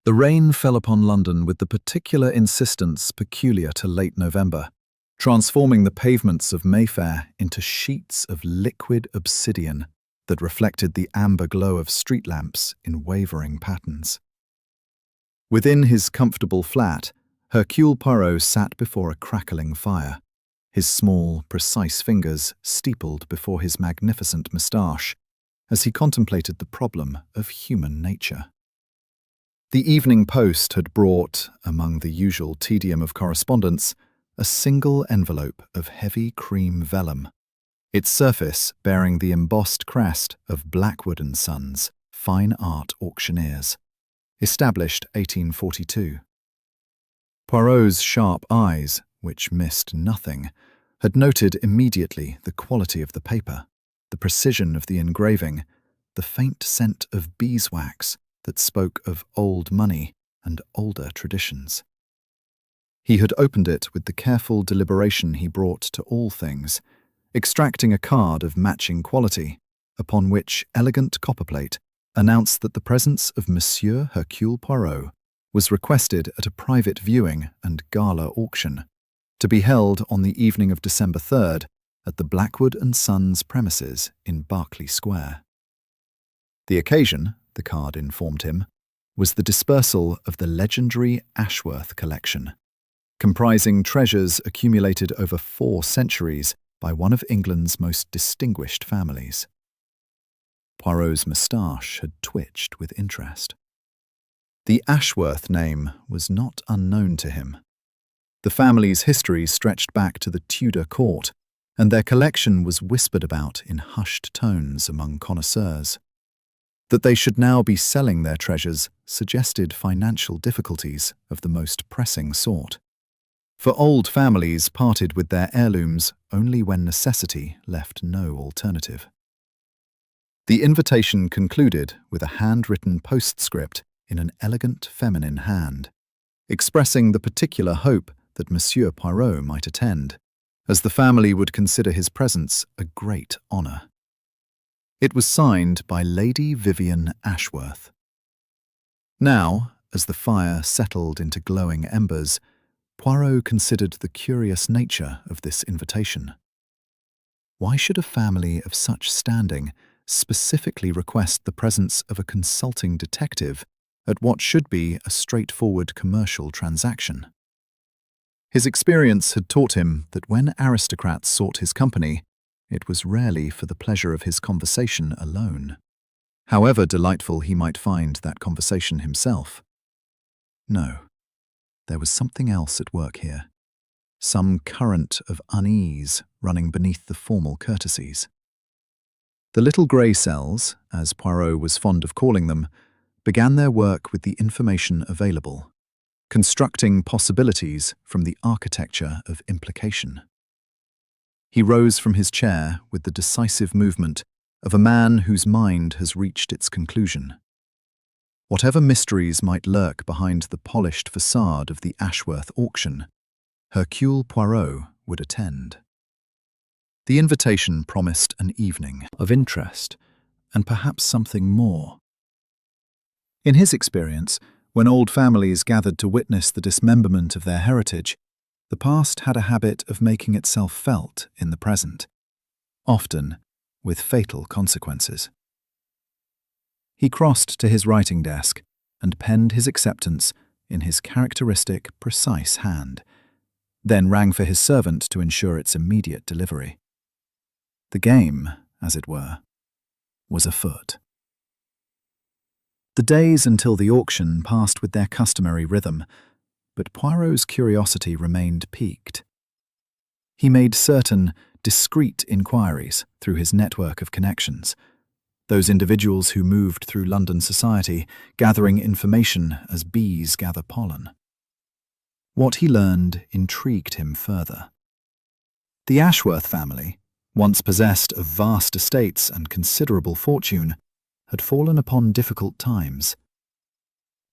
The rain fell upon London with the particular insistence peculiar to late November, transforming the pavements of Mayfair into sheets of liquid obsidian that reflected the amber glow of street lamps in wavering patterns. Within his comfortable flat, Hercule Poirot sat before a crackling fire, his small, precise fingers steepled before his magnificent moustache, as he contemplated the problem of human nature. The evening post had brought, among the usual tedium of correspondence, a single envelope of heavy cream vellum, its surface bearing the embossed crest of Blackwood Sons, fine art auctioneers, established 1842. Poirot's sharp eyes, which missed nothing, had noted immediately the quality of the paper, the precision of the engraving, the faint scent of beeswax that spoke of old money and older traditions. He had opened it with the careful deliberation he brought to all things, extracting a card of matching quality, upon which elegant copperplate announced that the presence of Monsieur Hercule Poirot was requested at a private viewing and gala auction, to be held on the evening of December 3rd at the Blackwood Sons premises in Berkeley Square. The occasion, the card informed him, was the dispersal of the legendary Ashworth collection, comprising treasures accumulated over 4 centuries by one of England's most distinguished families. Poirot's moustache had twitched with interest. The Ashworth name was not unknown to him. The family's history stretched back to the Tudor court, and their collection was whispered about in hushed tones among connoisseurs. That they should now be selling their treasures suggested financial difficulties of the most pressing sort. For old families parted with their heirlooms only when necessity left no alternative. The invitation concluded with a handwritten postscript in an elegant feminine hand, expressing the particular hope that Monsieur Poirot might attend, as the family would consider his presence a great honour. It was signed by Lady Vivian Ashworth. Now, as the fire settled into glowing embers, Poirot considered the curious nature of this invitation. Why should a family of such standing specifically request the presence of a consulting detective at what should be a straightforward commercial transaction? His experience had taught him that when aristocrats sought his company, it was rarely for the pleasure of his conversation alone, however delightful he might find that conversation himself. No, there was something else at work here, some current of unease running beneath the formal courtesies. The little grey cells, as Poirot was fond of calling them, began their work with the information available, constructing possibilities from the architecture of implication. He rose from his chair with the decisive movement of a man whose mind has reached its conclusion. Whatever mysteries might lurk behind the polished facade of the Ashworth auction, Hercule Poirot would attend. The invitation promised an evening of interest, and perhaps something more. In his experience, when old families gathered to witness the dismemberment of their heritage, the past had a habit of making itself felt in the present, often with fatal consequences. He crossed to his writing desk and penned his acceptance in his characteristic, precise hand, then rang for his servant to ensure its immediate delivery. The game, as it were, was afoot. The days until the auction passed with their customary rhythm, but Poirot's curiosity remained piqued. He made certain discreet inquiries through his network of connections, those individuals who moved through London society, gathering information as bees gather pollen. What he learned intrigued him further. The Ashworth family, once possessed of vast estates and considerable fortune, had fallen upon difficult times.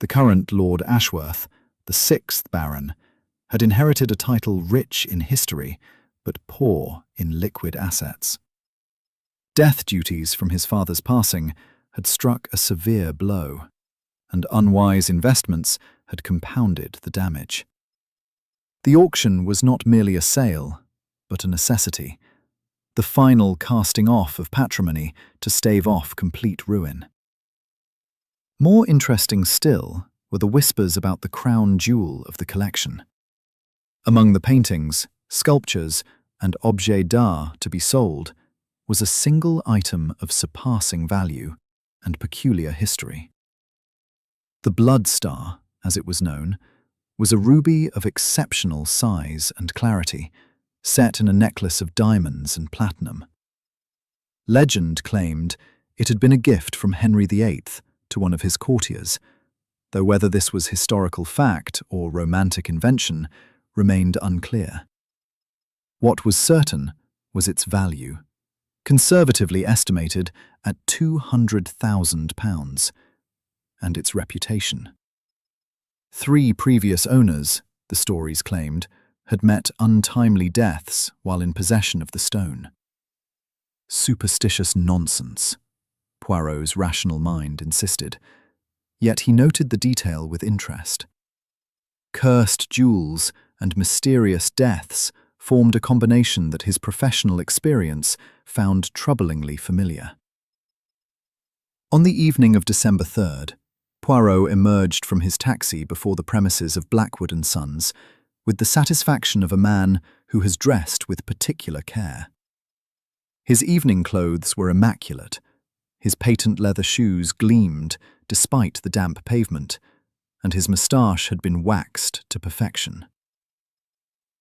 The current Lord Ashworth, the 6th Baron, had inherited a title rich in history, but poor in liquid assets. Death duties from his father's passing had struck a severe blow, and unwise investments had compounded the damage. The auction was not merely a sale, but a necessity, the final casting off of patrimony to stave off complete ruin. More interesting still were the whispers about the crown jewel of the collection. Among the paintings, sculptures, and objets d'art to be sold was a single item of surpassing value and peculiar history. The blood star, as it was known, was a ruby of exceptional size and clarity, set in a necklace of diamonds and platinum. Legend claimed it had been a gift from Henry VIII to one of his courtiers, though whether this was historical fact or romantic invention remained unclear. What was certain was its value, conservatively estimated at £200,000, and its reputation. 3 previous owners, the stories claimed, had met untimely deaths while in possession of the stone. Superstitious nonsense, Poirot's rational mind insisted, yet he noted the detail with interest. Cursed jewels and mysterious deaths formed a combination that his professional experience found troublingly familiar. On the evening of December 3rd, Poirot emerged from his taxi before the premises of Blackwood Sons with the satisfaction of a man who has dressed with particular care. His evening clothes were immaculate. His patent leather shoes gleamed despite the damp pavement, and his moustache had been waxed to perfection.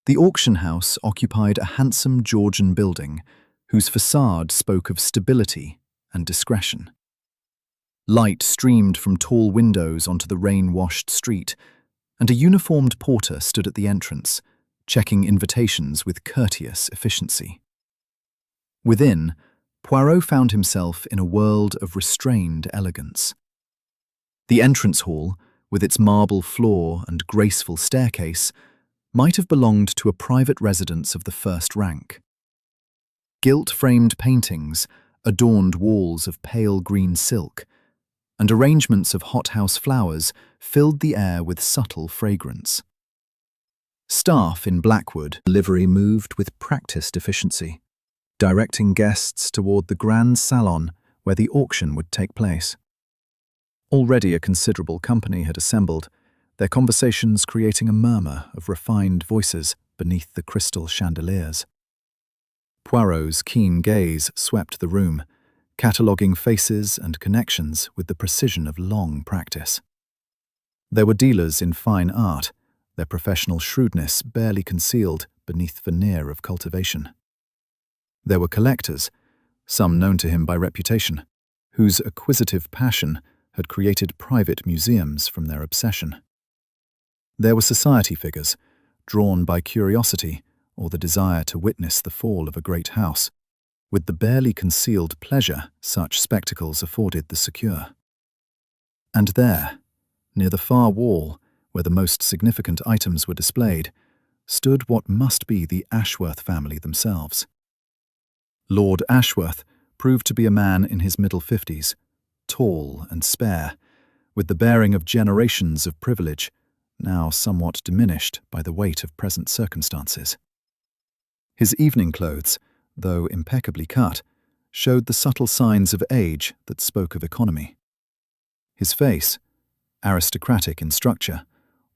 The auction house occupied a handsome Georgian building whose facade spoke of stability and discretion. Light streamed from tall windows onto the rain-washed street, and a uniformed porter stood at the entrance, checking invitations with courteous efficiency. Within, Poirot found himself in a world of restrained elegance. The entrance hall, with its marble floor and graceful staircase, might have belonged to a private residence of the first rank. Gilt-framed paintings adorned walls of pale green silk, and arrangements of hothouse flowers filled the air with subtle fragrance. Staff in Blackwood livery moved with practiced efficiency, directing guests toward the grand salon where the auction would take place. Already a considerable company had assembled, their conversations creating a murmur of refined voices beneath the crystal chandeliers. Poirot's keen gaze swept the room, cataloguing faces and connections with the precision of long practice. There were dealers in fine art, their professional shrewdness barely concealed beneath veneer of cultivation. There were collectors, some known to him by reputation, whose acquisitive passion had created private museums from their obsession. There were society figures, drawn by curiosity or the desire to witness the fall of a great house, with the barely concealed pleasure such spectacles afforded the secure. And there, near the far wall, where the most significant items were displayed, stood what must be the Ashworth family themselves. Lord Ashworth proved to be a man in his middle 50s, tall and spare, with the bearing of generations of privilege, now somewhat diminished by the weight of present circumstances. His evening clothes, though impeccably cut, showed the subtle signs of age that spoke of economy. His face, aristocratic in structure,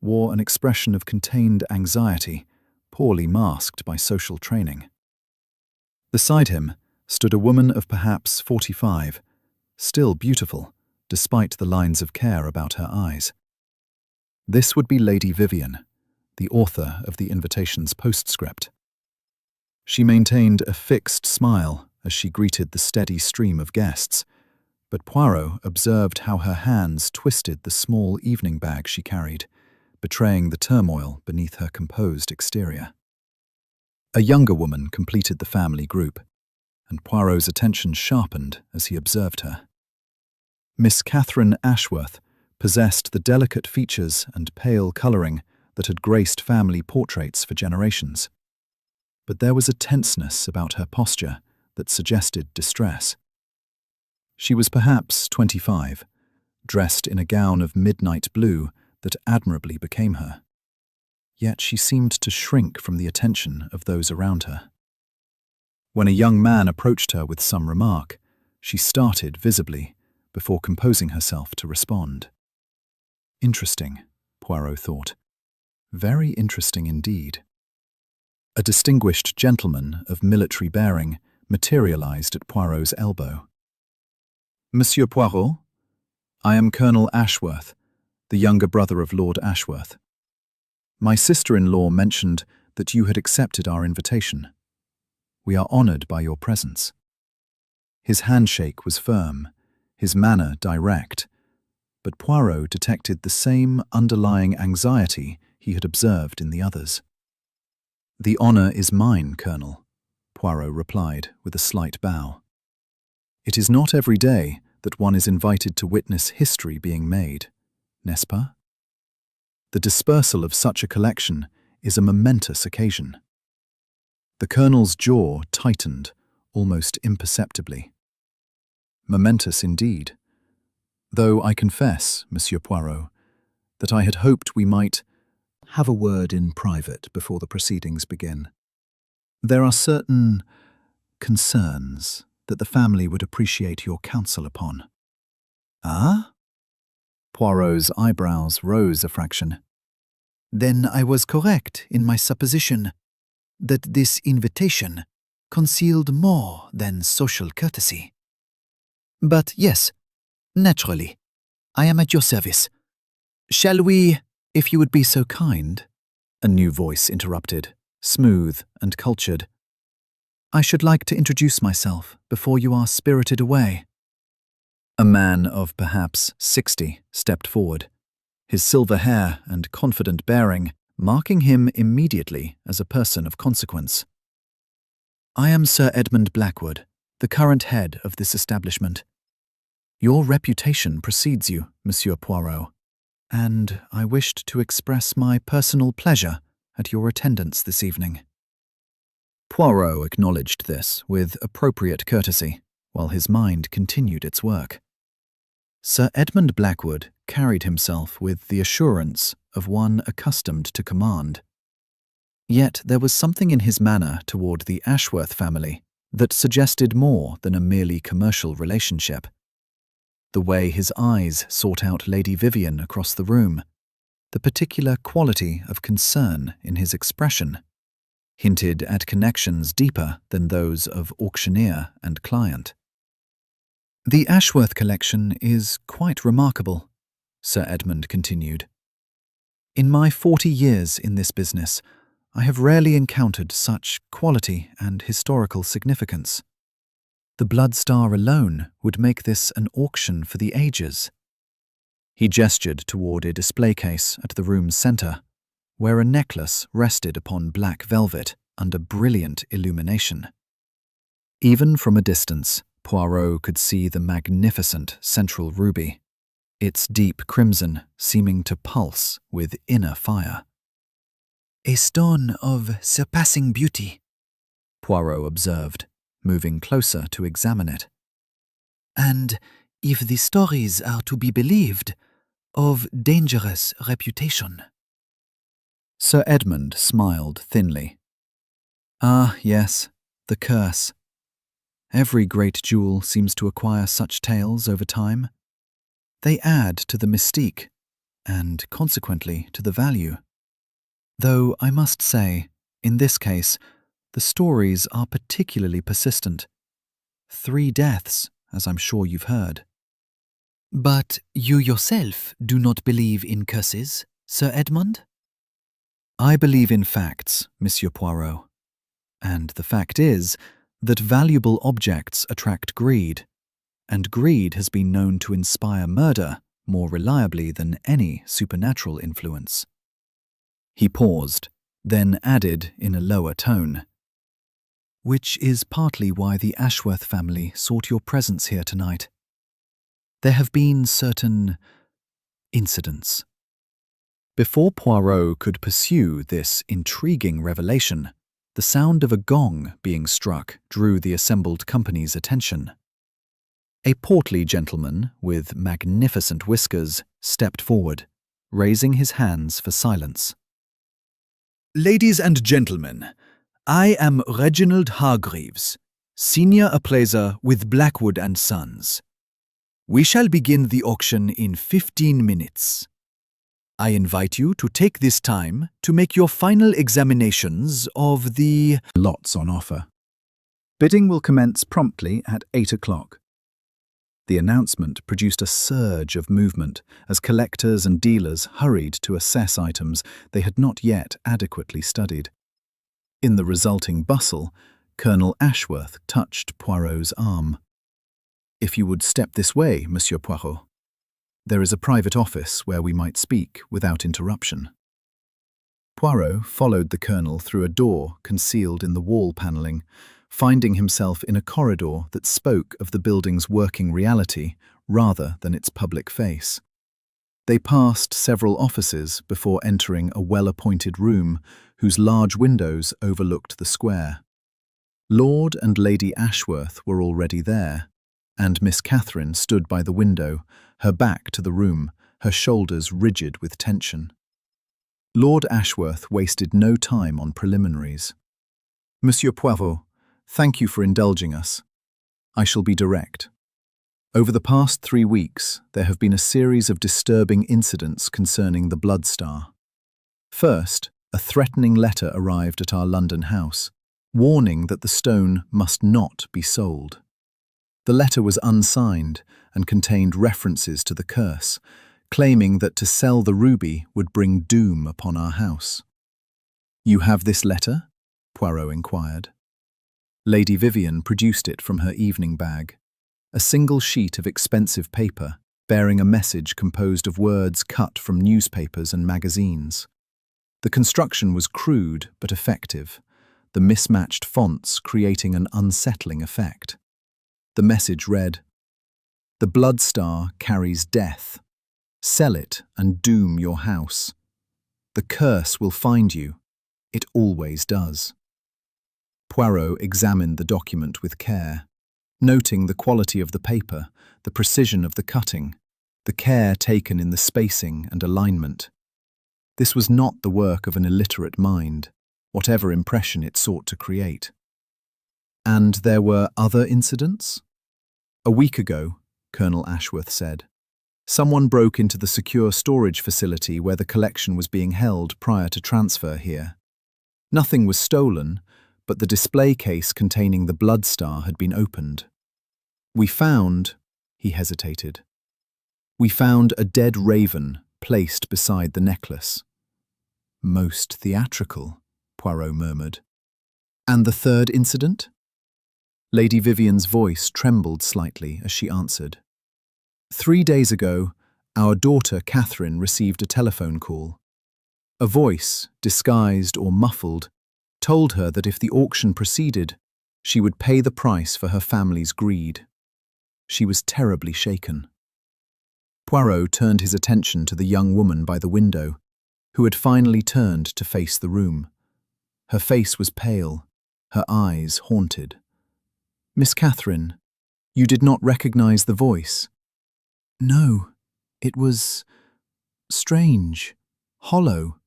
wore an expression of contained anxiety, poorly masked by social training. Beside him stood a woman of perhaps 45, still beautiful, despite the lines of care about her eyes. This would be Lady Vivian, the author of the invitation's postscript. She maintained a fixed smile as she greeted the steady stream of guests, but Poirot observed how her hands twisted the small evening bag she carried, betraying the turmoil beneath her composed exterior. A younger woman completed the family group, and Poirot's attention sharpened as he observed her. Miss Catherine Ashworth possessed the delicate features and pale colouring that had graced family portraits for generations. But there was a tenseness about her posture that suggested distress. She was perhaps 25, dressed in a gown of midnight blue that admirably became her. Yet she seemed to shrink from the attention of those around her. When a young man approached her with some remark, she started visibly before composing herself to respond. Interesting, Poirot thought. Very interesting indeed. A distinguished gentleman of military bearing materialized at Poirot's elbow. Monsieur Poirot, I am Colonel Ashworth, the younger brother of Lord Ashworth. My sister-in-law mentioned that you had accepted our invitation. We are honored by your presence. His handshake was firm, his manner direct, but Poirot detected the same underlying anxiety he had observed in the others. The honor is mine, Colonel, Poirot replied with a slight bow. It is not every day that one is invited to witness history being made, n'est-ce pas? The dispersal of such a collection is a momentous occasion. The Colonel's jaw tightened almost imperceptibly. Momentous indeed, though I confess, Monsieur Poirot, that I had hoped we might have a word in private before the proceedings begin. There are certain concerns that the family would appreciate your counsel upon. Ah? Poirot's eyebrows rose a fraction. Then I was correct in my supposition that this invitation concealed more than social courtesy. But yes, naturally, I am at your service. Shall we, if you would be so kind? A new voice interrupted, smooth and cultured. I should like to introduce myself before you are spirited away. A man of perhaps 60 stepped forward, his silver hair and confident bearing marking him immediately as a person of consequence. I am Sir Edmund Blackwood, the current head of this establishment. Your reputation precedes you, Monsieur Poirot, and I wished to express my personal pleasure at your attendance this evening. Poirot acknowledged this with appropriate courtesy, while his mind continued its work. Sir Edmund Blackwood carried himself with the assurance of one accustomed to command. Yet there was something in his manner toward the Ashworth family that suggested more than a merely commercial relationship. The way his eyes sought out Lady Vivian across the room, the particular quality of concern in his expression, hinted at connections deeper than those of auctioneer and client. The Ashworth collection is quite remarkable, Sir Edmund continued. In my 40 years in this business, I have rarely encountered such quality and historical significance. The Blood Star alone would make this an auction for the ages. He gestured toward a display case at the room's center, where a necklace rested upon black velvet under brilliant illumination. Even from a distance, Poirot could see the magnificent central ruby, its deep crimson seeming to pulse with inner fire. A stone of surpassing beauty, Poirot observed, moving closer to examine it. And, if the stories are to be believed, of dangerous reputation. Sir Edmund smiled thinly. Ah, yes, the curse. Every great jewel seems to acquire such tales over time. They add to the mystique, and consequently to the value. Though I must say, in this case, the stories are particularly persistent. 3 deaths, as I'm sure you've heard. But you yourself do not believe in curses, Sir Edmund? I believe in facts, Monsieur Poirot. And the fact is that valuable objects attract greed, and greed has been known to inspire murder more reliably than any supernatural influence. He paused, then added in a lower tone, which is partly why the Ashworth family sought your presence here tonight. There have been certain incidents. Before Poirot could pursue this intriguing revelation, the sound of a gong being struck drew the assembled company's attention. A portly gentleman with magnificent whiskers stepped forward, raising his hands for silence. Ladies and gentlemen, I am Reginald Hargreaves, senior appraiser with Blackwood Sons. We shall begin the auction in 15 minutes. I invite you to take this time to make your final examinations of the lots on offer. Bidding will commence promptly at 8 o'clock. The announcement produced a surge of movement as collectors and dealers hurried to assess items they had not yet adequately studied. In the resulting bustle, Colonel Ashworth touched Poirot's arm. "If you would step this way, Monsieur Poirot. There is a private office where we might speak without interruption." Poirot followed the colonel through a door concealed in the wall panelling, finding himself in a corridor that spoke of the building's working reality rather than its public face. They passed several offices before entering a well-appointed room whose large windows overlooked the square. Lord and Lady Ashworth were already there, and Miss Catherine stood by the window, her back to the room, her shoulders rigid with tension. Lord Ashworth wasted no time on preliminaries. "Monsieur Poirot, thank you for indulging us. I shall be direct. Over the past 3 weeks, there have been a series of disturbing incidents concerning the Blood Star. First, a threatening letter arrived at our London house, warning that the stone must not be sold. The letter was unsigned and contained references to the curse, claiming that to sell the ruby would bring doom upon our house." "You have this letter?" Poirot inquired. Lady Vivian produced it from her evening bag, a single sheet of expensive paper bearing a message composed of words cut from newspapers and magazines. The construction was crude but effective, the mismatched fonts creating an unsettling effect. The message read, "The Blood Star carries death. Sell it and doom your house. The curse will find you. It always does." Poirot examined the document with care, noting the quality of the paper, the precision of the cutting, the care taken in the spacing and alignment. This was not the work of an illiterate mind, whatever impression it sought to create. "And there were other incidents?" "A week ago," Colonel Ashworth said, "someone broke into the secure storage facility where the collection was being held prior to transfer here. Nothing was stolen, but the display case containing the Blood Star had been opened. We found," he hesitated, "we found a dead raven placed beside the necklace." "Most theatrical," Poirot murmured. "And the third incident?" Lady Vivian's voice trembled slightly as she answered. 3 days ago, our daughter Catherine received a telephone call. A voice, disguised or muffled, told her that if the auction proceeded, she would pay the price for her family's greed. She was terribly shaken." Poirot turned his attention to the young woman by the window, who had finally turned to face the room. Her face was pale, her eyes haunted. "Miss Catherine, you did not recognize the voice?" "No, it was strange, hollow,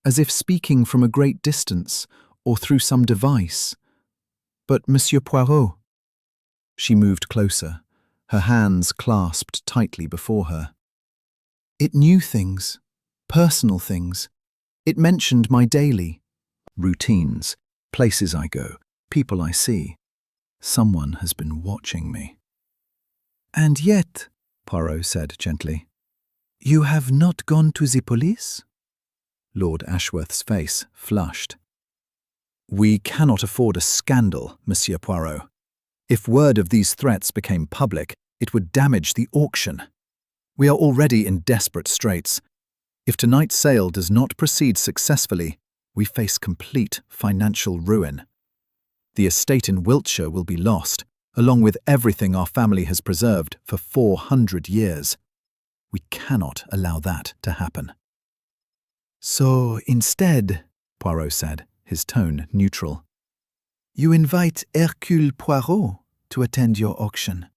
as if speaking from a great distance or through some device. But Monsieur Poirot—" She moved closer, her hands clasped tightly before her. "It knew things, personal things. It mentioned my daily routines, places I go, people I see. Someone has been watching me." "And yet," Poirot said gently, "you have not gone to the police?" Lord Ashworth's face flushed. "We cannot afford a scandal, Monsieur Poirot. If word of these threats became public, it would damage the auction. We are already in desperate straits. If tonight's sale does not proceed successfully, we face complete financial ruin. The estate in Wiltshire will be lost, along with everything our family has preserved for 400 years. We cannot allow that to happen." "So instead," Poirot said, his tone neutral, "you invite Hercule Poirot to attend your auction.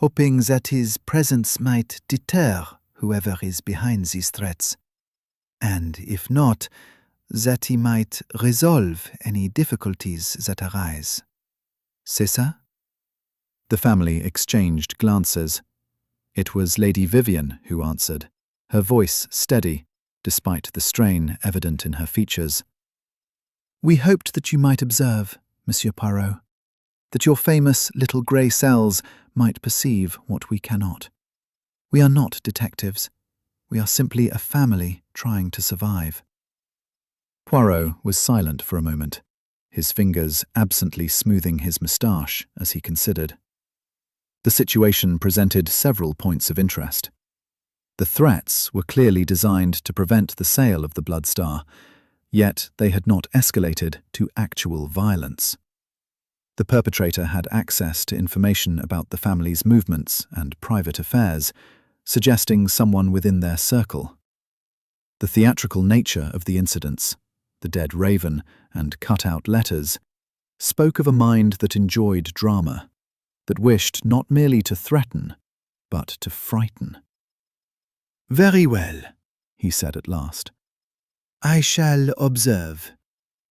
hoping that his presence might deter whoever is behind these threats, and if not, that he might resolve any difficulties that arise. C'est ça? The family exchanged glances. It was Lady Vivian who answered, her voice steady, despite the strain evident in her features. We hoped that you might observe, Monsieur Poirot, that your famous little grey cells might perceive what we cannot. We are not detectives. We are simply a family trying to survive. Poirot was silent for a moment, his fingers absently smoothing his moustache as he considered. The situation presented several points of interest. The threats were clearly designed to prevent the sale of the Blood Star, yet they had not escalated to actual violence. The perpetrator had access to information about the family's movements and private affairs, suggesting someone within their circle. The theatrical nature of the incidents, the dead raven and cut-out letters, spoke of a mind that enjoyed drama, that wished not merely to threaten, but to frighten. Very well, he said at last. I shall observe,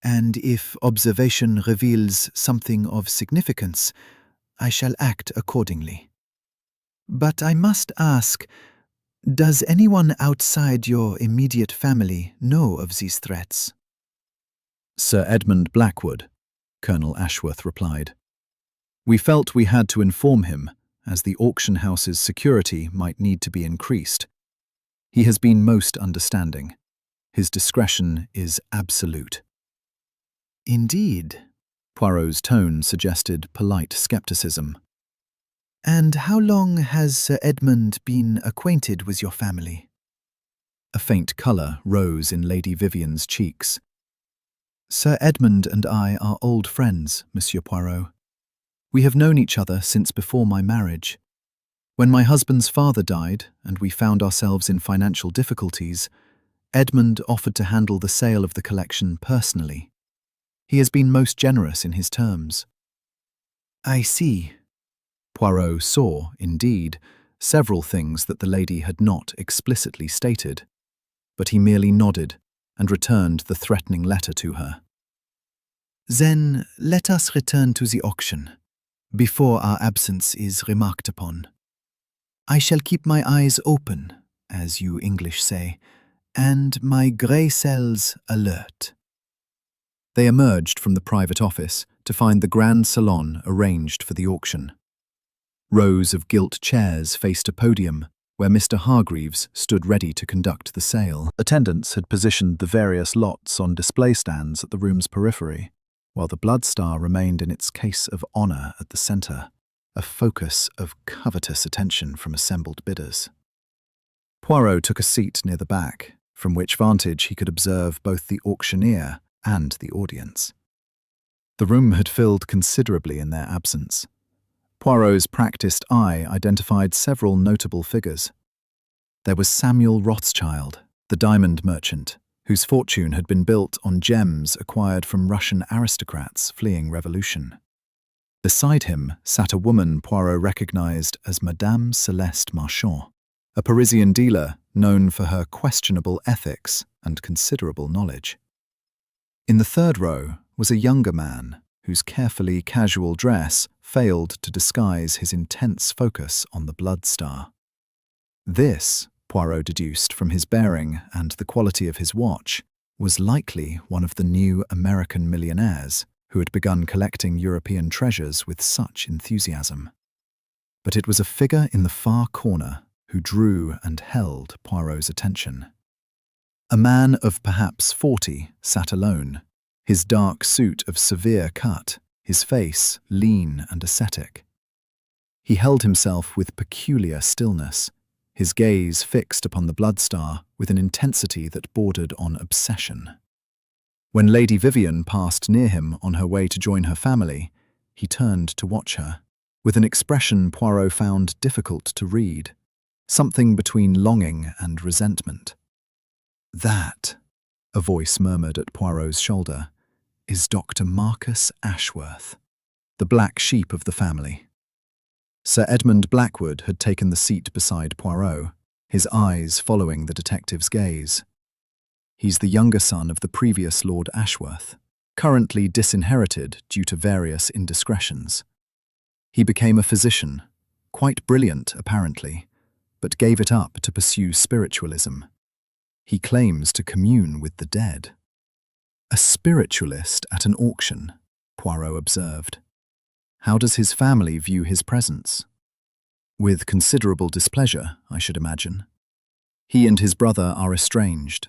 and if observation reveals something of significance, I shall act accordingly. But I must ask, does anyone outside your immediate family know of these threats? Sir Edmund Blackwood, Colonel Ashworth replied. We felt we had to inform him, as the auction house's security might need to be increased. He has been most understanding. His discretion is absolute. Indeed. Poirot's tone suggested polite skepticism. And how long has Sir Edmund been acquainted with your family? A faint colour rose in Lady Vivian's cheeks. Sir Edmund and I are old friends, Monsieur Poirot. We have known each other since before my marriage. When my husband's father died and we found ourselves in financial difficulties, Edmund offered to handle the sale of the collection personally. He has been most generous in his terms. I see. Poirot saw, indeed, several things that the lady had not explicitly stated, but he merely nodded and returned the threatening letter to her. Then let us return to the auction, before our absence is remarked upon. I shall keep my eyes open, as you English say, and my grey cells alert. They emerged from the private office to find the grand salon arranged for the auction. Rows of gilt chairs faced a podium where Mr. Hargreaves stood ready to conduct the sale. Attendants had positioned the various lots on display stands at the room's periphery, while the Blood Star remained in its case of honour at the centre, a focus of covetous attention from assembled bidders. Poirot took a seat near the back, from which vantage he could observe both the auctioneer and the audience. The room had filled considerably in their absence. Poirot's practised eye identified several notable figures. There was Samuel Rothschild, the diamond merchant, whose fortune had been built on gems acquired from Russian aristocrats fleeing revolution. Beside him sat a woman Poirot recognized as Madame Celeste Marchand, a Parisian dealer known for her questionable ethics and considerable knowledge. In the third row was a younger man whose carefully casual dress failed to disguise his intense focus on the Blood Star. This, Poirot deduced from his bearing and the quality of his watch, was likely one of the new American millionaires who had begun collecting European treasures with such enthusiasm. But it was a figure in the far corner who drew and held Poirot's attention. A man of perhaps 40 sat alone, his dark suit of severe cut, his face lean and ascetic. He held himself with peculiar stillness, his gaze fixed upon the Blood Star with an intensity that bordered on obsession. When Lady Vivian passed near him on her way to join her family, he turned to watch her, with an expression Poirot found difficult to read, something between longing and resentment. "That," a voice murmured at Poirot's shoulder, "is Dr. Marcus Ashworth, the black sheep of the family." Sir Edmund Blackwood had taken the seat beside Poirot, his eyes following the detective's gaze. He's the younger son of the previous Lord Ashworth, currently disinherited due to various indiscretions. He became a physician, quite brilliant apparently, but gave it up to pursue spiritualism. He claims to commune with the dead. A spiritualist at an auction, Poirot observed. How does his family view his presence? With considerable displeasure, I should imagine. He and his brother are estranged.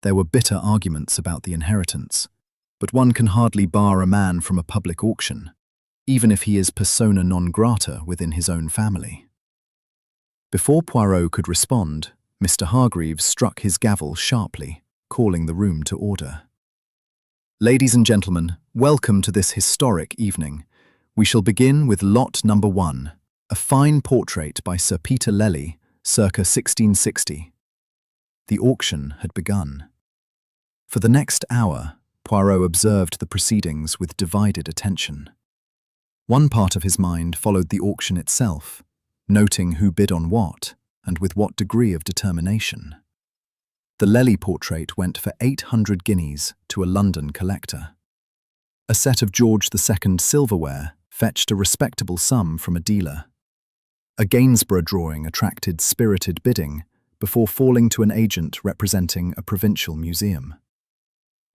There were bitter arguments about the inheritance, but one can hardly bar a man from a public auction, even if he is persona non grata within his own family. Before Poirot could respond, Mr. Hargreaves struck his gavel sharply, calling the room to order. Ladies and gentlemen, welcome to this historic evening. We shall begin with lot number 1, a fine portrait by Sir Peter Lely, circa 1660. The auction had begun. For the next hour, Poirot observed the proceedings with divided attention. One part of his mind followed the auction itself, noting who bid on what and with what degree of determination. The Lely portrait went for 800 guineas to a London collector. A set of George II silverware fetched a respectable sum from a dealer. A Gainsborough drawing attracted spirited bidding before falling to an agent representing a provincial museum.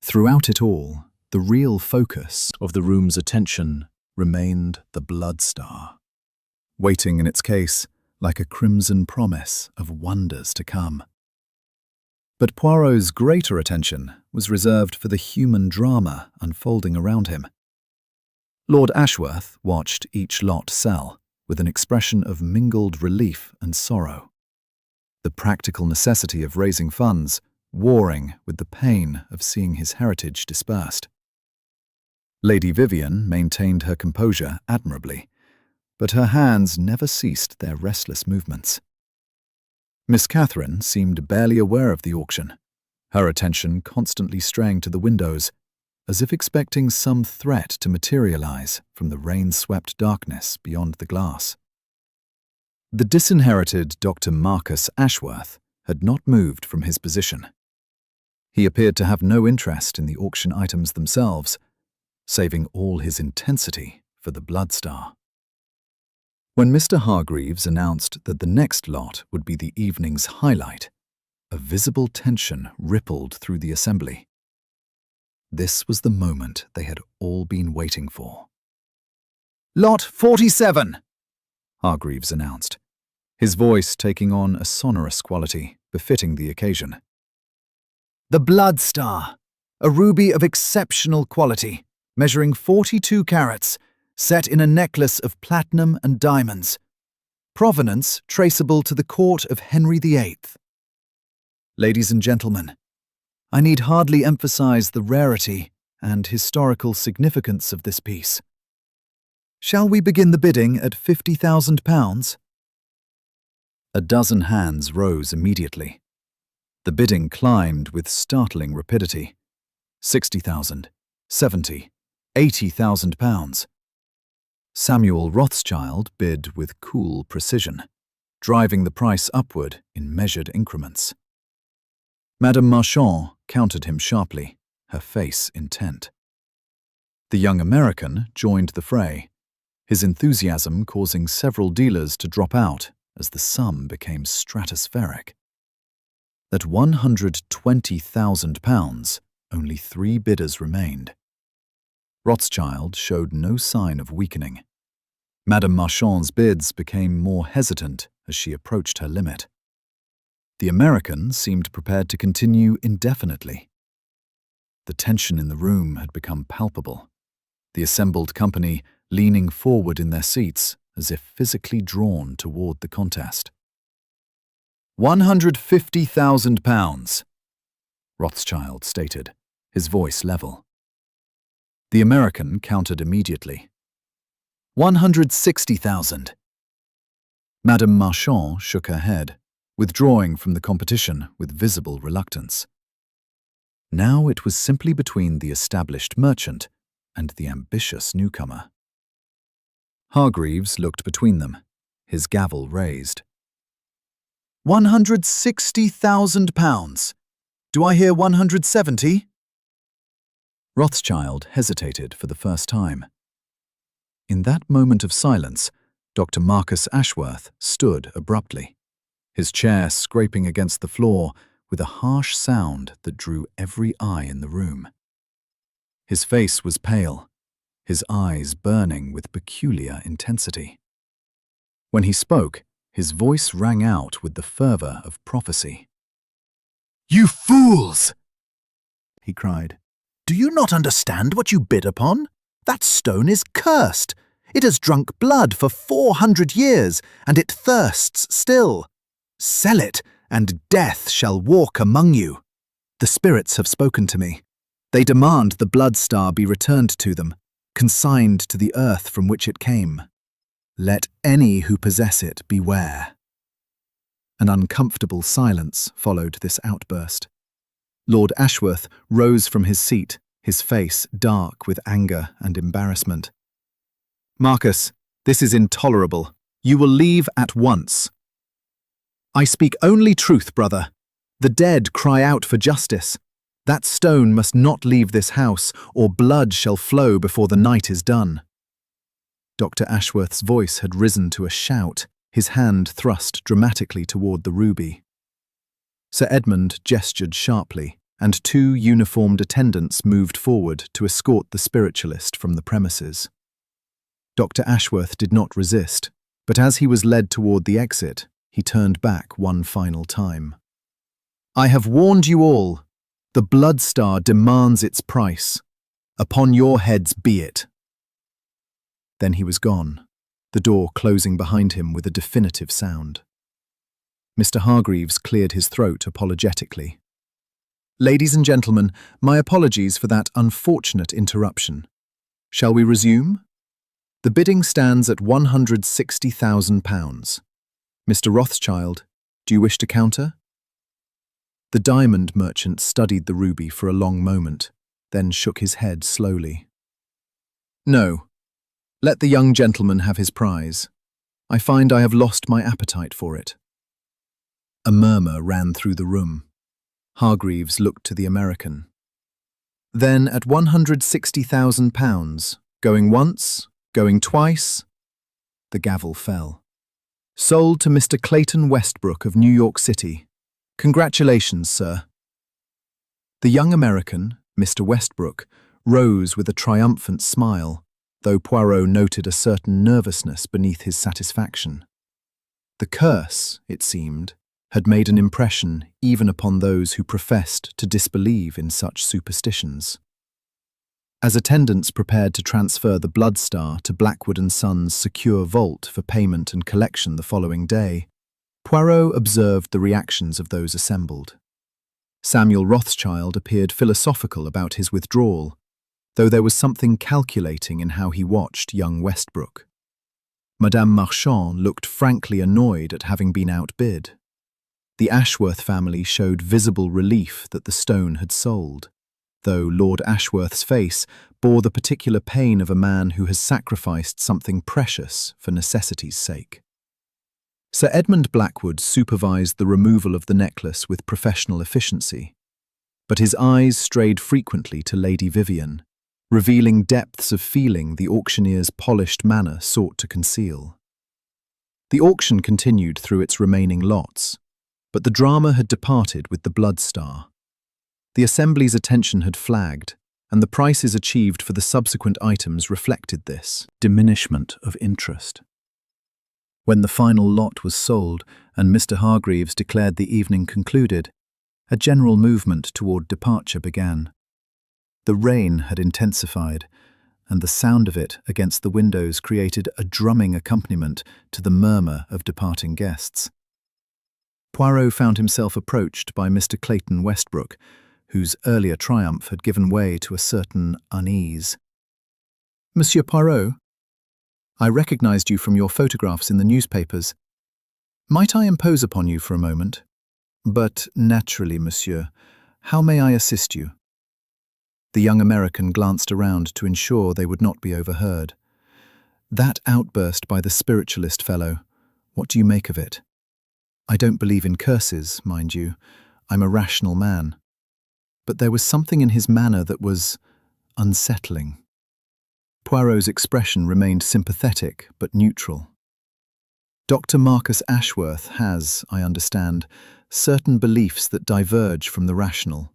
Throughout it all, the real focus of the room's attention remained the blood star, waiting in its case like a crimson promise of wonders to come. But Poirot's greater attention was reserved for the human drama unfolding around him. Lord Ashworth watched each lot sell with an expression of mingled relief and sorrow. The practical necessity of raising funds warring with the pain of seeing his heritage dispersed. Lady Vivian maintained her composure admirably, but her hands never ceased their restless movements. Miss Catherine seemed barely aware of the auction, her attention constantly straying to the windows, as if expecting some threat to materialize from the rain-swept darkness beyond the glass. The disinherited Dr. Marcus Ashworth had not moved from his position. He appeared to have no interest in the auction items themselves, saving all his intensity for the blood star. When Mr. Hargreaves announced that the next lot would be the evening's highlight, a visible tension rippled through the assembly. This was the moment they had all been waiting for. "Lot 47!" Hargreaves announced, his voice taking on a sonorous quality befitting the occasion. "The Blood Star, a ruby of exceptional quality, measuring 42 carats, set in a necklace of platinum and diamonds. Provenance traceable to the court of Henry VIII. Ladies and gentlemen, I need hardly emphasize the rarity and historical significance of this piece. Shall we begin the bidding at £50,000? A dozen hands rose immediately. The bidding climbed with startling rapidity. £60,000, £70,000, £80,000. Samuel Rothschild bid with cool precision, driving the price upward in measured increments. Madame Marchand countered him sharply, her face intent. The young American joined the fray, his enthusiasm causing several dealers to drop out as the sum became stratospheric. At £120,000, only 3 bidders remained. Rothschild showed no sign of weakening. Madame Marchand's bids became more hesitant as she approached her limit. The American seemed prepared to continue indefinitely. The tension in the room had become palpable, the assembled company leaning forward in their seats as if physically drawn toward the contest. £150,000, Rothschild stated, his voice level. The American countered immediately. £160,000. Madame Marchand shook her head, withdrawing from the competition with visible reluctance. Now it was simply between the established merchant and the ambitious newcomer. Hargreaves looked between them, his gavel raised. £160,000. Do I hear 170? Rothschild hesitated for the first time. In that moment of silence, Dr. Marcus Ashworth stood abruptly, his chair scraping against the floor with a harsh sound that drew every eye in the room. His face was pale, his eyes burning with peculiar intensity. When he spoke, his voice rang out with the fervor of prophecy. "You fools!" he cried. "Do you not understand what you bid upon? That stone is cursed. It has drunk blood for 400 years, and it thirsts still. Sell it, and death shall walk among you. The spirits have spoken to me. They demand the blood star be returned to them, consigned to the earth from which it came. Let any who possess it beware." An uncomfortable silence followed this outburst. Lord Ashworth rose from his seat, his face dark with anger and embarrassment. "Marcus, this is intolerable. You will leave at once." "I speak only truth, brother. The dead cry out for justice. That stone must not leave this house, or blood shall flow before the night is done." Dr. Ashworth's voice had risen to a shout, his hand thrust dramatically toward the ruby. Sir Edmund gestured sharply, and 2 uniformed attendants moved forward to escort the spiritualist from the premises. Dr. Ashworth did not resist, but as he was led toward the exit, he turned back one final time. "I have warned you all. The blood star demands its price. Upon your heads be it." Then he was gone, the door closing behind him with a definitive sound. Mr. Hargreaves cleared his throat apologetically. "Ladies and gentlemen, my apologies for that unfortunate interruption. Shall we resume? The bidding stands at £160,000. Mr. Rothschild, do you wish to counter?" The diamond merchant studied the ruby for a long moment, then shook his head slowly. "No. Let the young gentleman have his prize. I find I have lost my appetite for it." A murmur ran through the room. Hargreaves looked to the American. "Then at £160,000, going once, going twice?" The gavel fell. "Sold to Mr. Clayton Westbrook of New York City. Congratulations, sir." The young American, Mr. Westbrook, rose with a triumphant smile, though Poirot noted a certain nervousness beneath his satisfaction. The curse, it seemed, had made an impression even upon those who professed to disbelieve in such superstitions. As attendants prepared to transfer the blood star to Blackwood & Sons' secure vault for payment and collection the following day, Poirot observed the reactions of those assembled. Samuel Rothschild appeared philosophical about his withdrawal, though there was something calculating in how he watched young Westbrook. Madame Marchand looked frankly annoyed at having been outbid. The Ashworth family showed visible relief that the stone had sold, though Lord Ashworth's face bore the particular pain of a man who has sacrificed something precious for necessity's sake. Sir Edmund Blackwood supervised the removal of the necklace with professional efficiency, but his eyes strayed frequently to Lady Vivian, revealing depths of feeling the auctioneer's polished manner sought to conceal. The auction continued through its remaining lots, but the drama had departed with the blood star. The assembly's attention had flagged, and the prices achieved for the subsequent items reflected this diminishment of interest. When the final lot was sold and Mr. Hargreaves declared the evening concluded, a general movement toward departure began. The rain had intensified, and the sound of it against the windows created a drumming accompaniment to the murmur of departing guests. Poirot found himself approached by Mr. Clayton Westbrook, whose earlier triumph had given way to a certain unease. "Monsieur Poirot, I recognized you from your photographs in the newspapers. Might I impose upon you for a moment? But naturally, monsieur. How may I assist you?" The young American glanced around to ensure they would not be overheard. That outburst by the spiritualist fellow, what do you make of it? I don't believe in curses, mind you. I'm a rational man. But there was something in his manner that was unsettling. Poirot's expression remained sympathetic but neutral. Dr. Marcus Ashworth has, I understand, certain beliefs that diverge from the rational.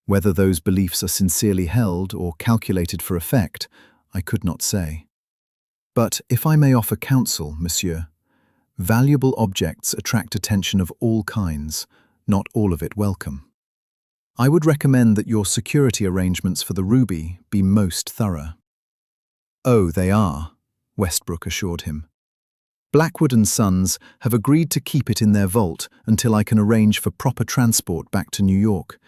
Whether those beliefs are sincerely held or calculated for effect, I could not say. But if I may offer counsel, monsieur, valuable objects attract attention of all kinds, not all of it welcome. I would recommend that your security arrangements for the ruby be most thorough. Oh, they are, Westbrook assured him. Blackwood Sons have agreed to keep it in their vault until I can arrange for proper transport back to New York.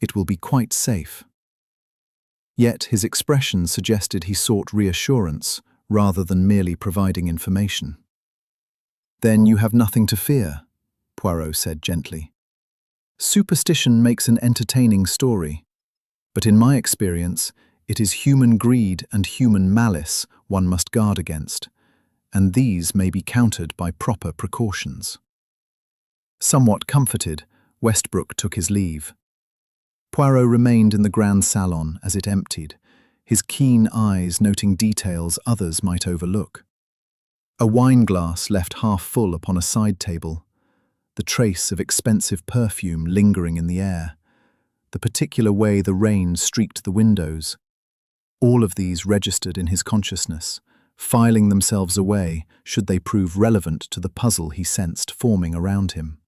It will be quite safe. Yet his expression suggested he sought reassurance rather than merely providing information. Then you have nothing to fear, Poirot said gently. Superstition makes an entertaining story, but in my experience, it is human greed and human malice one must guard against, and these may be countered by proper precautions. Somewhat comforted, Westbrook took his leave. Poirot remained in the grand salon as it emptied, his keen eyes noting details others might overlook. A wineglass left half full upon a side table, the trace of expensive perfume lingering in the air, the particular way the rain streaked the windows. All of these registered in his consciousness, filing themselves away should they prove relevant to the puzzle he sensed forming around him.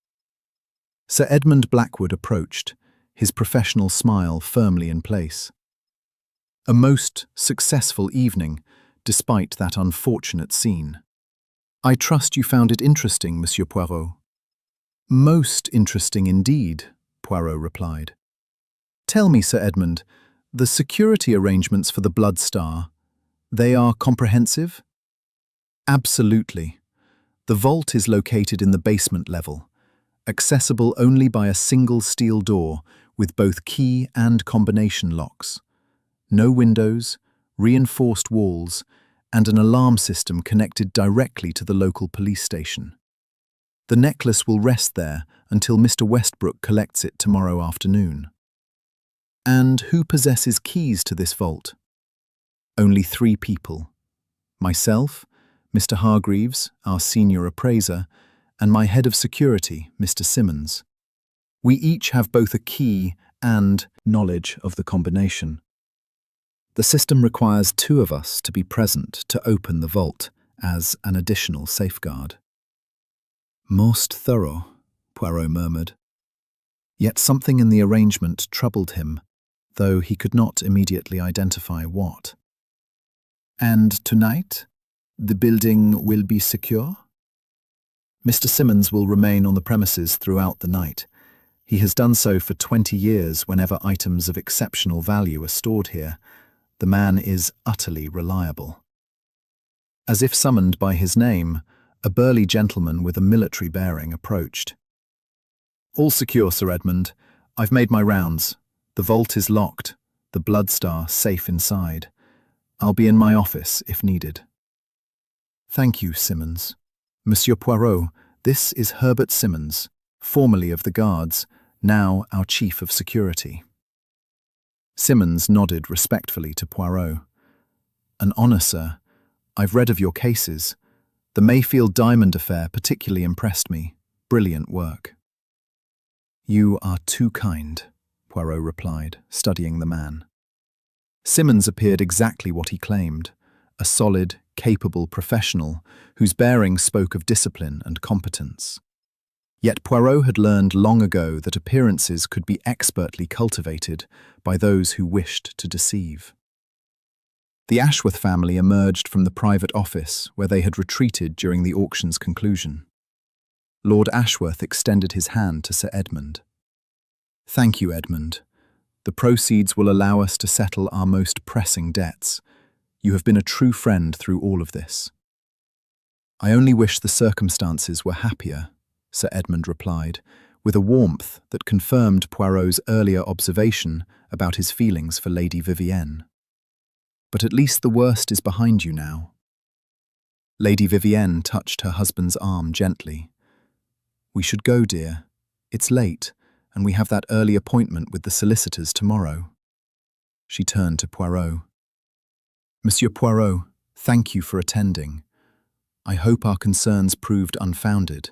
Sir Edmund Blackwood approached, his professional smile firmly in place. A most successful evening, despite that unfortunate scene. I trust you found it interesting, Monsieur Poirot. Most interesting indeed, Poirot replied. Tell me, Sir Edmund, the security arrangements for the Blood Star, they are comprehensive? Absolutely. The vault is located in the basement level, accessible only by a single steel door with both key and combination locks. No windows, reinforced walls, and an alarm system connected directly to the local police station. The necklace will rest there until Mr. Westbrook collects it tomorrow afternoon. And who possesses keys to this vault? Only 3 people. Myself, Mr. Hargreaves, our senior appraiser, and my head of security, Mr. Simmons. We each have both a key and knowledge of the combination. The system requires 2 of us to be present to open the vault as an additional safeguard. Most thorough, Poirot murmured. Yet something in the arrangement troubled him, though he could not immediately identify what. And tonight, the building will be secure? Mr. Simmons will remain on the premises throughout the night. He has done so for 20 years whenever items of exceptional value are stored here. The man is utterly reliable. As if summoned by his name, a burly gentleman with a military bearing approached. All secure, Sir Edmund. I've made my rounds. The vault is locked, the Blood Star safe inside. I'll be in my office if needed. Thank you, Simmons. Monsieur Poirot, this is Herbert Simmons, formerly of the Guards, now our Chief of Security. Simmons nodded respectfully to Poirot. An honour, sir. I've read of your cases. The Mayfield diamond affair particularly impressed me. Brilliant work. You are too kind, Poirot replied, studying the man. Simmons appeared exactly what he claimed, a solid, capable professional whose bearing spoke of discipline and competence. Yet Poirot had learned long ago that appearances could be expertly cultivated by those who wished to deceive. The Ashworth family emerged from the private office where they had retreated during the auction's conclusion. Lord Ashworth extended his hand to Sir Edmund. Thank you, Edmund. The proceeds will allow us to settle our most pressing debts. You have been a true friend through all of this. I only wish the circumstances were happier, Sir Edmund replied, with a warmth that confirmed Poirot's earlier observation about his feelings for Lady Vivienne. But at least the worst is behind you now. Lady Vivienne touched her husband's arm gently. "We should go, dear. It's late, and we have that early appointment with the solicitors tomorrow." She turned to Poirot. "Monsieur Poirot, thank you for attending. I hope our concerns proved unfounded."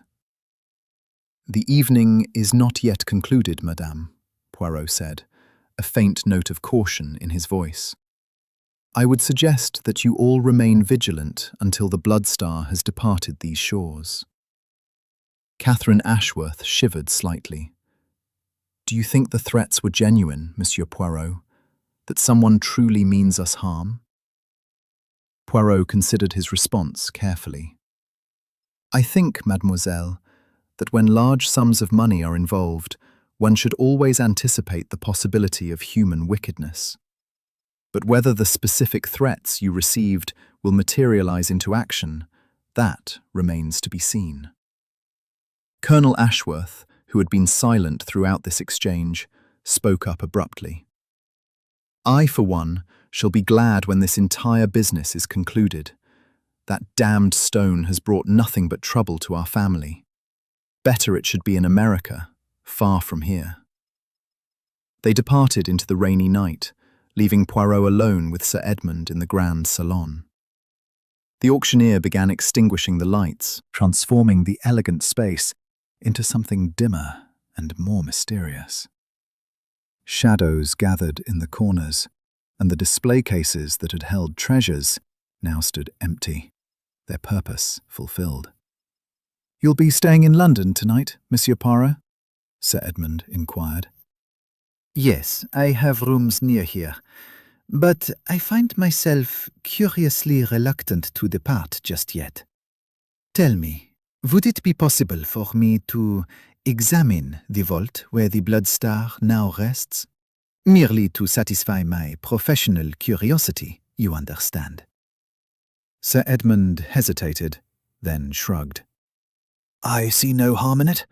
"The evening is not yet concluded, madame," Poirot said, a faint note of caution in his voice. "I would suggest that you all remain vigilant until the Bloodstar has departed these shores." Catherine Ashworth shivered slightly. "Do you think the threats were genuine, Monsieur Poirot? That someone truly means us harm?" Poirot considered his response carefully. "I think, mademoiselle, that when large sums of money are involved, one should always anticipate the possibility of human wickedness. But whether the specific threats you received will materialize into action, that remains to be seen." Colonel Ashworth, who had been silent throughout this exchange, spoke up abruptly. "I, for one, shall be glad when this entire business is concluded. That damned stone has brought nothing but trouble to our family. Better it should be in America, far from here." They departed into the rainy night, leaving Poirot alone with Sir Edmund in the grand salon. The auctioneer began extinguishing the lights, transforming the elegant space into something dimmer and more mysterious. Shadows gathered in the corners, and the display cases that had held treasures now stood empty, their purpose fulfilled. "You'll be staying in London tonight, Monsieur Poirot?" Sir Edmund inquired. Yes, I have rooms near here, but I find myself curiously reluctant to depart just yet. Tell me, would it be possible for me to examine the vault where the Bloodstar now rests? Merely to satisfy my professional curiosity, you understand. Sir Edmund hesitated, then shrugged. "I see no harm in it.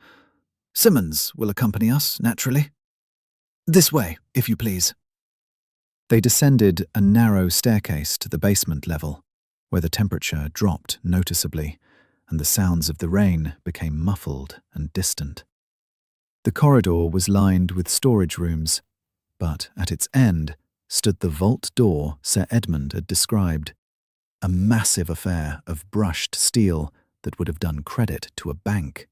Simmons will accompany us, naturally. This way, if you please." They descended a narrow staircase to the basement level, where the temperature dropped noticeably, and the sounds of the rain became muffled and distant. The corridor was lined with storage rooms, but at its end stood the vault door Sir Edmund had described, a massive affair of brushed steel that would have done credit to a bank.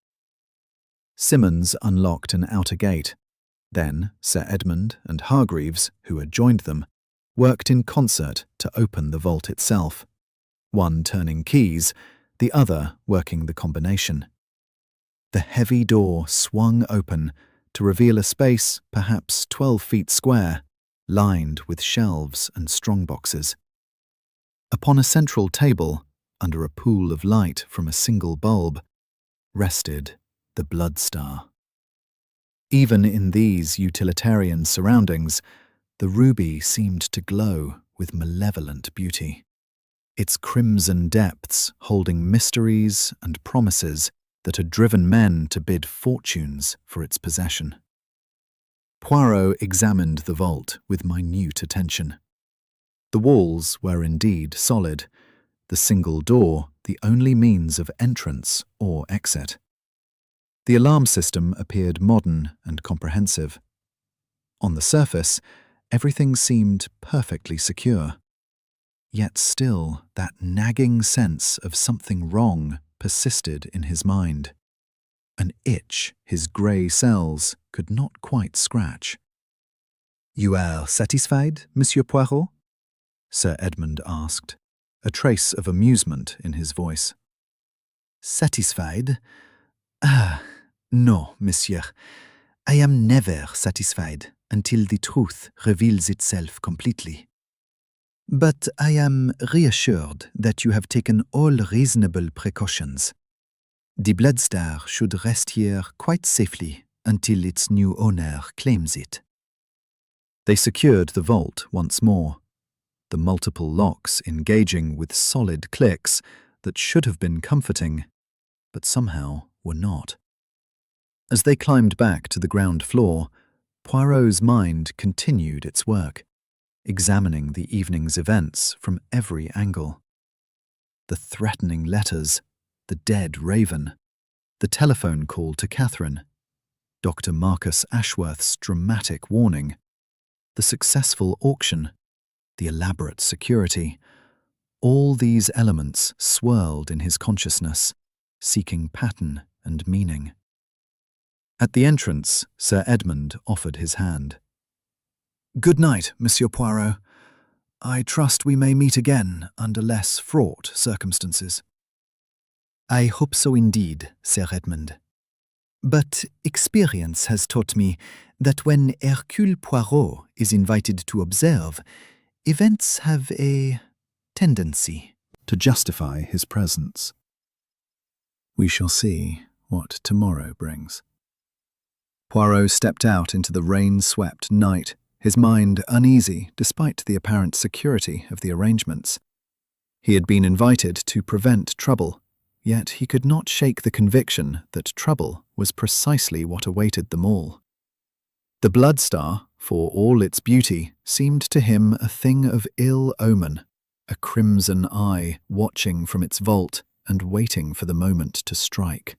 Simmons unlocked an outer gate. Then Sir Edmund and Hargreaves, who had joined them, worked in concert to open the vault itself, one turning keys, the other working the combination. The heavy door swung open to reveal a space perhaps 12 feet square, lined with shelves and strongboxes. Upon a central table, under a pool of light from a single bulb, rested the Bloodstar. Even in these utilitarian surroundings, the ruby seemed to glow with malevolent beauty, its crimson depths holding mysteries and promises that had driven men to bid fortunes for its possession. Poirot examined the vault with minute attention. The walls were indeed solid, the single door the only means of entrance or exit. The alarm system appeared modern and comprehensive. On the surface, everything seemed perfectly secure. Yet still, that nagging sense of something wrong persisted in his mind, an itch his grey cells could not quite scratch. "You are satisfied, Monsieur Poirot?" Sir Edmund asked, a trace of amusement in his voice. "Satisfied? Ah, no, monsieur. I am never satisfied until the truth reveals itself completely. But I am reassured that you have taken all reasonable precautions. The Bloodstar should rest here quite safely until its new owner claims it." They secured the vault once more, the multiple locks engaging with solid clicks that should have been comforting, but somehow were not. As they climbed back to the ground floor, Poirot's mind continued its work, examining the evening's events from every angle. the threatening letters, the dead raven, the telephone call to Catherine, Dr. Marcus Ashworth's dramatic warning, the successful auction, the elaborate security, all these elements swirled in his consciousness, seeking pattern and meaning. At the entrance, Sir Edmund offered his hand. Good night, Monsieur Poirot. I trust we may meet again under less fraught circumstances. I hope so indeed, Sir Edmund. But experience has taught me that when Hercule Poirot is invited to observe, events have a tendency to justify his presence. We shall see what tomorrow brings. Poirot stepped out into the rain-swept night, his mind uneasy despite the apparent security of the arrangements. He had been invited to prevent trouble, yet he could not shake the conviction that trouble was precisely what awaited them all. The blood star, for all its beauty, seemed to him a thing of ill omen, a crimson eye watching from its vault and waiting for the moment to strike.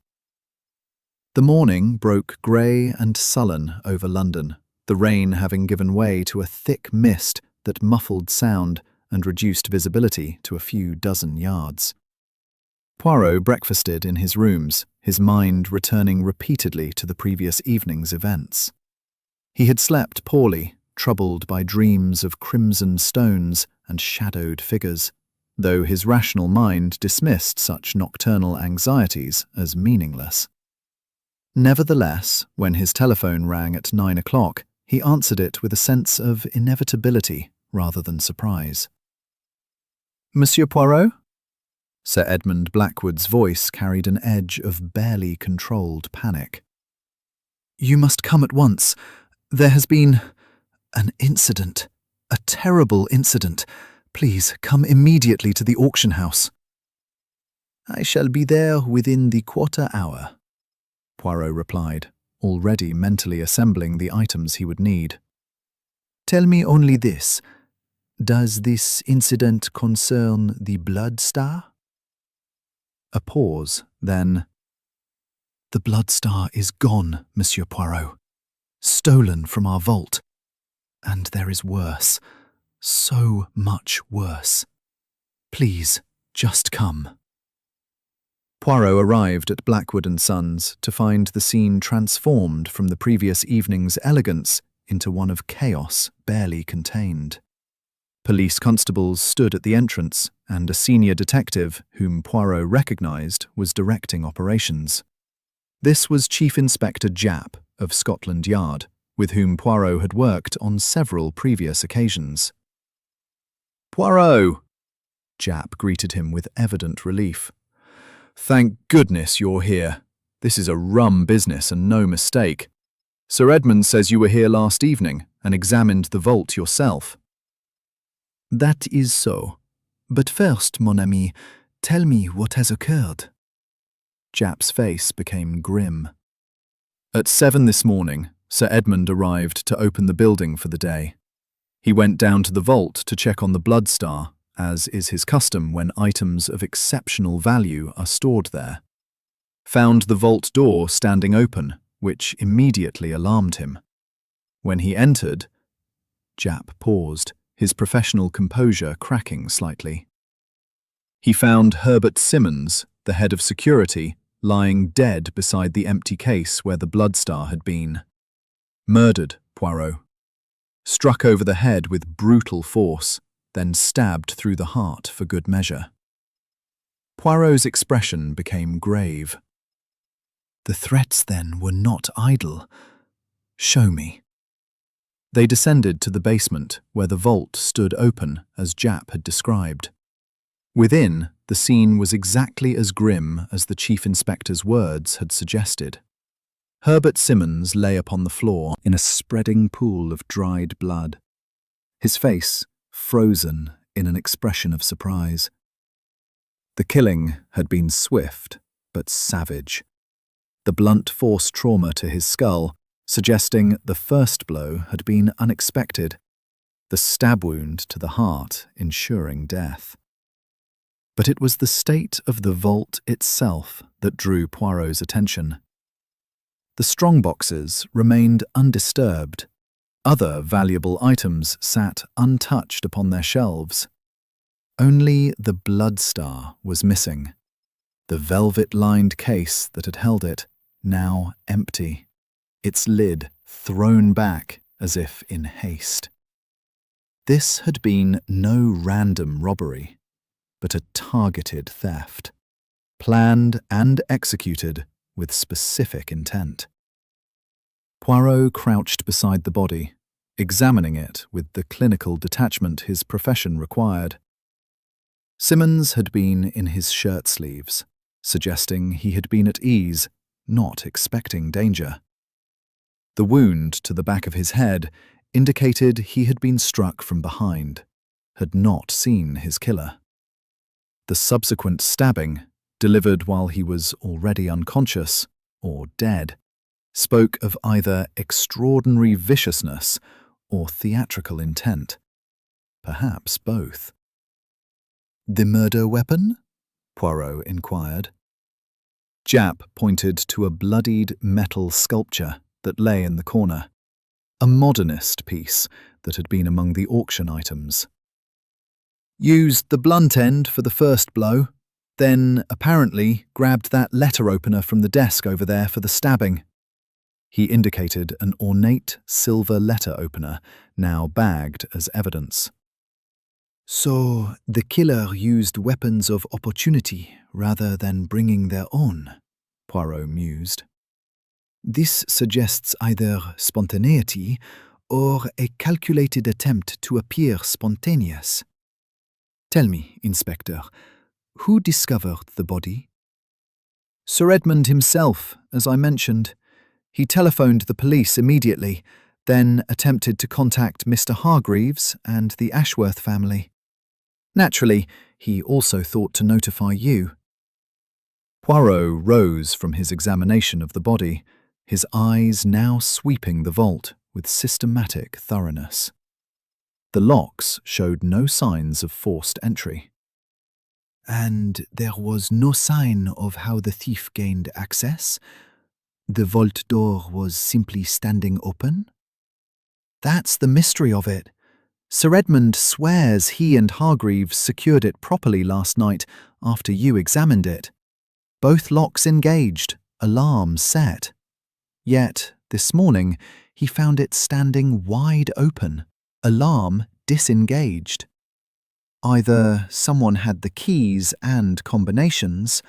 The morning broke grey and sullen over London, the rain having given way to a thick mist that muffled sound and reduced visibility to a few dozen yards. Poirot breakfasted in his rooms, his mind returning repeatedly to the previous evening's events. He had slept poorly, troubled by dreams of crimson stones and shadowed figures, though his rational mind dismissed such nocturnal anxieties as meaningless. Nevertheless, when his telephone rang at 9 o'clock, he answered it with a sense of inevitability rather than surprise. Monsieur Poirot? Sir Edmund Blackwood's voice carried an edge of barely controlled panic. You must come at once. There has been an incident, a terrible incident. Please come immediately to the auction house. I shall be there within the quarter hour, Poirot replied, already mentally assembling the items he would need. Tell me only this. Does this incident concern the blood star? A pause, then. The blood star is gone, Monsieur Poirot. Stolen from our vault. And there is worse. So much worse. Please, just come. Poirot arrived at Blackwood Sons to find the scene transformed from the previous evening's elegance into one of chaos barely contained. Police constables stood at the entrance, and a senior detective, whom Poirot recognised, was directing operations. This was Chief Inspector Japp of Scotland Yard, with whom Poirot had worked on several previous occasions. "Poirot!" Japp greeted him with evident relief. "Thank goodness you're here. This is a rum business and no mistake. Sir Edmund says you were here last evening and examined the vault yourself." That is so. But first, mon ami, tell me what has occurred. Japp's face became grim. At 7 this morning, Sir Edmund arrived to open the building for the day. He went down to the vault to check on the blood star, as is his custom when items of exceptional value are stored there. Found the vault door standing open, which immediately alarmed him. When he entered, Japp paused, his professional composure cracking slightly. He found Herbert Simmons, the head of security, lying dead beside the empty case where the blood star had been. Murdered, Poirot. Struck over the head with brutal force, then stabbed through the heart for good measure. Poirot's expression became grave. The threats, then, were not idle. Show me. They descended to the basement, where the vault stood open, as Japp had described. Within, the scene was exactly as grim as the Chief Inspector's words had suggested. Herbert Simmons lay upon the floor in a spreading pool of dried blood, his face frozen in an expression of surprise. The killing had been swift but savage, the blunt force trauma to his skull suggesting the first blow had been unexpected, the stab wound to the heart ensuring death. But it was the state of the vault itself that drew Poirot's attention. The strongboxes remained undisturbed. Other valuable items sat untouched upon their shelves. Only the bloodstar was missing, the velvet-lined case that had held it, now empty, its lid thrown back as if in haste. This had been no random robbery, but a targeted theft, planned and executed with specific intent. Poirot crouched beside the body, examining it with the clinical detachment his profession required. Simmons had been in his shirt sleeves, suggesting he had been at ease, not expecting danger. The wound to the back of his head indicated he had been struck from behind, had not seen his killer. The subsequent stabbing, delivered while he was already unconscious or dead, spoke of either extraordinary viciousness or theatrical intent, perhaps both. "The murder weapon?" Poirot inquired. Japp pointed to a bloodied metal sculpture that lay in the corner, a modernist piece that had been among the auction items. "Used the blunt end for the first blow, then apparently grabbed that letter opener from the desk over there for the stabbing." He indicated an ornate silver letter opener, now bagged as evidence. "So the killer used weapons of opportunity rather than bringing their own," Poirot mused. "This suggests either spontaneity or a calculated attempt to appear spontaneous. Tell me, Inspector, who discovered the body?" "Sir Edmund himself, as I mentioned. He telephoned the police immediately, then attempted to contact Mr. Hargreaves and the Ashworth family. Naturally, he also thought to notify you." Poirot rose from his examination of the body, his eyes now sweeping the vault with systematic thoroughness. The locks showed no signs of forced entry. "And there was no sign of how the thief gained access? The vault door was simply standing open?" "That's the mystery of it. Sir Edmund swears he and Hargreaves secured it properly last night after you examined it. Both locks engaged, alarm set. Yet, this morning, he found it standing wide open, alarm disengaged. Either someone had the keys and combinations,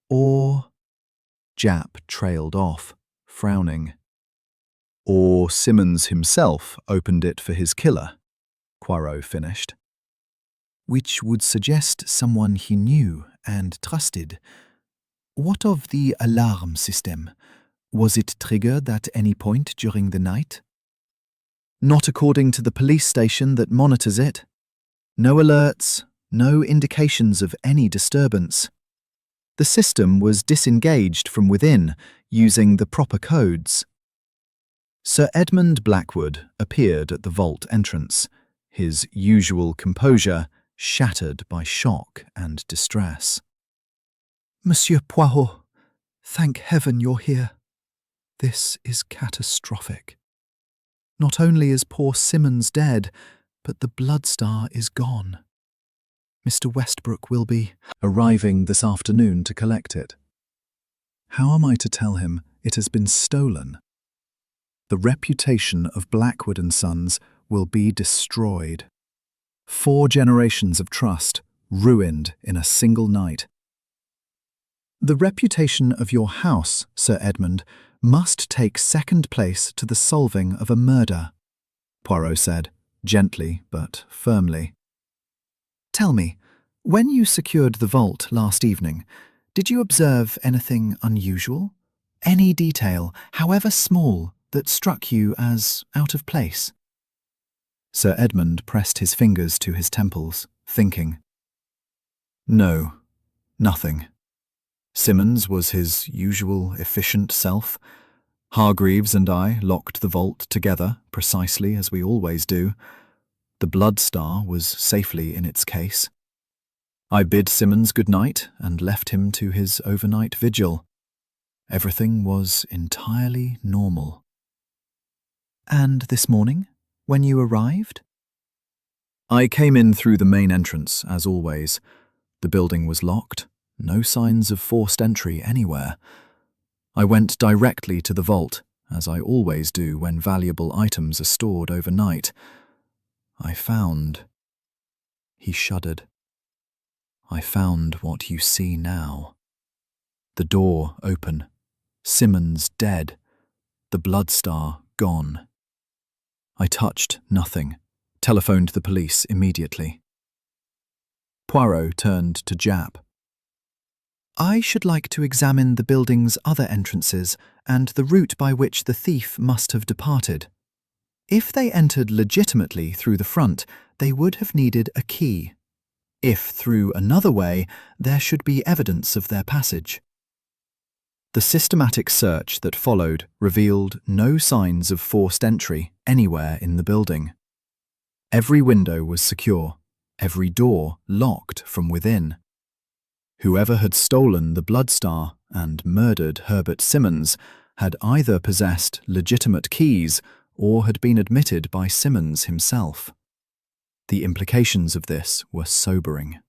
or—" Japp trailed off, frowning. "Or Simmons himself opened it for his killer," Poirot finished. "Which would suggest someone he knew and trusted. What of the alarm system? Was it triggered at any point during the night?" "Not according to the police station that monitors it. No alerts, no indications of any disturbance. The system was disengaged from within, using the proper codes." Sir Edmund Blackwood appeared at the vault entrance, his usual composure shattered by shock and distress. "Monsieur Poirot, thank heaven you're here. This is catastrophic. Not only is poor Simmons dead, but the bloodstar is gone. Mr. Westbrook will be arriving this afternoon to collect it. How am I to tell him it has been stolen? The reputation of Blackwood and Sons will be destroyed. 4 generations of trust ruined in a single night. The reputation of your house, Sir Edmund, must take second place to the solving of a murder," Poirot said, gently but firmly. "Tell me, when you secured the vault last evening, did you observe anything unusual? Any detail, however small, that struck you as out of place?" Sir Edmund pressed his fingers to his temples, thinking. "No, nothing. Simmons was his usual efficient self. Hargreaves and I locked the vault together precisely as we always do. The bloodstar was safely in its case. I bid Simmons good night and left him to his overnight vigil. Everything was entirely normal. And this morning, when you arrived? I came in through the main entrance, as always. The building was locked, no signs of forced entry anywhere. I went directly to the vault, as I always do when valuable items are stored overnight. I found... He shuddered. I found what you see now. The door open, Simmons dead, the blood star gone. I touched nothing, telephoned the police immediately. Poirot turned to Jap. I should like to examine the building's other entrances and the route by which the thief must have departed. If they entered legitimately through the front, they would have needed a key. If through another way, there should be evidence of their passage. The systematic search that followed revealed no signs of forced entry anywhere in the building. Every window was secure, every door locked from within. Whoever had stolen the blood star and murdered Herbert Simmons had either possessed legitimate keys or had been admitted by Simmons himself. The implications of this were sobering.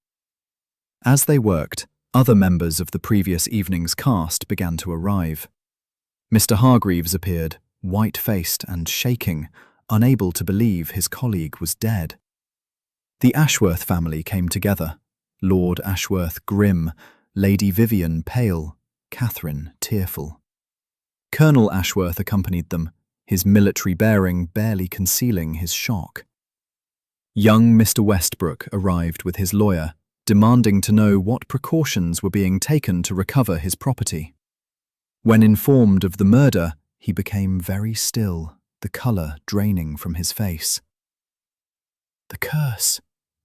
As they worked, other members of the previous evening's cast began to arrive. Mr. Hargreaves appeared, white-faced and shaking, unable to believe his colleague was dead. The Ashworth family came together, Lord Ashworth grim, Lady Vivian pale, Catherine tearful. Colonel Ashworth accompanied them, his military bearing barely concealing his shock. Young Mr. Westbrook arrived with his lawyer, demanding to know what precautions were being taken to recover his property. When informed of the murder, he became very still, the colour draining from his face. "The curse,"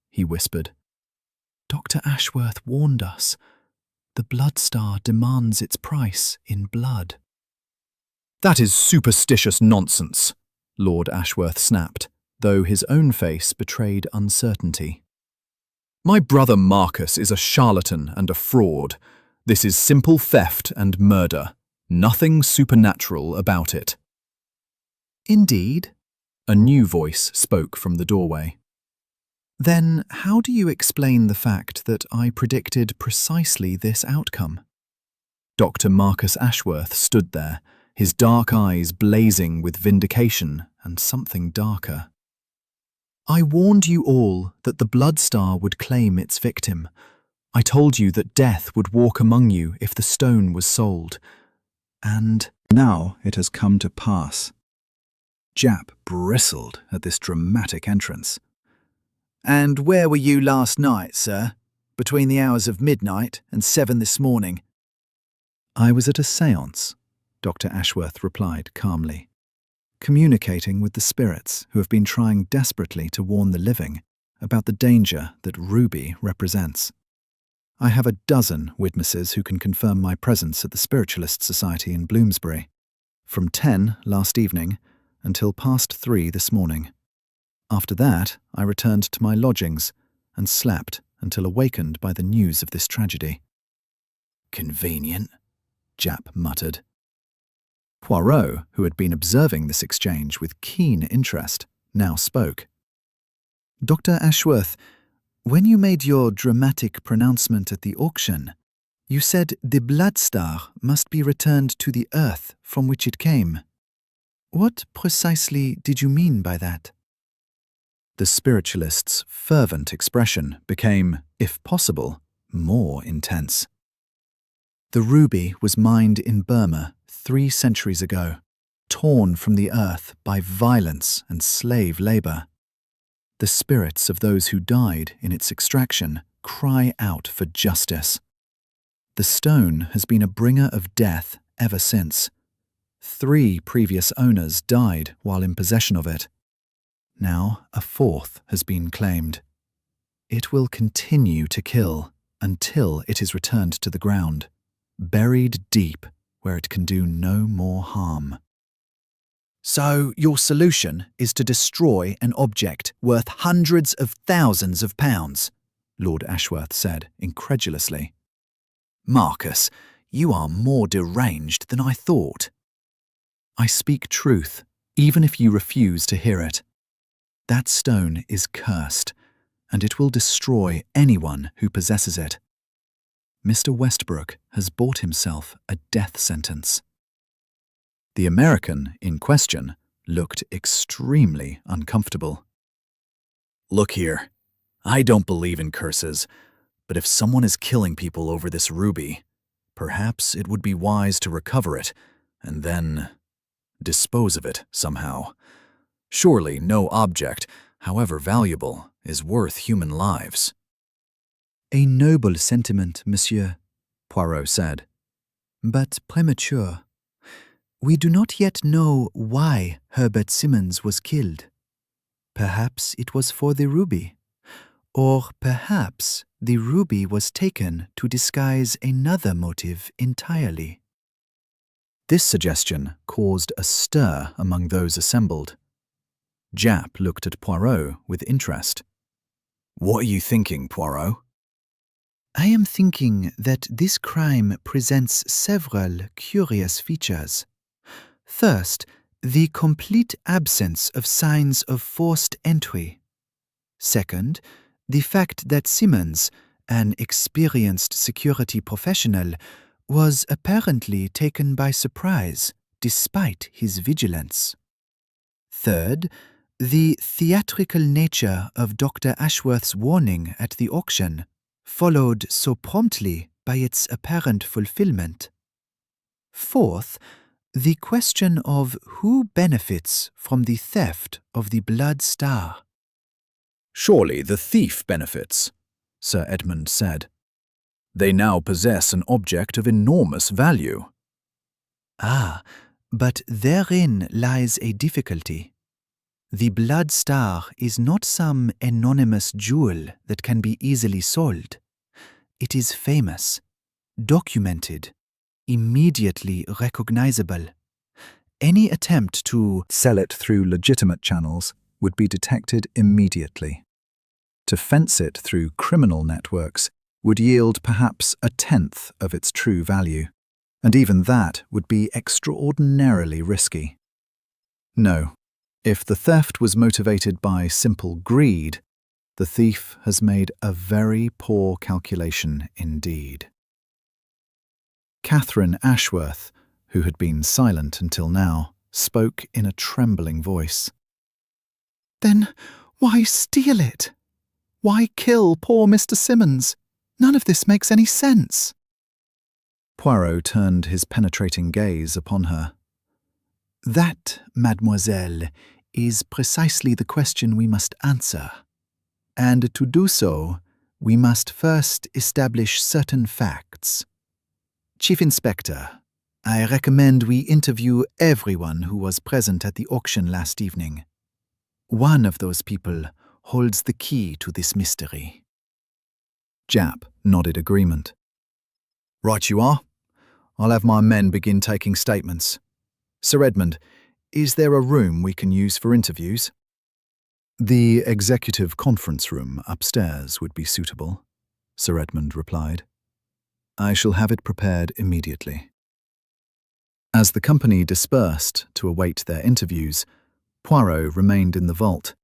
he whispered. "Dr. Ashworth warned us. The blood star demands its price in blood." "That is superstitious nonsense," Lord Ashworth snapped, though his own face betrayed uncertainty. "My brother Marcus is a charlatan and a fraud. This is simple theft and murder. Nothing supernatural about it." "Indeed?" A new voice spoke from the doorway. "Then how do you explain the fact that I predicted precisely this outcome?" Dr. Marcus Ashworth stood there, his dark eyes blazing with vindication and something darker. "I warned you all that the blood star would claim its victim. I told you that death would walk among you if the stone was sold. And now it has come to pass." Jap bristled at this dramatic entrance. "And where were you last night, sir? Between the hours of midnight and 7 this morning?" "I was at a séance," Dr. Ashworth replied calmly, "communicating with the spirits who have been trying desperately to warn the living about the danger that Ruby represents. I have a dozen witnesses who can confirm my presence at the Spiritualist Society in Bloomsbury, from 10 last evening until past 3 this morning. After that, I returned to my lodgings and slept until awakened by the news of this tragedy." "Convenient," Jap muttered. Poirot, who had been observing this exchange with keen interest, now spoke. "Dr. Ashworth, when you made your dramatic pronouncement at the auction, you said the blood star must be returned to the earth from which it came. What precisely did you mean by that?" The spiritualist's fervent expression became, if possible, more intense. "The ruby was mined in Burma 3 centuries ago, torn from the earth by violence and slave labour. The spirits of those who died in its extraction cry out for justice. The stone has been a bringer of death ever since. 3 previous owners died while in possession of it. Now a 4th has been claimed. It will continue to kill until it is returned to the ground, buried deep where it can do no more harm." "So your solution is to destroy an object worth hundreds of thousands of pounds?" Lord Ashworth said incredulously. Marcus, you are more deranged than I thought. I speak truth, even if you refuse to hear it. That stone is cursed, and it will destroy anyone who possesses it. Mr. Westbrook has bought himself a death sentence. The American in question looked extremely uncomfortable. Look here, I don't believe in curses, but if someone is killing people over this ruby, perhaps it would be wise to recover it and then dispose of it somehow. Surely no object, however valuable, is worth human lives. A noble sentiment, monsieur, Poirot said, but premature. We do not yet know why Herbert Simmons was killed. Perhaps it was for the ruby, or perhaps the ruby was taken to disguise another motive entirely. This suggestion caused a stir among those assembled. Japp looked at Poirot with interest. What are you thinking, Poirot? I am thinking that this crime presents several curious features. First, the complete absence of signs of forced entry. Second, the fact that Simmons, an experienced security professional, was apparently taken by surprise despite his vigilance. Third, the theatrical nature of Dr. Ashworth's warning at the auction, followed so promptly by its apparent fulfillment. Fourth, the question of who benefits from the theft of the blood star. Surely the thief benefits, Sir Edmund said. They now possess an object of enormous value. Ah, but therein lies a difficulty. The blood star is not some anonymous jewel that can be easily sold. It is famous, documented, immediately recognizable. Any attempt to Sell it through legitimate channels would be detected immediately. To fence it through criminal networks would yield perhaps a tenth of its true value, and even that would be extraordinarily risky. No, if the theft was motivated by simple greed, the thief has made a very poor calculation indeed. Catherine Ashworth, who had been silent until now, spoke in a trembling voice. Then why steal it? Why kill poor Mr. Simmons? None of this makes any sense. Poirot turned his penetrating gaze upon her. That, mademoiselle, is precisely the question we must answer. And to do so, we must first establish certain facts. Chief Inspector, I recommend we interview everyone who was present at the auction last evening. One of those people holds the key to this mystery. Japp nodded agreement. Right you are. I'll have my men begin taking statements. Sir Edmund, is there a room we can use for interviews? The executive conference room upstairs would be suitable, Sir Edmund replied. I shall have it prepared immediately. As the company dispersed to await their interviews, Poirot remained in the vault,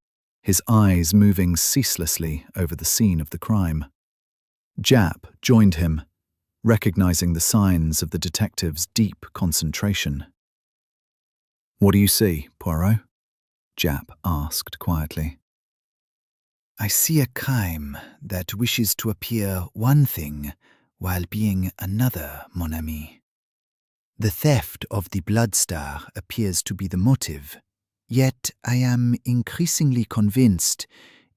his eyes moving ceaselessly over the scene of the crime. Japp joined him, recognizing the signs of the detective's deep concentration. What do you see, Poirot? Japp asked quietly. I see a crime that wishes to appear one thing while being another, mon ami. The theft of the blood star appears to be the motive, yet I am increasingly convinced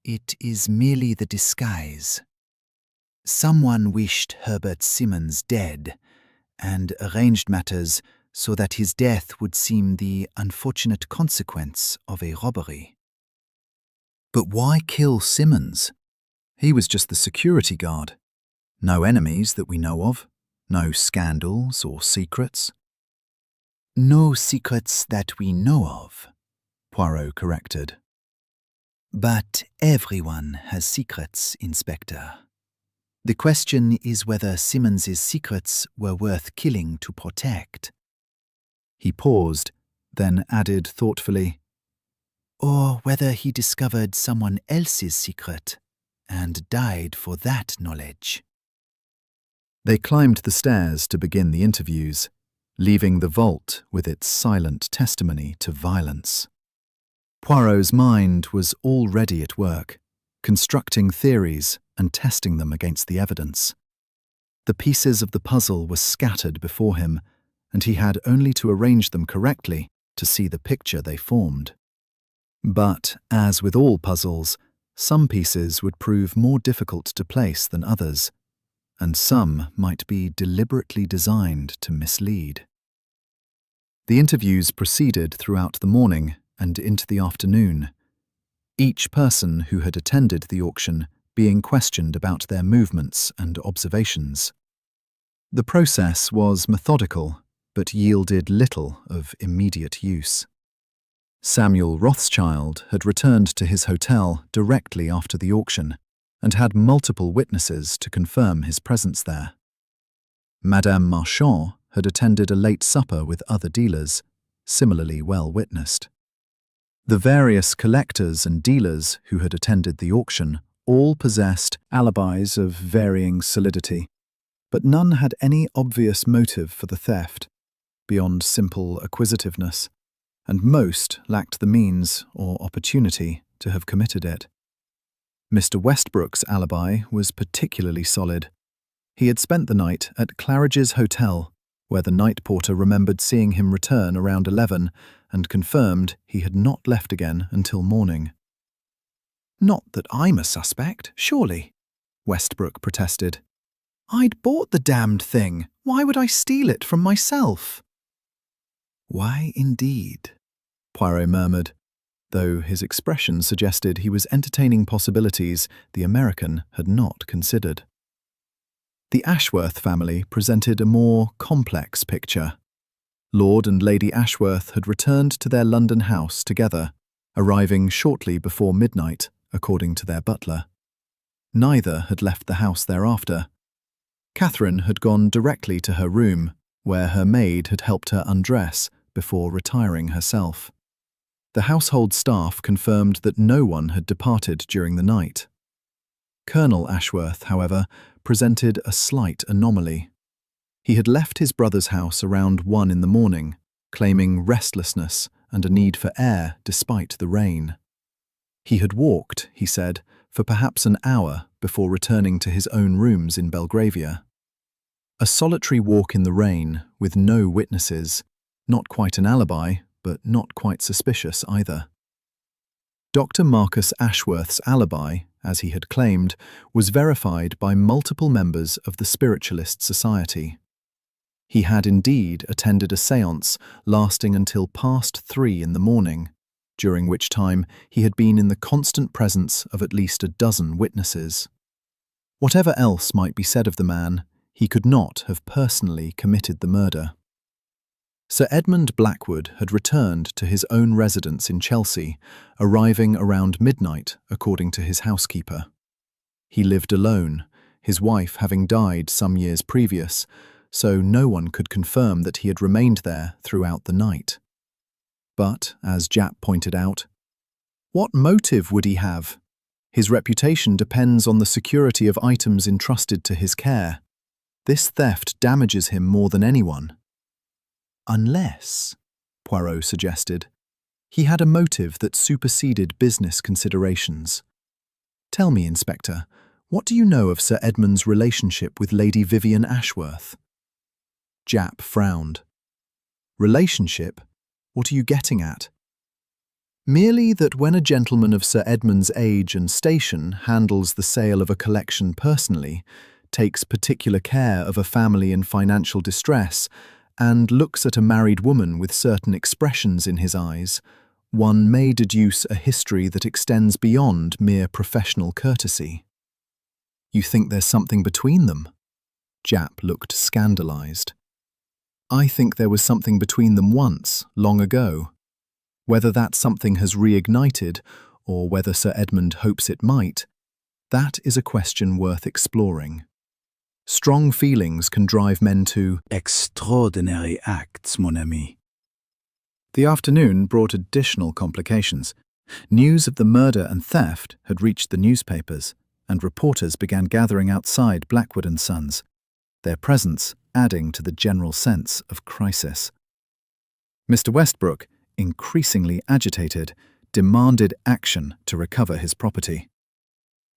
it is merely the disguise. Someone wished Herbert Simmons dead and arranged matters so that his death would seem the unfortunate consequence of a robbery. But why kill Simmons? He was just the security guard. No enemies that we know of, no scandals or secrets. No secrets that we know of, Poirot corrected. But everyone has secrets, Inspector. The question is whether Simmons's secrets were worth killing to protect. He paused, then added thoughtfully, Or whether he discovered someone else's secret and died for that knowledge. They climbed the stairs to begin the interviews, leaving the vault with its silent testimony to violence. Poirot's mind was already at work, constructing theories and testing them against the evidence. The pieces of the puzzle were scattered before him, and he had only to arrange them correctly to see the picture they formed. But, as with all puzzles, some pieces would prove more difficult to place than others, and some might be deliberately designed to mislead. The interviews proceeded throughout the morning and into the afternoon, each person who had attended the auction being questioned about their movements and observations. The process was methodical, but yielded little of immediate use. Samuel Rothschild had returned to his hotel directly after the auction and had multiple witnesses to confirm his presence there. Madame Marchand had attended a late supper with other dealers, similarly well witnessed. The various collectors and dealers who had attended the auction all possessed alibis of varying solidity, but none had any obvious motive for the theft, beyond simple acquisitiveness, and most lacked the means or opportunity to have committed it. Mr. Westbrook's alibi was particularly solid. He had spent the night at Claridge's Hotel, where the night porter remembered seeing him return around 11 and confirmed he had not left again until morning. Not that I'm a suspect, surely, Westbrook protested. I'd bought the damned thing. Why would I steal it from myself? Why indeed? Poirot murmured, though his expression suggested he was entertaining possibilities the American had not considered. The Ashworth family presented a more complex picture. Lord and Lady Ashworth had returned to their London house together, arriving shortly before midnight, according to their butler. Neither had left the house thereafter. Catherine had gone directly to her room, where her maid had helped her undress before retiring herself. The household staff confirmed that no one had departed during the night. Colonel Ashworth, however, presented a slight anomaly. He had left his brother's house around 1 in the morning, claiming restlessness and a need for air despite the rain. He had walked, he said, for perhaps an hour before returning to his own rooms in Belgravia. A solitary walk in the rain, with no witnesses, not quite an alibi, but not quite suspicious either. Dr. Marcus Ashworth's alibi, as he had claimed, was verified by multiple members of the Spiritualist Society. He had indeed attended a séance lasting until past 3 in the morning, during which time he had been in the constant presence of at least a dozen witnesses. Whatever else might be said of the man, he could not have personally committed the murder. Sir Edmund Blackwood had returned to his own residence in Chelsea, arriving around midnight, according to his housekeeper. He lived alone, his wife having died some years previous, so no one could confirm that he had remained there throughout the night. But, as Japp pointed out, what motive would he have? His reputation depends on the security of items entrusted to his care. This theft damages him more than anyone. Unless, Poirot suggested, he had a motive that superseded business considerations. Tell me, Inspector, what do you know of Sir Edmund's relationship with Lady Vivian Ashworth? Japp frowned. Relationship? What are you getting at? Merely that when a gentleman of Sir Edmund's age and station handles the sale of a collection personally, takes particular care of a family in financial distress, and looks at a married woman with certain expressions in his eyes, one may deduce a history that extends beyond mere professional courtesy. You think there's something between them? Japp looked scandalized. I think there was something between them once, long ago. Whether that something has reignited, or whether Sir Edmund hopes it might, that is a question worth exploring. Strong feelings can drive men to extraordinary acts, mon ami. The afternoon brought additional complications. News of the murder and theft had reached the newspapers, and reporters began gathering outside Blackwood Sons, their presence adding to the general sense of crisis. Mr. Westbrook, increasingly agitated, demanded action to recover his property.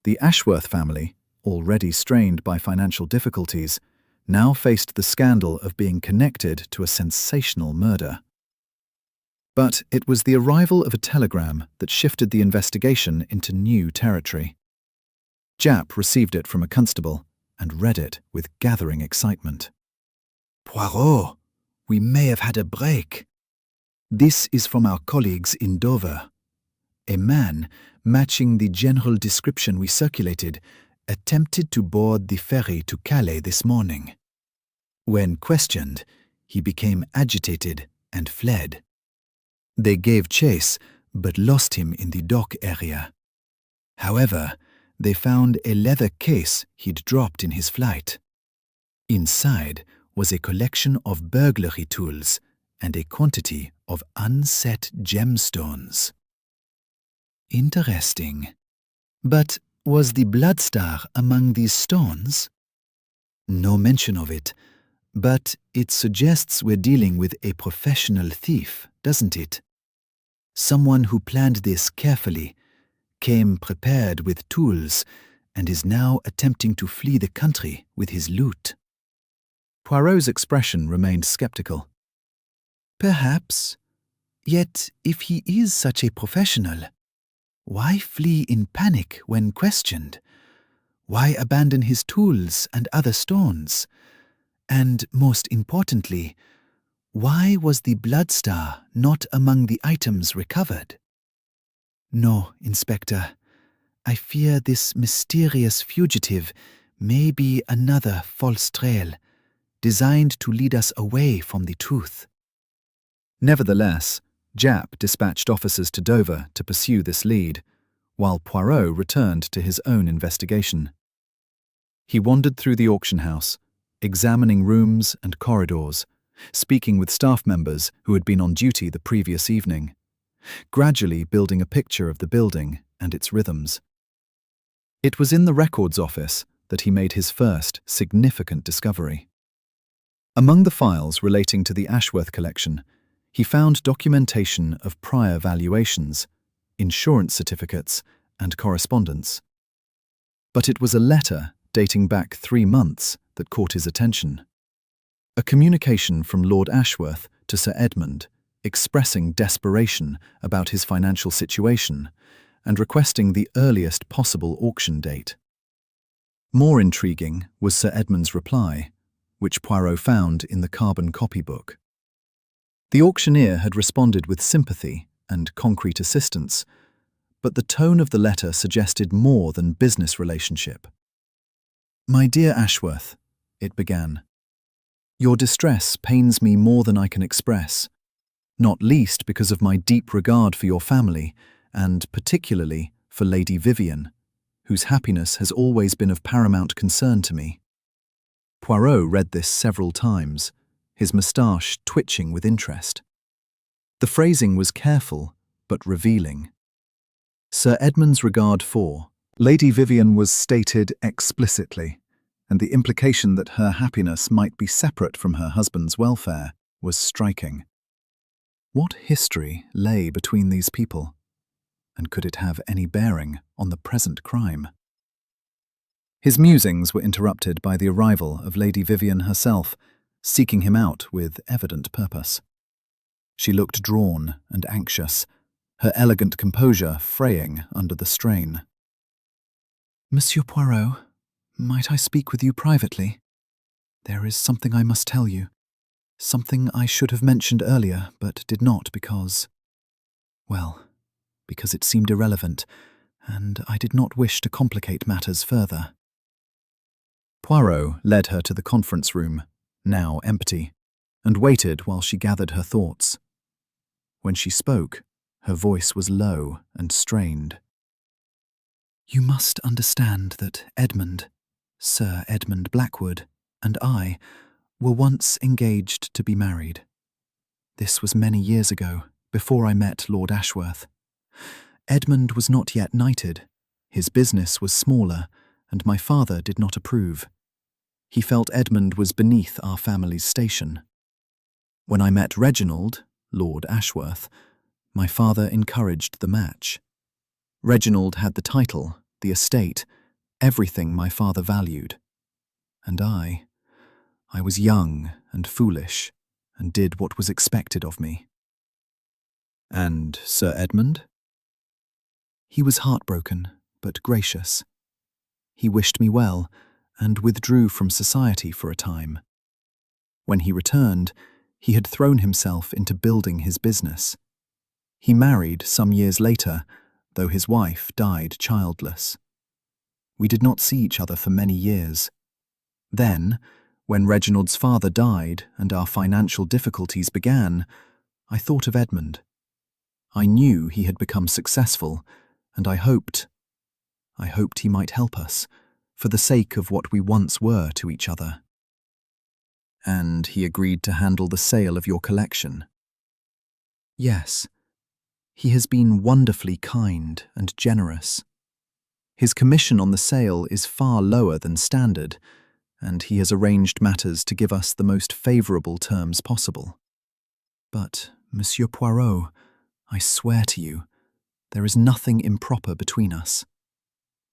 The Ashworth family, already strained by financial difficulties, now faced the scandal of being connected to a sensational murder. But it was the arrival of a telegram that shifted the investigation into new territory. Japp received it from a constable and read it with gathering excitement. Poirot, we may have had a break. This is from our colleagues in Dover. A man, matching the general description we circulated, attempted to board the ferry to Calais this morning. When questioned, he became agitated and fled. They gave chase, but lost him in the dock area. However, they found a leather case he'd dropped in his flight. Inside was a collection of burglary tools and a quantity of unset gemstones. Interesting. But was the bloodstar among these stones? No mention of it, but it suggests we're dealing with a professional thief, doesn't it? Someone who planned this carefully, came prepared with tools, and is now attempting to flee the country with his loot. Poirot's expression remained sceptical. Perhaps. Yet, if he is such a professional, why flee in panic when questioned? Why abandon his tools and other stones? And most importantly, why was the bloodstar not among the items recovered? No, Inspector. I fear this mysterious fugitive may be another false trail, designed to lead us away from the truth. Nevertheless, Japp dispatched officers to Dover to pursue this lead, while Poirot returned to his own investigation. He wandered through the auction house, examining rooms and corridors, speaking with staff members who had been on duty the previous evening, gradually building a picture of the building and its rhythms. It was in the records office that he made his first significant discovery. Among the files relating to the Ashworth collection, he found documentation of prior valuations, insurance certificates, and correspondence. But it was a letter dating back 3 months that caught his attention. A communication from Lord Ashworth to Sir Edmund, expressing desperation about his financial situation and requesting the earliest possible auction date. More intriguing was Sir Edmund's reply, which Poirot found in the carbon copybook. The auctioneer had responded with sympathy and concrete assistance, but the tone of the letter suggested more than business relationship. "My dear Ashworth," it began, "your distress pains me more than I can express, not least because of my deep regard for your family, and particularly for Lady Vivian, whose happiness has always been of paramount concern to me." Poirot read this several times, his moustache twitching with interest. The phrasing was careful, but revealing. Sir Edmund's regard for Lady Vivian was stated explicitly, and the implication that her happiness might be separate from her husband's welfare was striking. What history lay between these people, and could it have any bearing on the present crime? His musings were interrupted by the arrival of Lady Vivian herself, seeking him out with evident purpose. She looked drawn and anxious, her elegant composure fraying under the strain. "Monsieur Poirot, might I speak with you privately? There is something I must tell you, something I should have mentioned earlier, but did not because it seemed irrelevant, and I did not wish to complicate matters further." Poirot led her to the conference room, now empty, and waited while she gathered her thoughts. When she spoke, her voice was low and strained. "You must understand that Edmund, Sir Edmund Blackwood, and I were once engaged to be married. This was many years ago, before I met Lord Ashworth. Edmund was not yet knighted. His business was smaller, and my father did not approve. He felt Edmund was beneath our family's station. When I met Reginald, Lord Ashworth, my father encouraged the match. Reginald had the title, the estate, everything my father valued. And I was young and foolish, and did what was expected of me. And Sir Edmund? He was heartbroken, but gracious. He wished me well, and withdrew from society for a time. When he returned, he had thrown himself into building his business. He married some years later, though his wife died childless. We did not see each other for many years. Then, when Reginald's father died and our financial difficulties began, I thought of Edmund. I knew he had become successful, and I hoped he might help us, for the sake of what we once were to each other. And he agreed to handle the sale of your collection? Yes. He has been wonderfully kind and generous. His commission on the sale is far lower than standard, and he has arranged matters to give us the most favourable terms possible. But, Monsieur Poirot, I swear to you, there is nothing improper between us.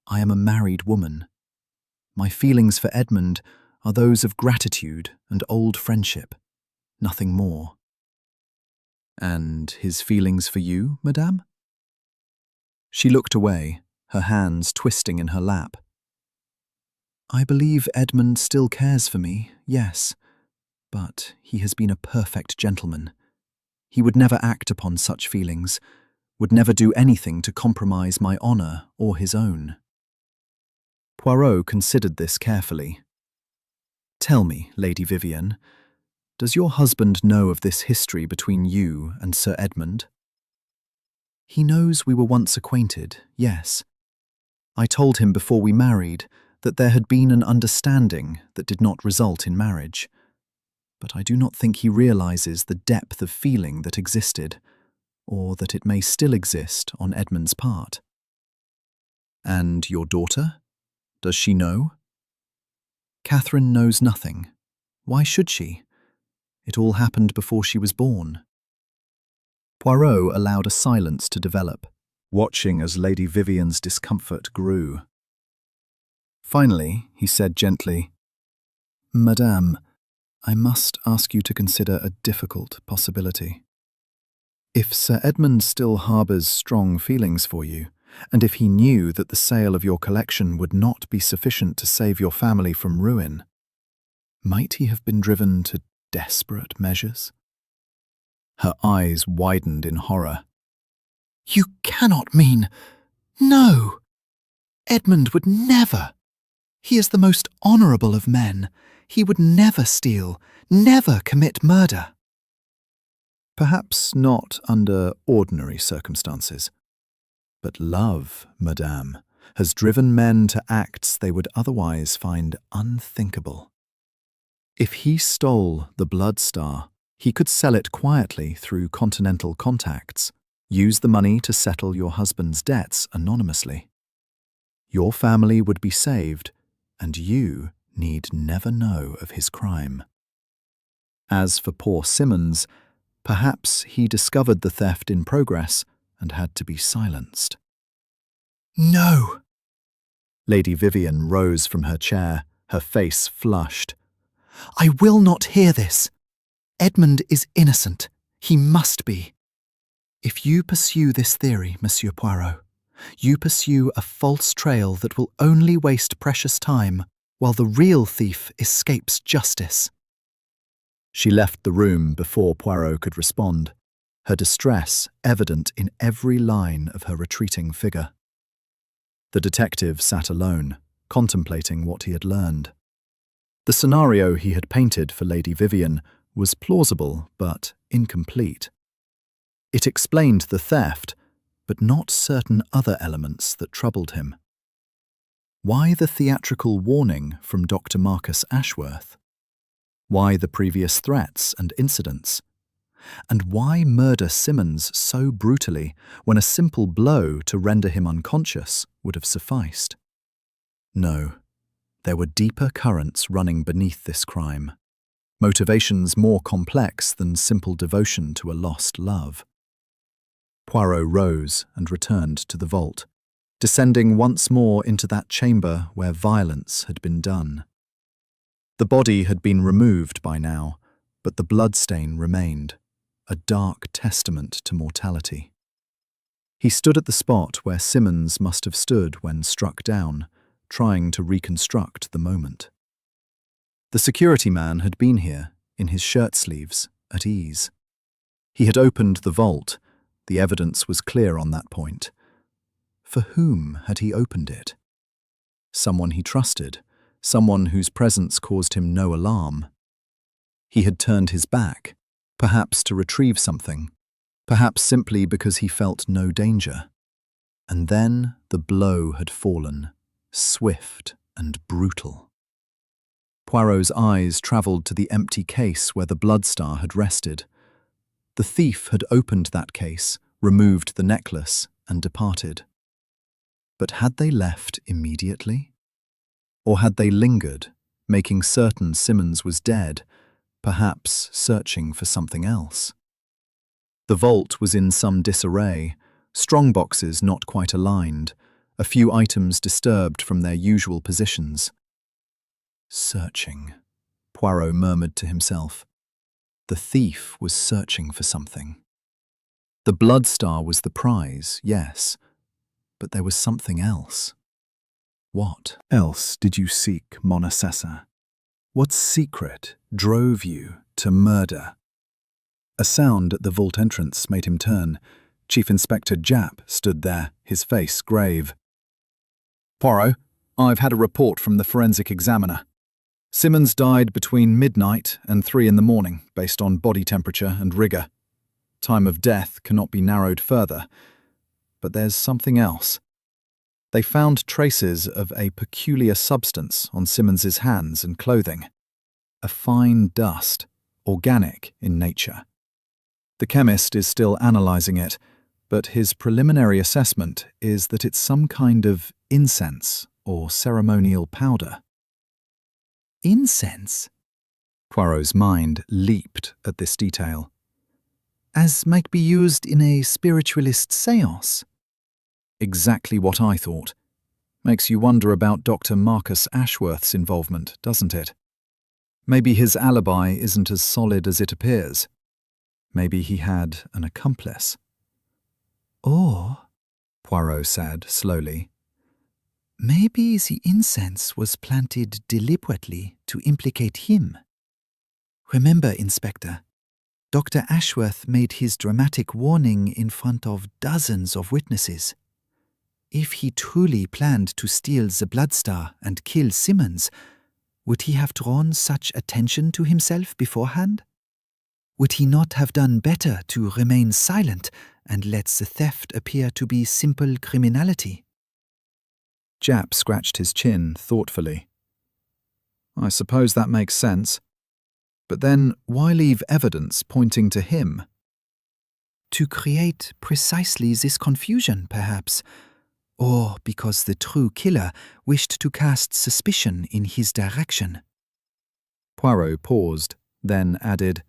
I am a married woman. My feelings for Edmund are those of gratitude and old friendship, nothing more. And his feelings for you, madame? She looked away, her hands twisting in her lap. I believe Edmund still cares for me, yes, but he has been a perfect gentleman. He would never act upon such feelings, would never do anything to compromise my honour or his own. Poirot considered this carefully. Tell me, Lady Vivian, does your husband know of this history between you and Sir Edmund? He knows we were once acquainted, yes. I told him before we married that there had been an understanding that did not result in marriage. But I do not think he realises the depth of feeling that existed, or that it may still exist on Edmund's part. And your daughter? Does she know? Catherine knows nothing. Why should she? It all happened before she was born. Poirot allowed a silence to develop, watching as Lady Vivian's discomfort grew. Finally, he said gently, Madame, I must ask you to consider a difficult possibility. If Sir Edmund still harbours strong feelings for you, and if he knew that the sale of your collection would not be sufficient to save your family from ruin, might he have been driven to desperate measures? Her eyes widened in horror. You cannot mean... No! Edmund would never. He is the most honourable of men. He would never steal, never commit murder. Perhaps not under ordinary circumstances. But love, madame, has driven men to acts they would otherwise find unthinkable. If he stole the blood star, he could sell it quietly through continental contacts, use the money to settle your husband's debts anonymously. Your family would be saved, and you need never know of his crime. As for poor Simmons, perhaps he discovered the theft in progress and had to be silenced. No! Lady Vivian rose from her chair, her face flushed. I will not hear this. Edmund is innocent. He must be. If you pursue this theory, Monsieur Poirot, you pursue a false trail that will only waste precious time, while the real thief escapes justice. She left the room before Poirot could respond, her distress evident in every line of her retreating figure. The detective sat alone, contemplating what he had learned. The scenario he had painted for Lady Vivian was plausible but incomplete. It explained the theft, but not certain other elements that troubled him. Why the theatrical warning from Dr. Marcus Ashworth? Why the previous threats and incidents? And why murder Simmons so brutally when a simple blow to render him unconscious would have sufficed? No, there were deeper currents running beneath this crime, motivations more complex than simple devotion to a lost love. Poirot rose and returned to the vault, descending once more into that chamber where violence had been done. The body had been removed by now, but the bloodstain remained, a dark testament to mortality. He stood at the spot where Simmons must have stood when struck down, trying to reconstruct the moment. The security man had been here, in his shirt sleeves, at ease. He had opened the vault. The evidence was clear on that point. For whom had he opened it? Someone he trusted, someone whose presence caused him no alarm. He had turned his back, perhaps to retrieve something, perhaps simply because he felt no danger. And then the blow had fallen, swift and brutal. Poirot's eyes travelled to the empty case where the bloodstar had rested. The thief had opened that case, removed the necklace, and departed. But had they left immediately? Or had they lingered, making certain Simmons was dead, perhaps searching for something else? The vault was in some disarray, strong boxes not quite aligned, a few items disturbed from their usual positions. Searching, Poirot murmured to himself. The thief was searching for something. The bloodstar was the prize, yes, but there was something else. What else did you seek, Mon Assessor? What secret drove you to murder? A sound at the vault entrance made him turn. Chief Inspector Japp stood there, his face grave. Poirot, I've had a report from the forensic examiner. Simmons died between midnight and 3 in the morning, based on body temperature and rigour. Time of death cannot be narrowed further. But there's something else. They found traces of a peculiar substance on Simmons's hands and clothing. A fine dust, organic in nature. The chemist is still analysing it, but his preliminary assessment is that it's some kind of incense or ceremonial powder. Incense? Poirot's mind leaped at this detail. As might be used in a spiritualist séance. Exactly what I thought. Makes you wonder about Dr. Marcus Ashworth's involvement, doesn't it? Maybe his alibi isn't as solid as it appears. Maybe he had an accomplice. Or, Poirot said slowly, maybe the incense was planted deliberately to implicate him. Remember, Inspector, Dr. Ashworth made his dramatic warning in front of dozens of witnesses. If he truly planned to steal the bloodstar and kill Simmons, would he have drawn such attention to himself beforehand? Would he not have done better to remain silent and let the theft appear to be simple criminality? Japp scratched his chin thoughtfully. I suppose that makes sense. But then why leave evidence pointing to him? To create precisely this confusion, perhaps. Or because the true killer wished to cast suspicion in his direction. Poirot paused, then added,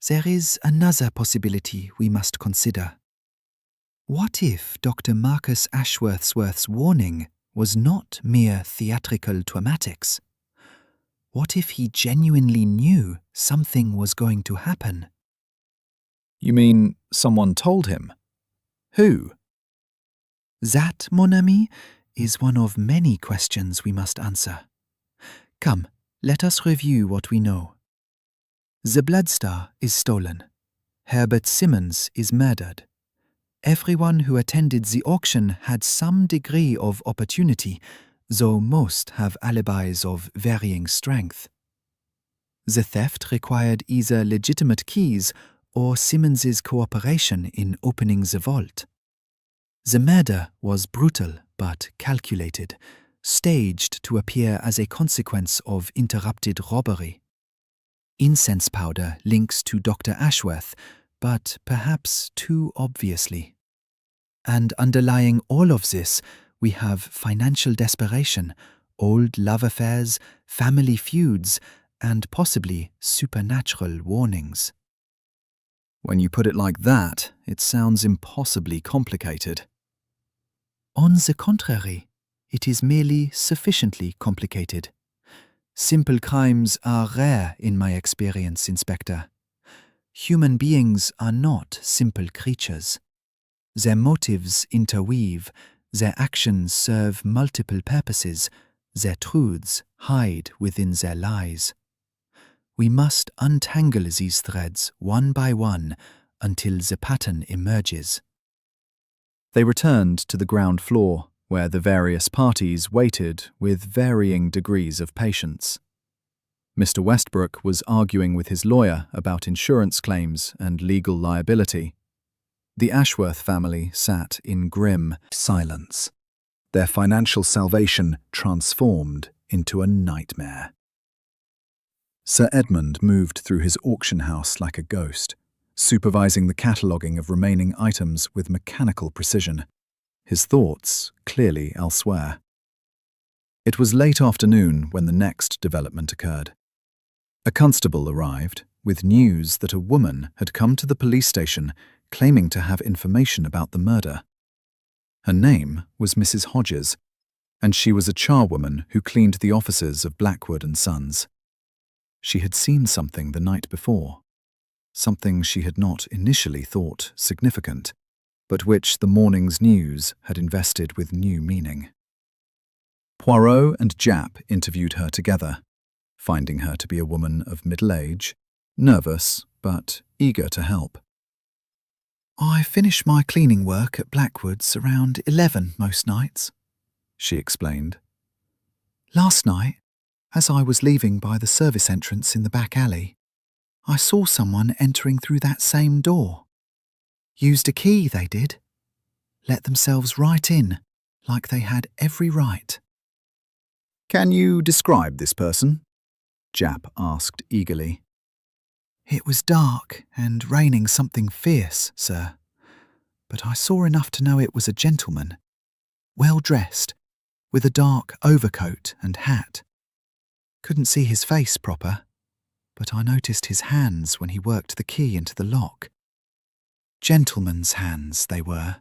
There is another possibility we must consider. What if Dr. Marcus Ashworth's warning was not mere theatrical dramatics? What if he genuinely knew something was going to happen? You mean someone told him? Who? That, mon ami, is one of many questions we must answer. Come, let us review what we know. The bloodstar is stolen. Herbert Simmons is murdered. Everyone who attended the auction had some degree of opportunity, though most have alibis of varying strength. The theft required either legitimate keys or Simmons's cooperation in opening the vault. The murder was brutal but calculated, staged to appear as a consequence of interrupted robbery. Incense powder links to Dr. Ashworth, but perhaps too obviously. And underlying all of this, we have financial desperation, old love affairs, family feuds, and possibly supernatural warnings. When you put it like that, it sounds impossibly complicated. On the contrary, it is merely sufficiently complicated. Simple crimes are rare in my experience, Inspector. Human beings are not simple creatures. Their motives interweave, their actions serve multiple purposes, their truths hide within their lies. We must untangle these threads one by one until the pattern emerges. They returned to the ground floor, where the various parties waited with varying degrees of patience. Mr. Westbrook was arguing with his lawyer about insurance claims and legal liability. The Ashworth family sat in grim silence, their financial salvation transformed into a nightmare. Sir Edmund moved through his auction house like a ghost, supervising the cataloguing of remaining items with mechanical precision, his thoughts clearly elsewhere. It was late afternoon when the next development occurred. A constable arrived with news that a woman had come to the police station claiming to have information about the murder. Her name was Mrs. Hodges, and she was a charwoman who cleaned the offices of Blackwood Sons. She had seen something the night before, something she had not initially thought significant, but which the morning's news had invested with new meaning. Poirot and Japp interviewed her together, finding her to be a woman of middle age, nervous but eager to help. I finish my cleaning work at Blackwood's around 11 most nights, she explained. Last night, as I was leaving by the service entrance in the back alley, I saw someone entering through that same door. Used a key, they did. Let themselves right in, like they had every right. Can you describe this person? Japp asked eagerly. It was dark and raining something fierce, sir, but I saw enough to know it was a gentleman, well dressed, with a dark overcoat and hat. Couldn't see his face proper, but I noticed his hands when he worked the key into the lock. Gentleman's hands they were,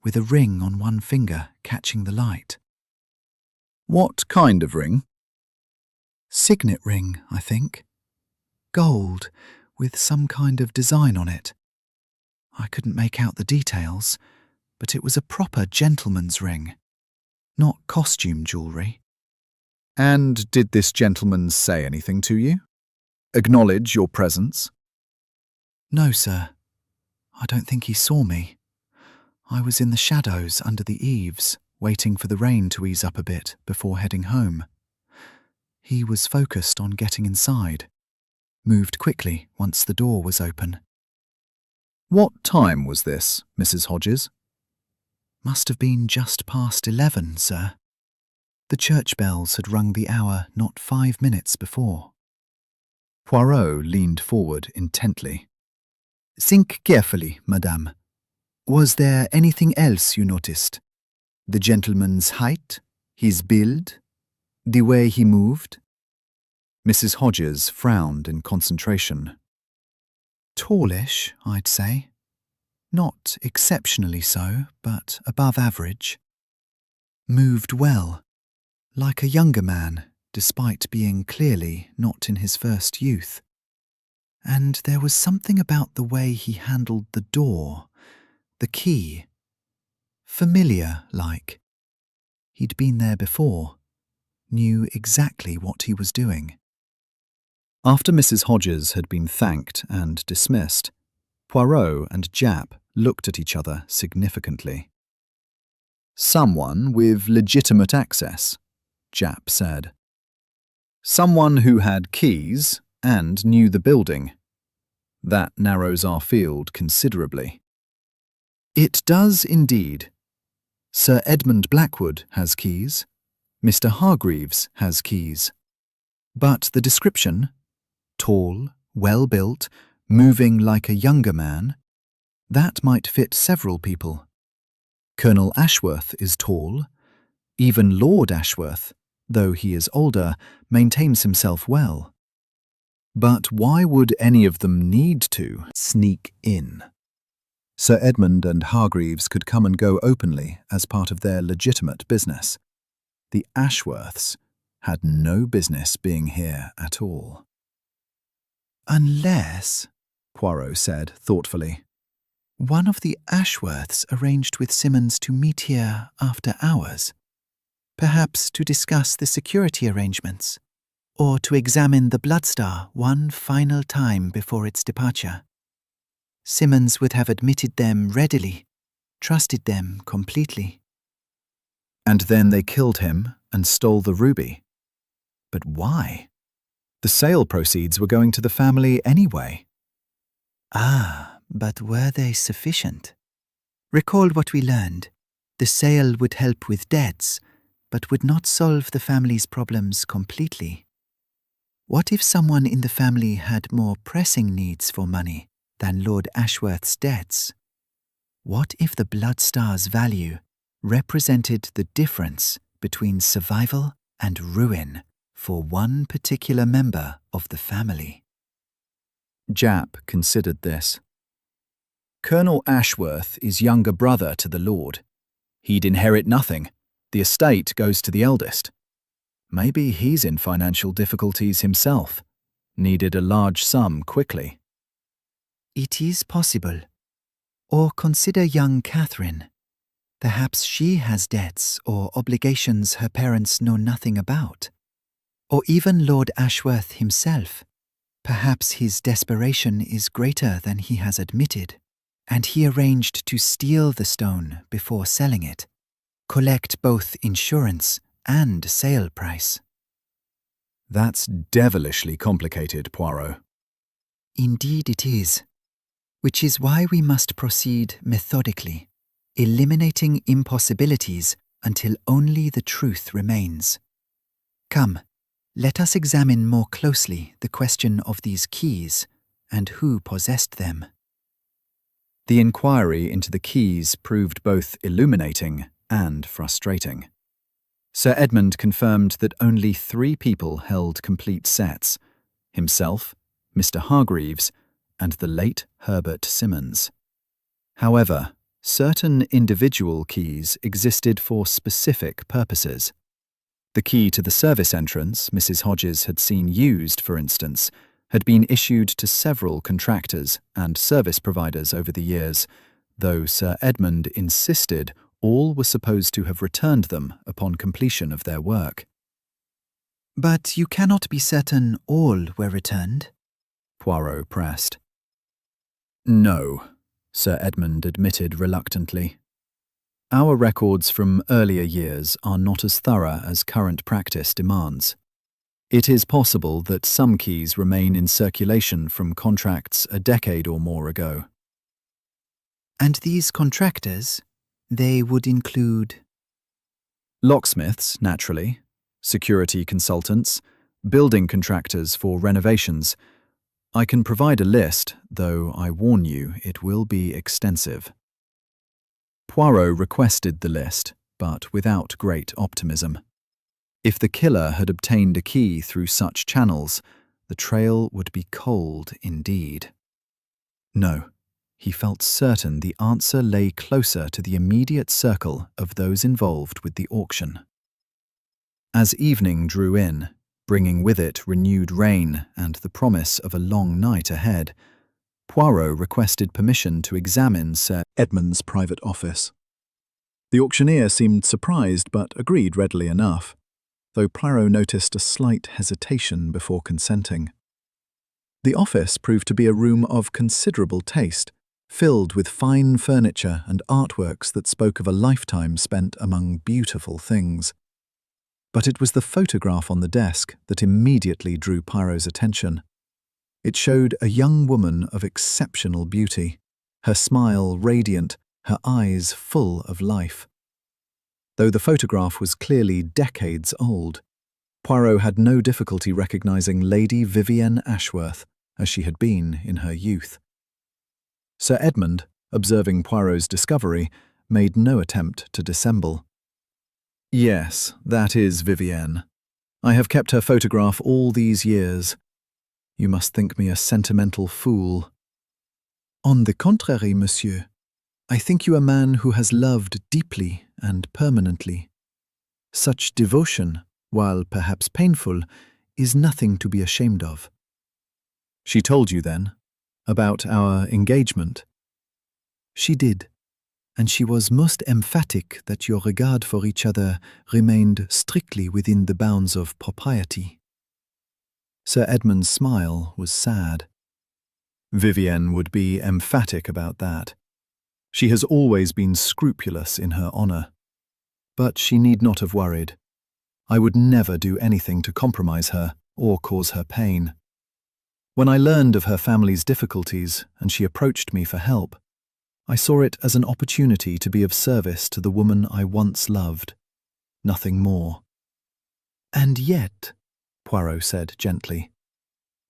with a ring on one finger catching the light. What kind of ring? Signet ring, I think. Gold, with some kind of design on it. I couldn't make out the details, but it was a proper gentleman's ring, not costume jewellery. And did this gentleman say anything to you? Acknowledge your presence? No, sir. I don't think he saw me. I was in the shadows under the eaves, waiting for the rain to ease up a bit before heading home. He was focused on getting inside, moved quickly once the door was open. What time was this, Mrs. Hodges? Must have been just past 11, sir. The church bells had rung the hour not 5 minutes before. Poirot leaned forward intently. Think carefully, madame. Was there anything else you noticed? The gentleman's height, his build, the way he moved? Mrs. Hodges frowned in concentration. Tallish, I'd say. Not exceptionally so, but above average. Moved well, like a younger man, despite being clearly not in his first youth. And there was something about the way he handled the door, the key. Familiar-like. He'd been there before, knew exactly what he was doing. After Mrs. Hodges had been thanked and dismissed, Poirot and Japp looked at each other significantly. Someone with legitimate access, Japp said. Someone who had keys and knew the building. That narrows our field considerably. It does indeed, Sir Edmund Blackwood has keys. Mr. Hargreaves has keys. But the description, tall, well-built, moving like a younger man, that might fit several people. Colonel Ashworth is tall. Even Lord Ashworth, though he is older, maintains himself well. But why would any of them need to sneak in? Sir Edmund and Hargreaves could come and go openly as part of their legitimate business. The Ashworths had no business being here at all. Unless, Poirot said thoughtfully. one of the Ashworths arranged with Simmons to meet here after hours, perhaps to discuss the security arrangements, or to examine the Bloodstar one final time before its departure. Simmons would have admitted them readily, trusted them completely. And then they killed him and stole the ruby. But why? The sale proceeds were going to the family anyway. But were they sufficient? Recall what we learned. The sale would help with debts, but would not solve the family's problems completely. What if someone in the family had more pressing needs for money than Lord Ashworth's debts? What if the Bloodstar's value represented the difference between survival and ruin for one particular member of the family? Japp considered this. Colonel Ashworth is younger brother to the Lord. He'd inherit nothing. The estate goes to the eldest. Maybe he's in financial difficulties himself. Needed a large sum quickly. It is possible. Or consider young Catherine. Perhaps she has debts or obligations her parents know nothing about. Or even Lord Ashworth himself. Perhaps his desperation is greater than he has admitted, and he arranged to steal the stone before selling it, collect both insurance and sale price. That's devilishly complicated, Poirot. Indeed it is, which is why we must proceed methodically, eliminating impossibilities until only the truth remains. Come, let us examine more closely the question of these keys and who possessed them. The inquiry into the keys proved both illuminating and frustrating. Sir Edmund confirmed that only 3 people held complete sets: himself, Mr. Hargreaves, and the late Herbert Simmons. However, certain individual keys existed for specific purposes. The key to the service entrance Mrs. Hodges had seen used, for instance, had been issued to several contractors and service providers over the years, though Sir Edmund insisted all were supposed to have returned them upon completion of their work. But you cannot be certain all were returned? Poirot pressed. No, Sir Edmund admitted reluctantly. Our records from earlier years are not as thorough as current practice demands. It is possible that some keys remain in circulation from contracts a decade or more ago. And these contractors, they would include? Locksmiths, naturally, security consultants, building contractors for renovations. I can provide a list, though I warn you it will be extensive. Poirot requested the list, but without great optimism. If the killer had obtained a key through such channels, the trail would be cold indeed. No, he felt certain the answer lay closer to the immediate circle of those involved with the auction. As evening drew in, bringing with it renewed rain and the promise of a long night ahead, Poirot requested permission to examine Sir Edmund's private office. The auctioneer seemed surprised but agreed readily enough, though Poirot noticed a slight hesitation before consenting. The office proved to be a room of considerable taste, filled with fine furniture and artworks that spoke of a lifetime spent among beautiful things. But it was the photograph on the desk that immediately drew Poirot's attention. It showed a young woman of exceptional beauty, her smile radiant, her eyes full of life. Though the photograph was clearly decades old, Poirot had no difficulty recognizing Lady Vivienne Ashworth as she had been in her youth. Sir Edmund, observing Poirot's discovery, made no attempt to dissemble. "Yes, that is Vivienne. I have kept her photograph all these years. You must think me a sentimental fool." On the contrary, monsieur, I think you a man who has loved deeply and permanently. Such devotion, while perhaps painful, is nothing to be ashamed of. She told you then about our engagement? She did, and she was most emphatic that your regard for each other remained strictly within the bounds of propriety. Sir Edmund's smile was sad. Vivienne would be emphatic about that. She has always been scrupulous in her honour. But she need not have worried. I would never do anything to compromise her or cause her pain. When I learned of her family's difficulties and she approached me for help, I saw it as an opportunity to be of service to the woman I once loved. Nothing more. And yet, Poirot said gently,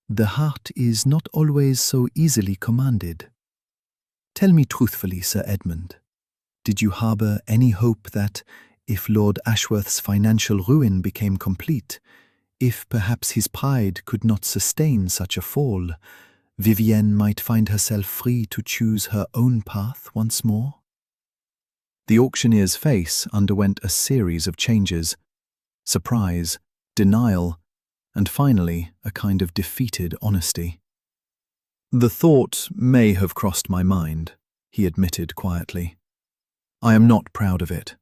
the heart is not always so easily commanded. Tell me truthfully, Sir Edmund, did you harbour any hope that, if Lord Ashworth's financial ruin became complete, if perhaps his pride could not sustain such a fall, Vivienne might find herself free to choose her own path once more? The auctioneer's face underwent a series of changes: surprise, denial, and finally a kind of defeated honesty. "The thought may have crossed my mind," he admitted quietly. "I am not proud of it.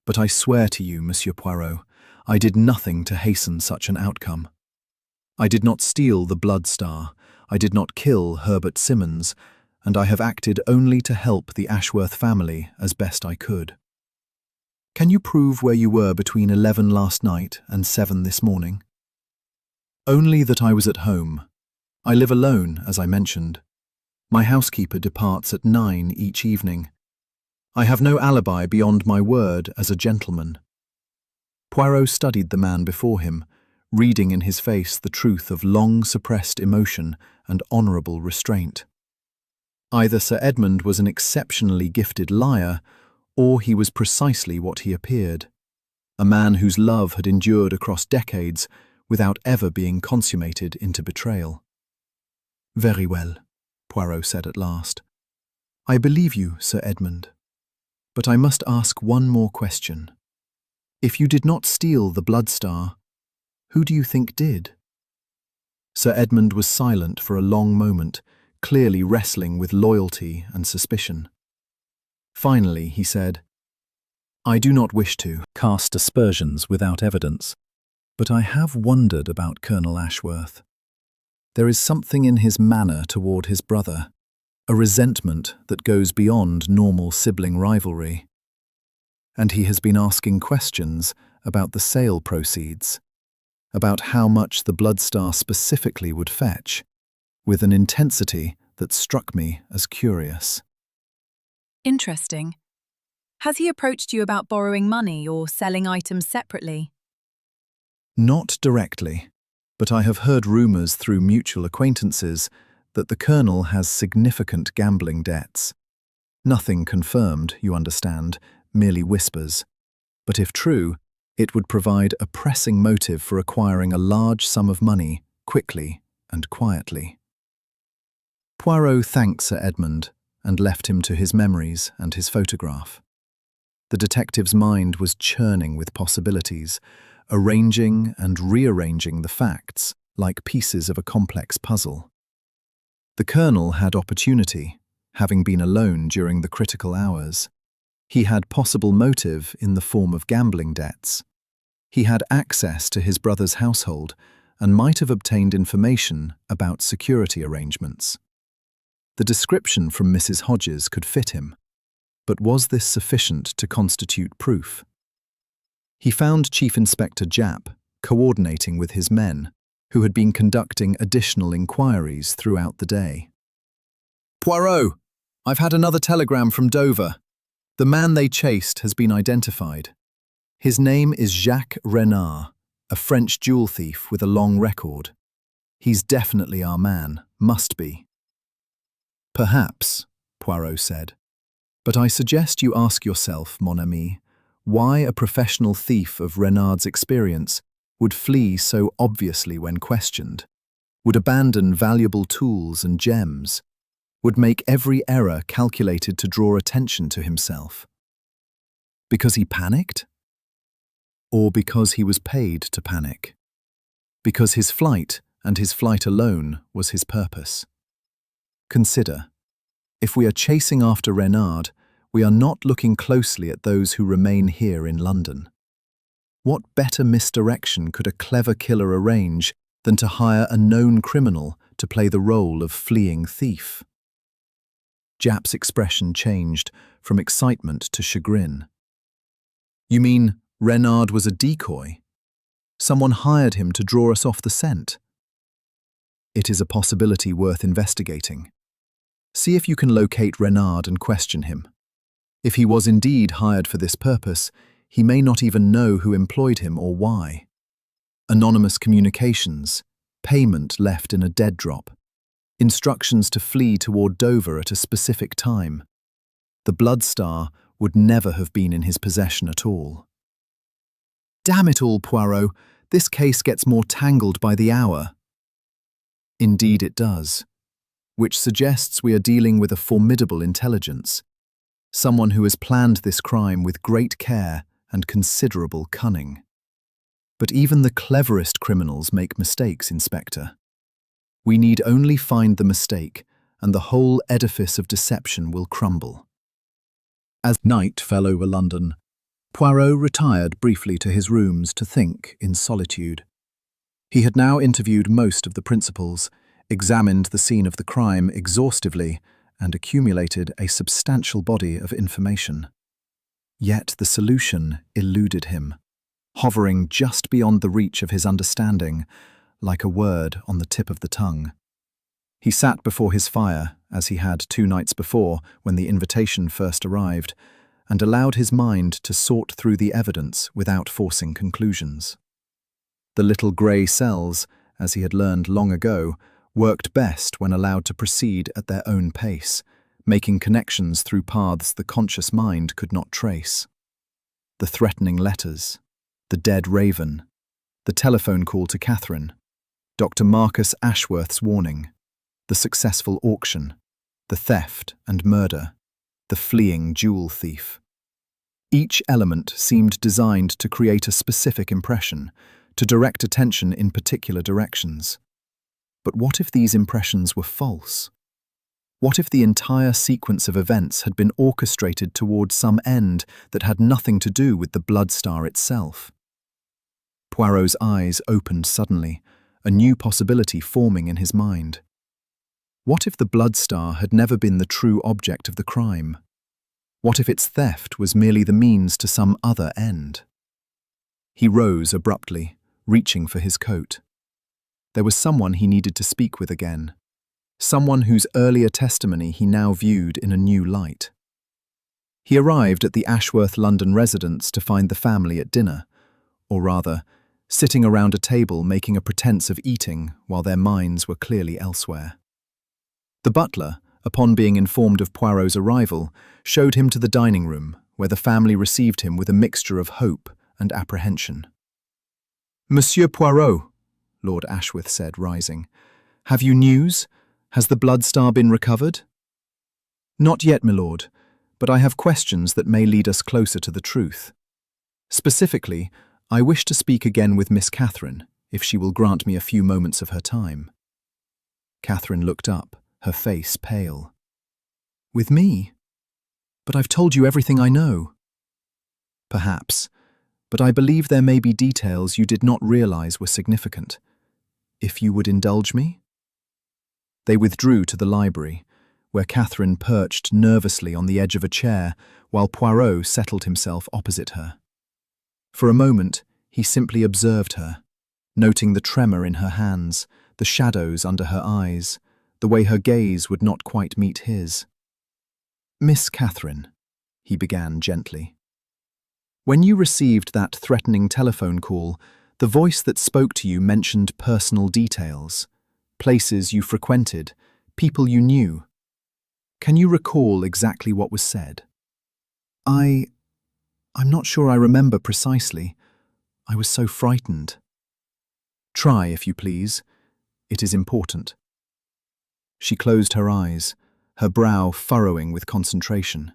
But I swear to you, Monsieur Poirot, I did nothing to hasten such an outcome. I did not steal the Blood Star, I did not kill Herbert Simmons, and I have acted only to help the Ashworth family as best I could. Can you prove where you were between 11 last night and 7 this morning?" "Only that I was at home. I live alone, as I mentioned. My housekeeper departs at 9 each evening. I have no alibi beyond my word as a gentleman." Poirot studied the man before him, reading in his face the truth of long-suppressed emotion and honourable restraint. Either Sir Edmund was an exceptionally gifted liar, or he was precisely what he appeared, a man whose love had endured across decades without ever being consummated into betrayal. "Very well," Poirot said at last. "I believe you, Sir Edmund. But I must ask one more question. If you did not steal the Blood Star, who do you think did?" Sir Edmund was silent for a long moment, clearly wrestling with loyalty and suspicion. Finally, he said, "I do not wish to cast aspersions without evidence, but I have wondered about Colonel Ashworth. There is something in his manner toward his brother, a resentment that goes beyond normal sibling rivalry. And he has been asking questions about the sale proceeds, about how much the Blood Star specifically would fetch, with an intensity that struck me as curious." Interesting. Has he approached you about borrowing money or selling items separately? "Not directly, but I have heard rumours through mutual acquaintances that the Colonel has significant gambling debts. Nothing confirmed, you understand, merely whispers. But if true, it would provide a pressing motive for acquiring a large sum of money quickly and quietly." Poirot thanked Sir Edmund and left him to his memories and his photograph. The detective's mind was churning with possibilities, arranging and rearranging the facts like pieces of a complex puzzle. The Colonel had opportunity, having been alone during the critical hours. He had possible motive in the form of gambling debts. He had access to his brother's household and might have obtained information about security arrangements. The description from Mrs. Hodges could fit him, but was this sufficient to constitute proof? He found Chief Inspector Japp coordinating with his men, who had been conducting additional inquiries throughout the day. "Poirot, I've had another telegram from Dover. The man they chased has been identified. His name is Jacques Renard, a French jewel thief with a long record. He's definitely our man, must be. Perhaps, Poirot said. But I suggest you ask yourself, mon ami, why a professional thief of Renard's experience would flee so obviously when questioned, would abandon valuable tools and gems, would make every error calculated to draw attention to himself. Because he panicked? Or because he was paid to panic? Because his flight, and his flight alone, was his purpose? Consider, if we are chasing after Renard, we are not looking closely at those who remain here in London. What better misdirection could a clever killer arrange than to hire a known criminal to play the role of fleeing thief? Japp's expression changed from excitement to chagrin. You mean Renard was a decoy? Someone hired him to draw us off the scent? It is a possibility worth investigating. See if you can locate Renard and question him. If he was indeed hired for this purpose, he may not even know who employed him or why. Anonymous communications, payment left in a dead drop, instructions to flee toward Dover at a specific time. The Blood Star would never have been in his possession at all. Damn it all, Poirot, this case gets more tangled by the hour. Indeed it does, which suggests we are dealing with a formidable intelligence, someone who has planned this crime with great care and considerable cunning. But even the cleverest criminals make mistakes, Inspector. We need only find the mistake, and the whole edifice of deception will crumble. As night fell over London, Poirot retired briefly to his rooms to think in solitude. He had now interviewed most of the principals, examined the scene of the crime exhaustively, and accumulated a substantial body of information. Yet the solution eluded him, hovering just beyond the reach of his understanding, like a word on the tip of the tongue. He sat before his fire, as he had 2 nights before when the invitation first arrived, and allowed his mind to sort through the evidence without forcing conclusions. The little grey cells, as he had learned long ago, worked best when allowed to proceed at their own pace, making connections through paths the conscious mind could not trace. The threatening letters, the dead raven, the telephone call to Catherine, Dr. Marcus Ashworth's warning, the successful auction, the theft and murder, the fleeing jewel thief. Each element seemed designed to create a specific impression, to direct attention in particular directions. But what if these impressions were false? What if the entire sequence of events had been orchestrated towards some end that had nothing to do with the Blood Star itself? Poirot's eyes opened suddenly, a new possibility forming in his mind. What if the Blood Star had never been the true object of the crime? What if its theft was merely the means to some other end? He rose abruptly, reaching for his coat. There was someone he needed to speak with again, someone whose earlier testimony he now viewed in a new light. He arrived at the Ashworth London residence to find the family at dinner, or rather, sitting around a table making a pretense of eating while their minds were clearly elsewhere. The butler, upon being informed of Poirot's arrival, showed him to the dining room, where the family received him with a mixture of hope and apprehension. "Monsieur Poirot," Lord Ashworth said, rising, "have you news? Has the Blood Star been recovered?" "Not yet, my lord, but I have questions that may lead us closer to the truth. Specifically, I wish to speak again with Miss Catherine, if she will grant me a few moments of her time." Catherine looked up, her face pale. "With me? But I've told you everything I know." "Perhaps, but I believe there may be details you did not realize were significant. If you would indulge me?" They withdrew to the library, where Catherine perched nervously on the edge of a chair while Poirot settled himself opposite her. For a moment, he simply observed her, noting the tremor in her hands, the shadows under her eyes, the way her gaze would not quite meet his. "Miss Catherine," he began gently. When you received that threatening telephone call, the voice that spoke to you mentioned personal details, places you frequented, people you knew. Can you recall exactly what was said? I'm not sure I remember precisely. I was so frightened. Try, if you please. It is important. She closed her eyes, her brow furrowing with concentration.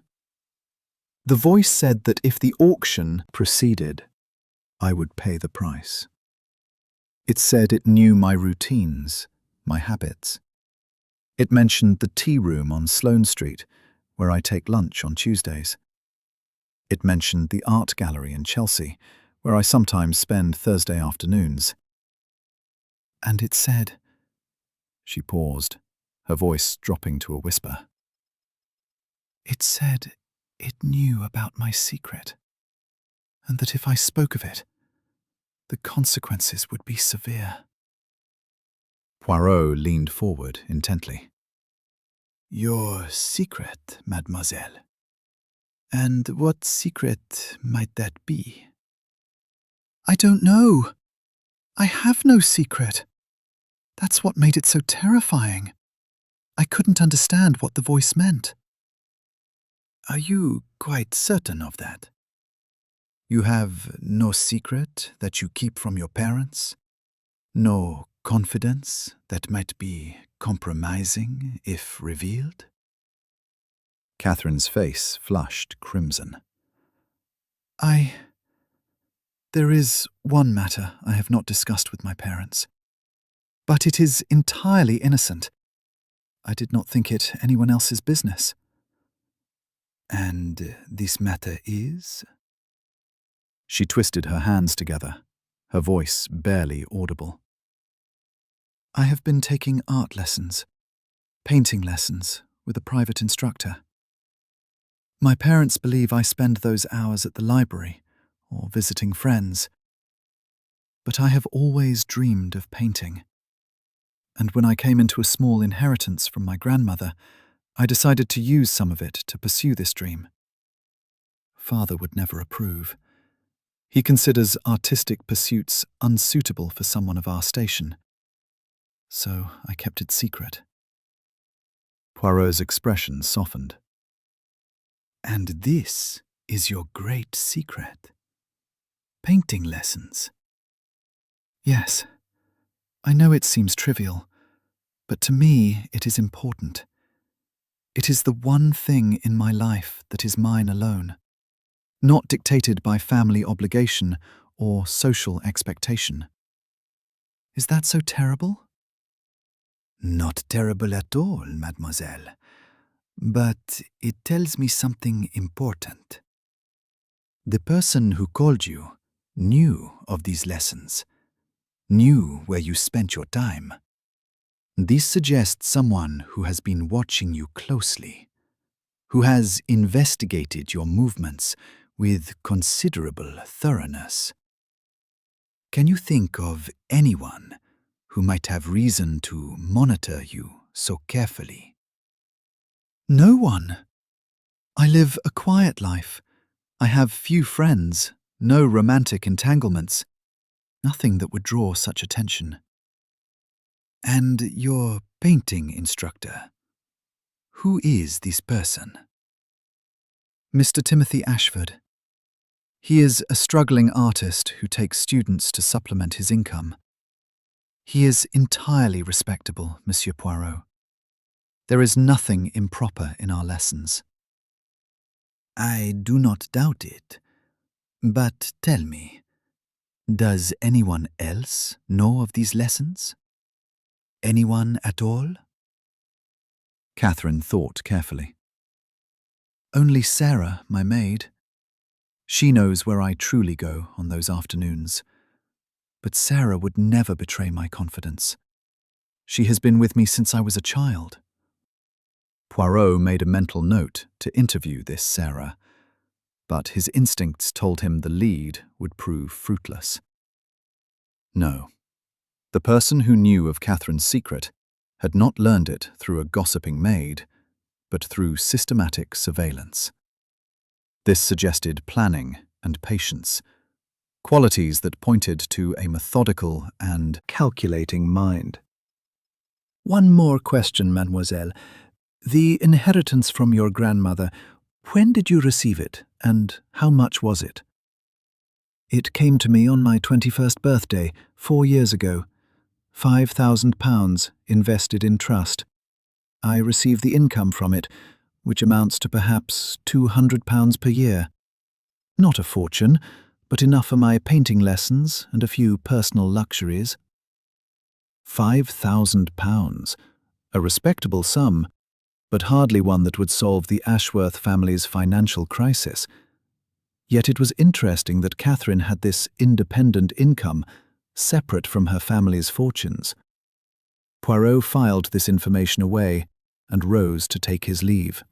The voice said that if the auction proceeded, I would pay the price. It said it knew my routines, my habits. It mentioned the tea room on Sloane Street, where I take lunch on Tuesdays. It mentioned the art gallery in Chelsea, where I sometimes spend Thursday afternoons. And it said... She paused, her voice dropping to a whisper. It said it knew about my secret, and that if I spoke of it, the consequences would be severe. Poirot leaned forward intently. Your secret, mademoiselle? And what secret might that be? I don't know. I have no secret. That's what made it so terrifying. I couldn't understand what the voice meant. Are you quite certain of that? You have no secret that you keep from your parents? No confidence that might be compromising if revealed? Catherine's face flushed crimson. There is one matter I have not discussed with my parents. But it is entirely innocent. I did not think it anyone else's business. And this matter is? She twisted her hands together, her voice barely audible. I have been taking art lessons, painting lessons, with a private instructor. My parents believe I spend those hours at the library or visiting friends. But I have always dreamed of painting. And when I came into a small inheritance from my grandmother, I decided to use some of it to pursue this dream. Father would never approve. He considers artistic pursuits unsuitable for someone of our station. So I kept it secret. Poirot's expression softened. And this is your great secret? Painting lessons? Yes. I know it seems trivial, but to me it is important. It is the one thing in my life that is mine alone, not dictated by family obligation or social expectation. Is that so terrible? Not terrible at all, mademoiselle, but it tells me something important. The person who called you knew of these lessons, knew where you spent your time. This suggests someone who has been watching you closely, who has investigated your movements with considerable thoroughness. Can you think of anyone who might have reason to monitor you so carefully? No one. I live a quiet life. I have few friends, no romantic entanglements, nothing that would draw such attention. And your painting instructor, who is this person? Mr. Timothy Ashford. He is a struggling artist who takes students to supplement his income. He is entirely respectable, Monsieur Poirot. There is nothing improper in our lessons. I do not doubt it. But tell me, does anyone else know of these lessons? Anyone at all? Catherine thought carefully. Only Sarah, my maid. She knows where I truly go on those afternoons. But Sarah would never betray my confidence. She has been with me since I was a child. Poirot made a mental note to interview this Sarah, but his instincts told him the lead would prove fruitless. No. The person who knew of Catherine's secret had not learned it through a gossiping maid, but through systematic surveillance. This suggested planning and patience, qualities that pointed to a methodical and calculating mind. One more question, mademoiselle. The inheritance from your grandmother, when did you receive it, and how much was it? It came to me on my 21st birthday, 4 years ago. £5,000 invested in trust. I receive the income from it, which amounts to perhaps £200 per year. Not a fortune, but enough for my painting lessons and a few personal luxuries. £5,000, a respectable sum, but hardly one that would solve the Ashworth family's financial crisis. Yet it was interesting that Catherine had this independent income, separate from her family's fortunes. Poirot filed this information away and rose to take his leave.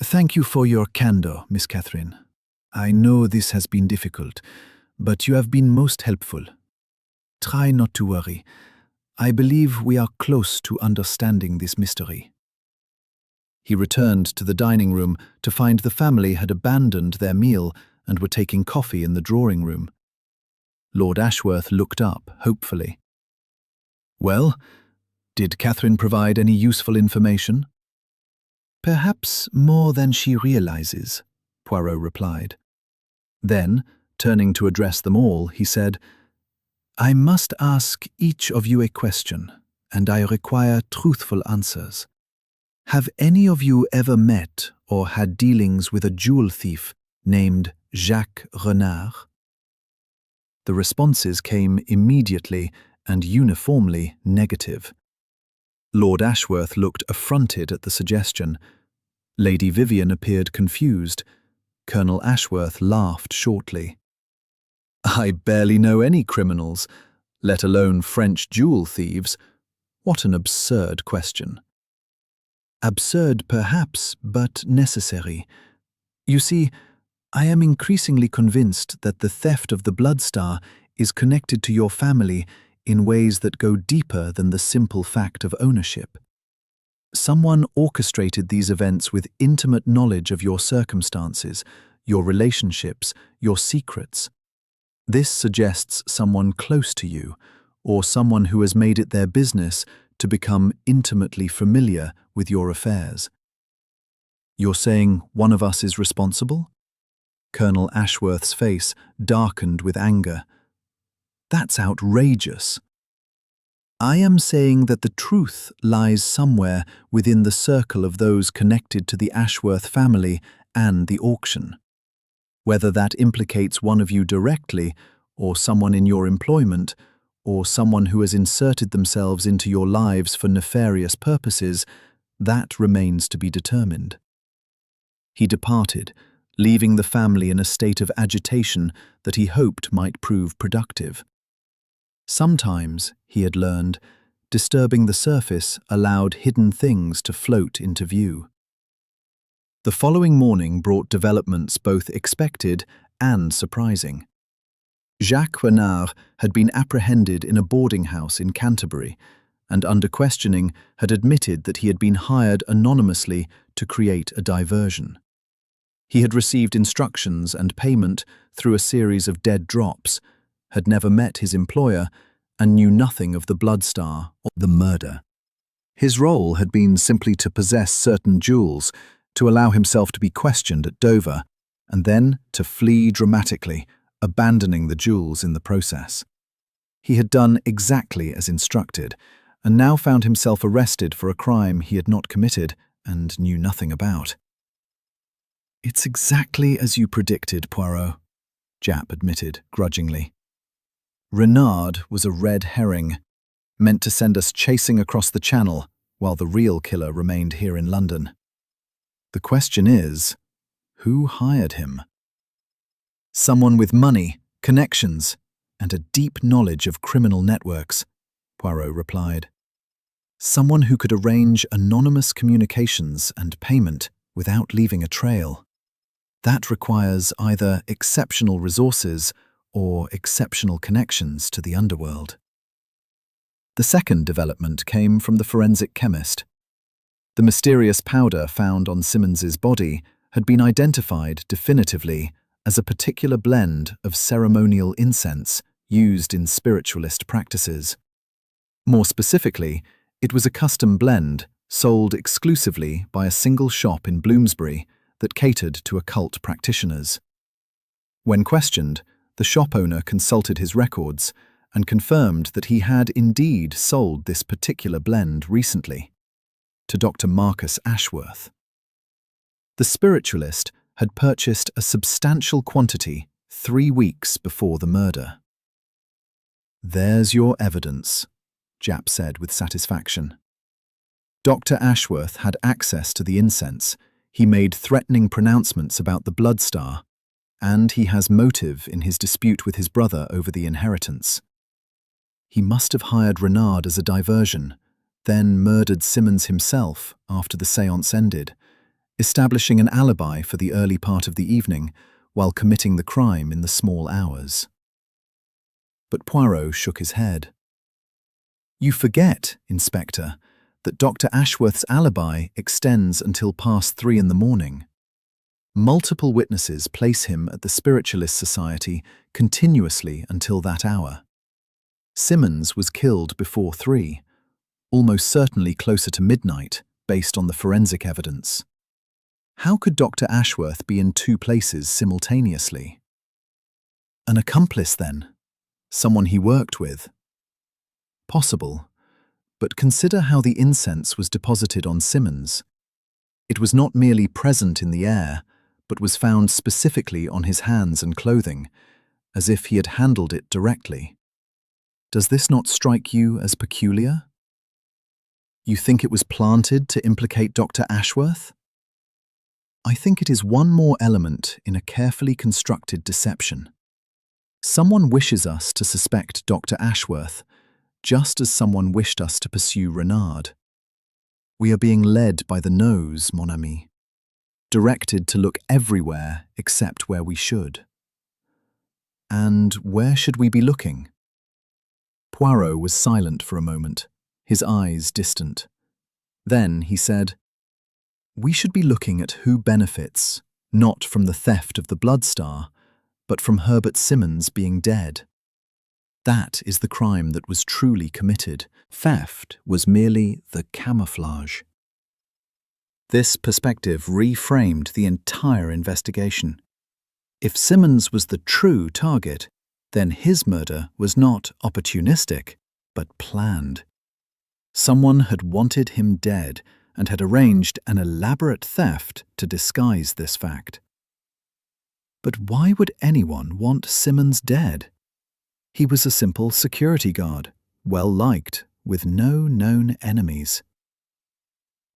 Thank you for your candor, Miss Catherine. I know this has been difficult, but you have been most helpful. Try not to worry. I believe we are close to understanding this mystery. He returned to the dining room to find the family had abandoned their meal and were taking coffee in the drawing room. Lord Ashworth looked up hopefully. "Well, did Catherine provide any useful information?" Perhaps more than she realizes, Poirot replied. Then, turning to address them all, he said, I must ask each of you a question, and I require truthful answers. Have any of you ever met or had dealings with a jewel thief named Jacques Renard? The responses came immediately and uniformly negative. Lord Ashworth looked affronted at the suggestion. Lady Vivian appeared confused. Colonel Ashworth laughed shortly. "I barely know any criminals, let alone French jewel thieves. What an absurd question." Absurd, perhaps, but necessary. You see, I am increasingly convinced that the theft of the Bloodstar is connected to your family in ways that go deeper than the simple fact of ownership. Someone orchestrated these events with intimate knowledge of your circumstances, your relationships, your secrets. This suggests someone close to you, or someone who has made it their business to become intimately familiar with your affairs. You're saying one of us is responsible? Colonel Ashworth's face darkened with anger. That's outrageous. I am saying that the truth lies somewhere within the circle of those connected to the Ashworth family and the auction. Whether that implicates one of you directly, or someone in your employment, or someone who has inserted themselves into your lives for nefarious purposes, that remains to be determined. He departed, leaving the family in a state of agitation that he hoped might prove productive. Sometimes, he had learned, disturbing the surface allowed hidden things to float into view. The following morning brought developments both expected and surprising. Jacques Renard had been apprehended in a boarding house in Canterbury, and under questioning had admitted that he had been hired anonymously to create a diversion. He had received instructions and payment through a series of dead drops, had never met his employer, and knew nothing of the Bloodstar or the murder. His role had been simply to possess certain jewels, to allow himself to be questioned at Dover, and then to flee dramatically, abandoning the jewels in the process. He had done exactly as instructed, and now found himself arrested for a crime he had not committed and knew nothing about. "It's exactly as you predicted, Poirot," Japp admitted grudgingly. "Renard was a red herring, meant to send us chasing across the Channel while the real killer remained here in London. The question is, who hired him?" "Someone with money, connections, and a deep knowledge of criminal networks," Poirot replied. "Someone who could arrange anonymous communications and payment without leaving a trail. That requires either exceptional resources or exceptional connections to the underworld." The second development came from the forensic chemist. The mysterious powder found on Simmons's body had been identified definitively as a particular blend of ceremonial incense used in spiritualist practices. More specifically, it was a custom blend sold exclusively by a single shop in Bloomsbury that catered to occult practitioners. When questioned, the shop owner consulted his records and confirmed that he had indeed sold this particular blend recently to Dr. Marcus Ashworth. The spiritualist had purchased a substantial quantity 3 weeks before the murder. "There's your evidence," Japp said with satisfaction. Dr. Ashworth had access to the incense, he made threatening pronouncements about the blood star, and he has motive in his dispute with his brother over the inheritance. He must have hired Renard as a diversion, then murdered Simmons himself after the séance ended, establishing an alibi for the early part of the evening while committing the crime in the small hours. But Poirot shook his head. "You forget, Inspector, that Dr. Ashworth's alibi extends until past 3 in the morning. Multiple witnesses place him at the Spiritualist Society continuously until that hour. Simmons was killed before 3, almost certainly closer to midnight, based on the forensic evidence. How could Dr. Ashworth be in 2 places simultaneously? An accomplice, then? Someone he worked with? Possible, but consider how the incense was deposited on Simmons. It was not merely present in the air, but was found specifically on his hands and clothing, as if he had handled it directly. Does this not strike you as peculiar? You think it was planted to implicate Dr. Ashworth? I think it is one more element in a carefully constructed deception. Someone wishes us to suspect Dr. Ashworth, just as someone wished us to pursue Renard. We are being led by the nose, mon ami, directed to look everywhere except where we should. And where should we be looking? Poirot was silent for a moment, his eyes distant. Then he said, "We should be looking at who benefits, not from the theft of the blood star, but from Herbert Simmons being dead. That is the crime that was truly committed. Theft was merely the camouflage." This perspective reframed the entire investigation. If Simmons was the true target, then his murder was not opportunistic, but planned. Someone had wanted him dead and had arranged an elaborate theft to disguise this fact. But why would anyone want Simmons dead? He was a simple security guard, well-liked, with no known enemies.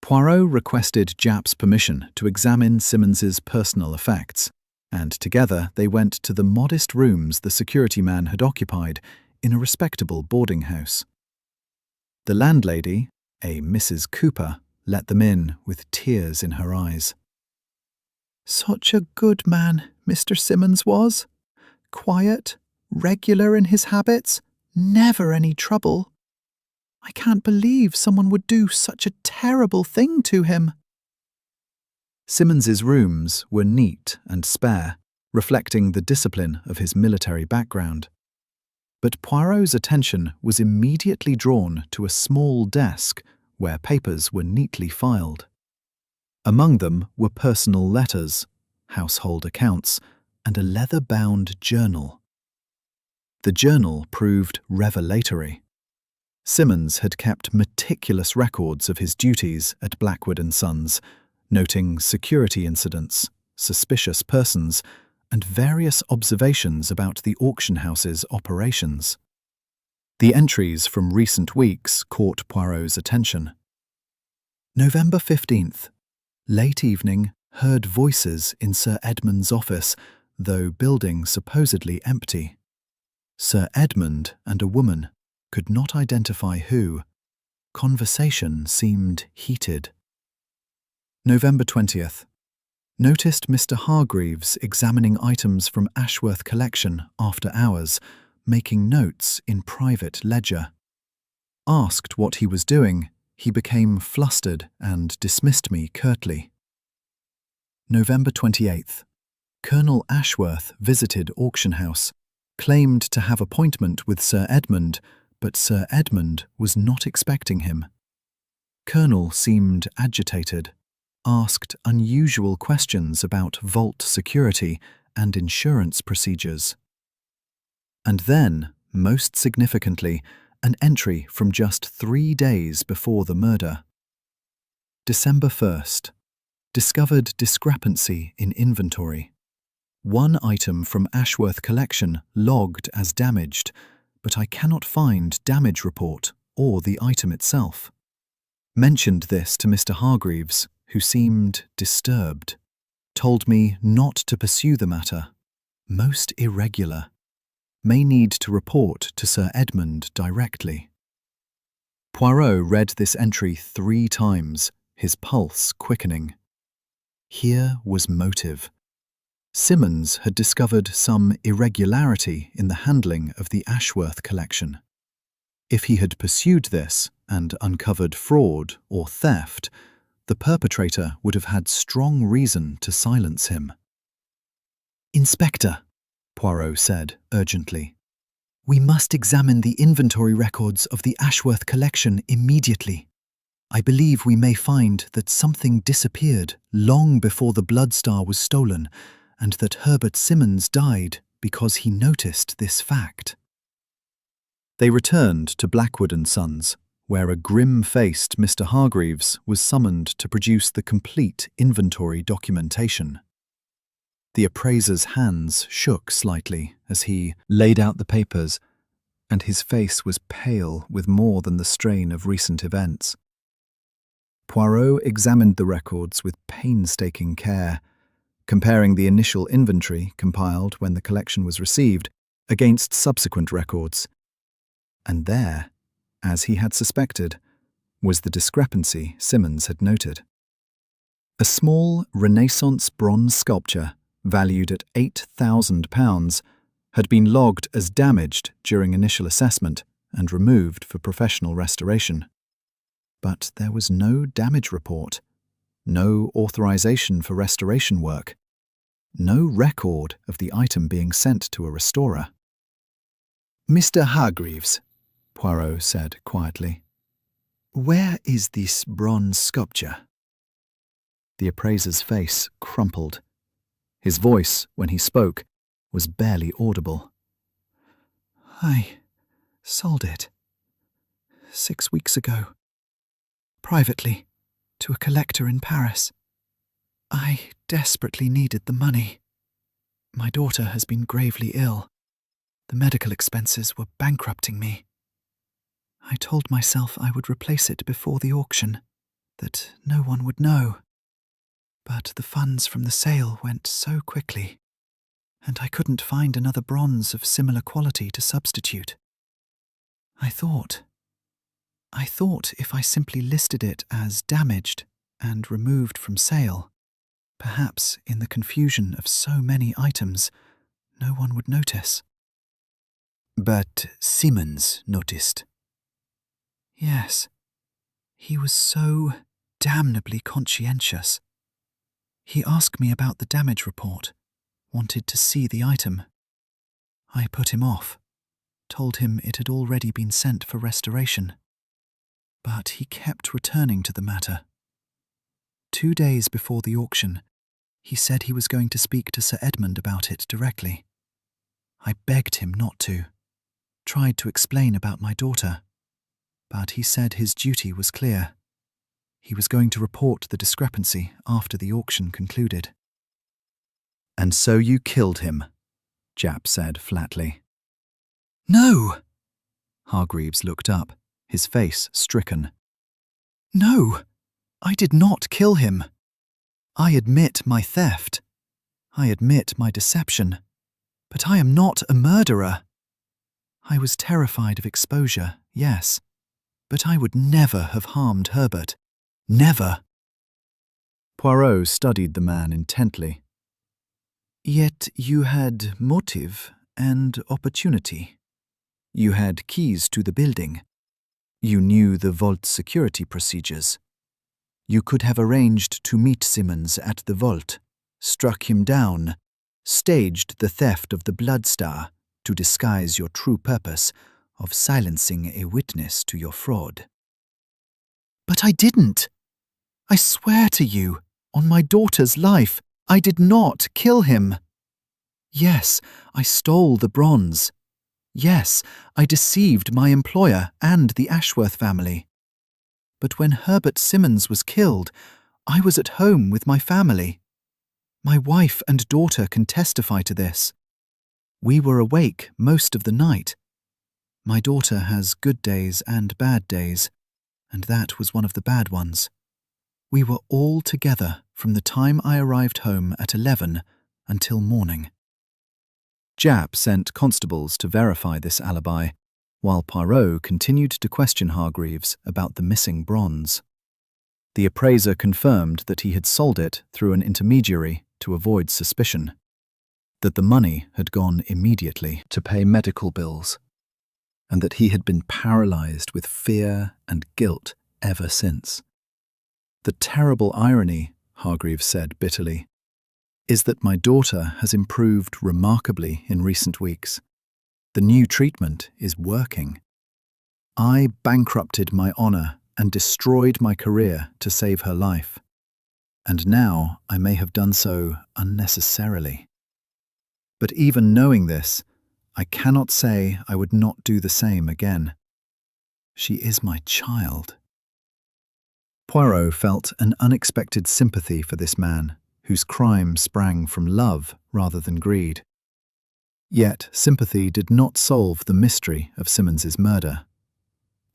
Poirot requested Japp's permission to examine Simmons's personal effects, and together they went to the modest rooms the security man had occupied in a respectable boarding house. The landlady, a Mrs. Cooper, let them in with tears in her eyes. "Such a good man, Mr. Simmons was. Quiet, regular in his habits, never any trouble. I can't believe someone would do such a terrible thing to him." Simmons's rooms were neat and spare, reflecting the discipline of his military background. But Poirot's attention was immediately drawn to a small desk where papers were neatly filed. Among them were personal letters, household accounts, and a leather-bound journal. The journal proved revelatory. Simmons had kept meticulous records of his duties at Blackwood Sons, noting security incidents, suspicious persons, and various observations about the auction house's operations. The entries from recent weeks caught Poirot's attention. November 15th. Late evening, heard voices in Sir Edmund's office, though building supposedly empty. Sir Edmund and a woman, could not identify who. Conversation seemed heated. November 20th. Noticed Mr. Hargreaves examining items from Ashworth collection after hours, making notes in private ledger. Asked what he was doing, he became flustered and dismissed me curtly. November 28th. Colonel Ashworth visited auction house, claimed to have appointment with Sir Edmund, but Sir Edmund was not expecting him. Colonel seemed agitated, asked unusual questions about vault security and insurance procedures. And then, most significantly, an entry from just 3 days before the murder. December 1st. Discovered discrepancy in inventory. One item from Ashworth collection logged as damaged, but I cannot find damage report or the item itself. Mentioned this to Mr. Hargreaves, who seemed disturbed. Told me not to pursue the matter. Most irregular. May need to report to Sir Edmund directly. Poirot read this entry 3 times, his pulse quickening. Here was motive. Simmons had discovered some irregularity in the handling of the Ashworth collection. If he had pursued this and uncovered fraud or theft, the perpetrator would have had strong reason to silence him. "Inspector," Poirot said urgently, "we must examine the inventory records of the Ashworth collection immediately. I believe we may find that something disappeared long before the Bloodstar was stolen, and that Herbert Simmons died because he noticed this fact." They returned to Blackwood Sons, where a grim-faced Mr. Hargreaves was summoned to produce the complete inventory documentation. The appraiser's hands shook slightly as he laid out the papers, and his face was pale with more than the strain of recent events. Poirot examined the records with painstaking care, comparing the initial inventory compiled when the collection was received against subsequent records. And there, as he had suspected, was the discrepancy Simmons had noted. A small Renaissance bronze sculpture, valued at £8,000, had been logged as damaged during initial assessment and removed for professional restoration. But there was no damage report, no authorization for restoration work, no record of the item being sent to a restorer. "Mr. Hargreaves," Poirot said quietly, "where is this bronze sculpture?" The appraiser's face crumpled. His voice, when he spoke, was barely audible. "I sold it 6 weeks ago. Privately, to a collector in Paris. I desperately needed the money. My daughter has been gravely ill. The medical expenses were bankrupting me. I told myself I would replace it before the auction, that no one would know. But the funds from the sale went so quickly, and I couldn't find another bronze of similar quality to substitute. I thought if I simply listed it as damaged and removed from sale, perhaps in the confusion of so many items, no one would notice." "But Simmons noticed." "Yes. He was so damnably conscientious. He asked me about the damage report, wanted to see the item. I put him off, told him it had already been sent for restoration. But he kept returning to the matter. 2 days before the auction, he said he was going to speak to Sir Edmund about it directly. I begged him not to, tried to explain about my daughter, but he said his duty was clear. He was going to report the discrepancy after the auction concluded." "And so you killed him," Japp said flatly. "No!" Hargreaves looked up, his face stricken. "No! I did not kill him. I admit my theft. I admit my deception. But I am not a murderer. I was terrified of exposure, yes, but I would never have harmed Herbert. Never." Poirot studied the man intently. "Yet you had motive and opportunity. You had keys to the building. You knew the vault security procedures. You could have arranged to meet Simmons at the vault, struck him down, staged the theft of the Blood Star to disguise your true purpose of silencing a witness to your fraud. But I didn't. I swear to you, on my daughter's life, I did not kill him. Yes, I stole the bronze. Yes, I deceived my employer and the Ashworth family. But when Herbert Simmons was killed, I was at home with my family. My wife and daughter can testify to this. We were awake most of the night. My daughter has good days and bad days, and that was one of the bad ones. We were all together from the time I arrived home at 11 until morning. Japp sent constables to verify this alibi, while Poirot continued to question Hargreaves about the missing bronze. The appraiser confirmed that he had sold it through an intermediary to avoid suspicion, that the money had gone immediately to pay medical bills, and that he had been paralyzed with fear and guilt ever since. The terrible irony, Hargreaves said bitterly, is that my daughter has improved remarkably in recent weeks. The new treatment is working. I bankrupted my honor and destroyed my career to save her life. And now I may have done so unnecessarily. But even knowing this, I cannot say I would not do the same again. She is my child. Poirot felt an unexpected sympathy for this man, whose crime sprang from love rather than greed. Yet sympathy did not solve the mystery of Simmons's murder.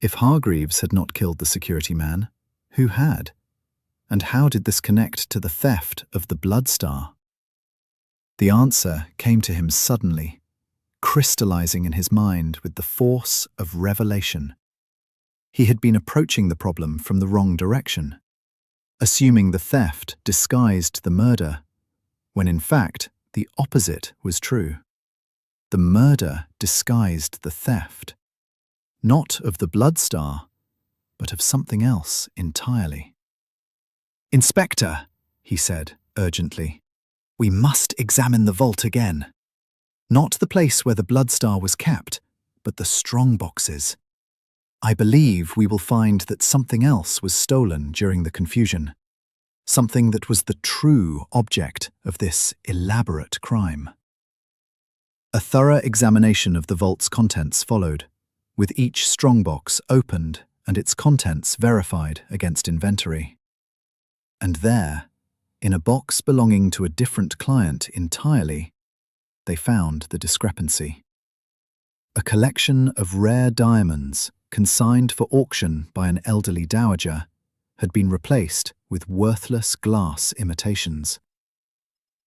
If Hargreaves had not killed the security man, who had? And how did this connect to the theft of the Blood Star? The answer came to him suddenly, crystallizing in his mind with the force of revelation. He had been approaching the problem from the wrong direction, assuming the theft disguised the murder, when in fact the opposite was true. The murder disguised the theft, not of the Blood Star, but of something else entirely. "Inspector," he said urgently, "we must examine the vault again. Not the place where the Blood Star was kept, but the strong boxes. I believe we will find that something else was stolen during the confusion, something that was the true object of this elaborate crime." A thorough examination of the vault's contents followed, with each strongbox opened and its contents verified against inventory. And there, in a box belonging to a different client entirely, they found the discrepancy. A collection of rare diamonds, consigned for auction by an elderly dowager, had been replaced with worthless glass imitations.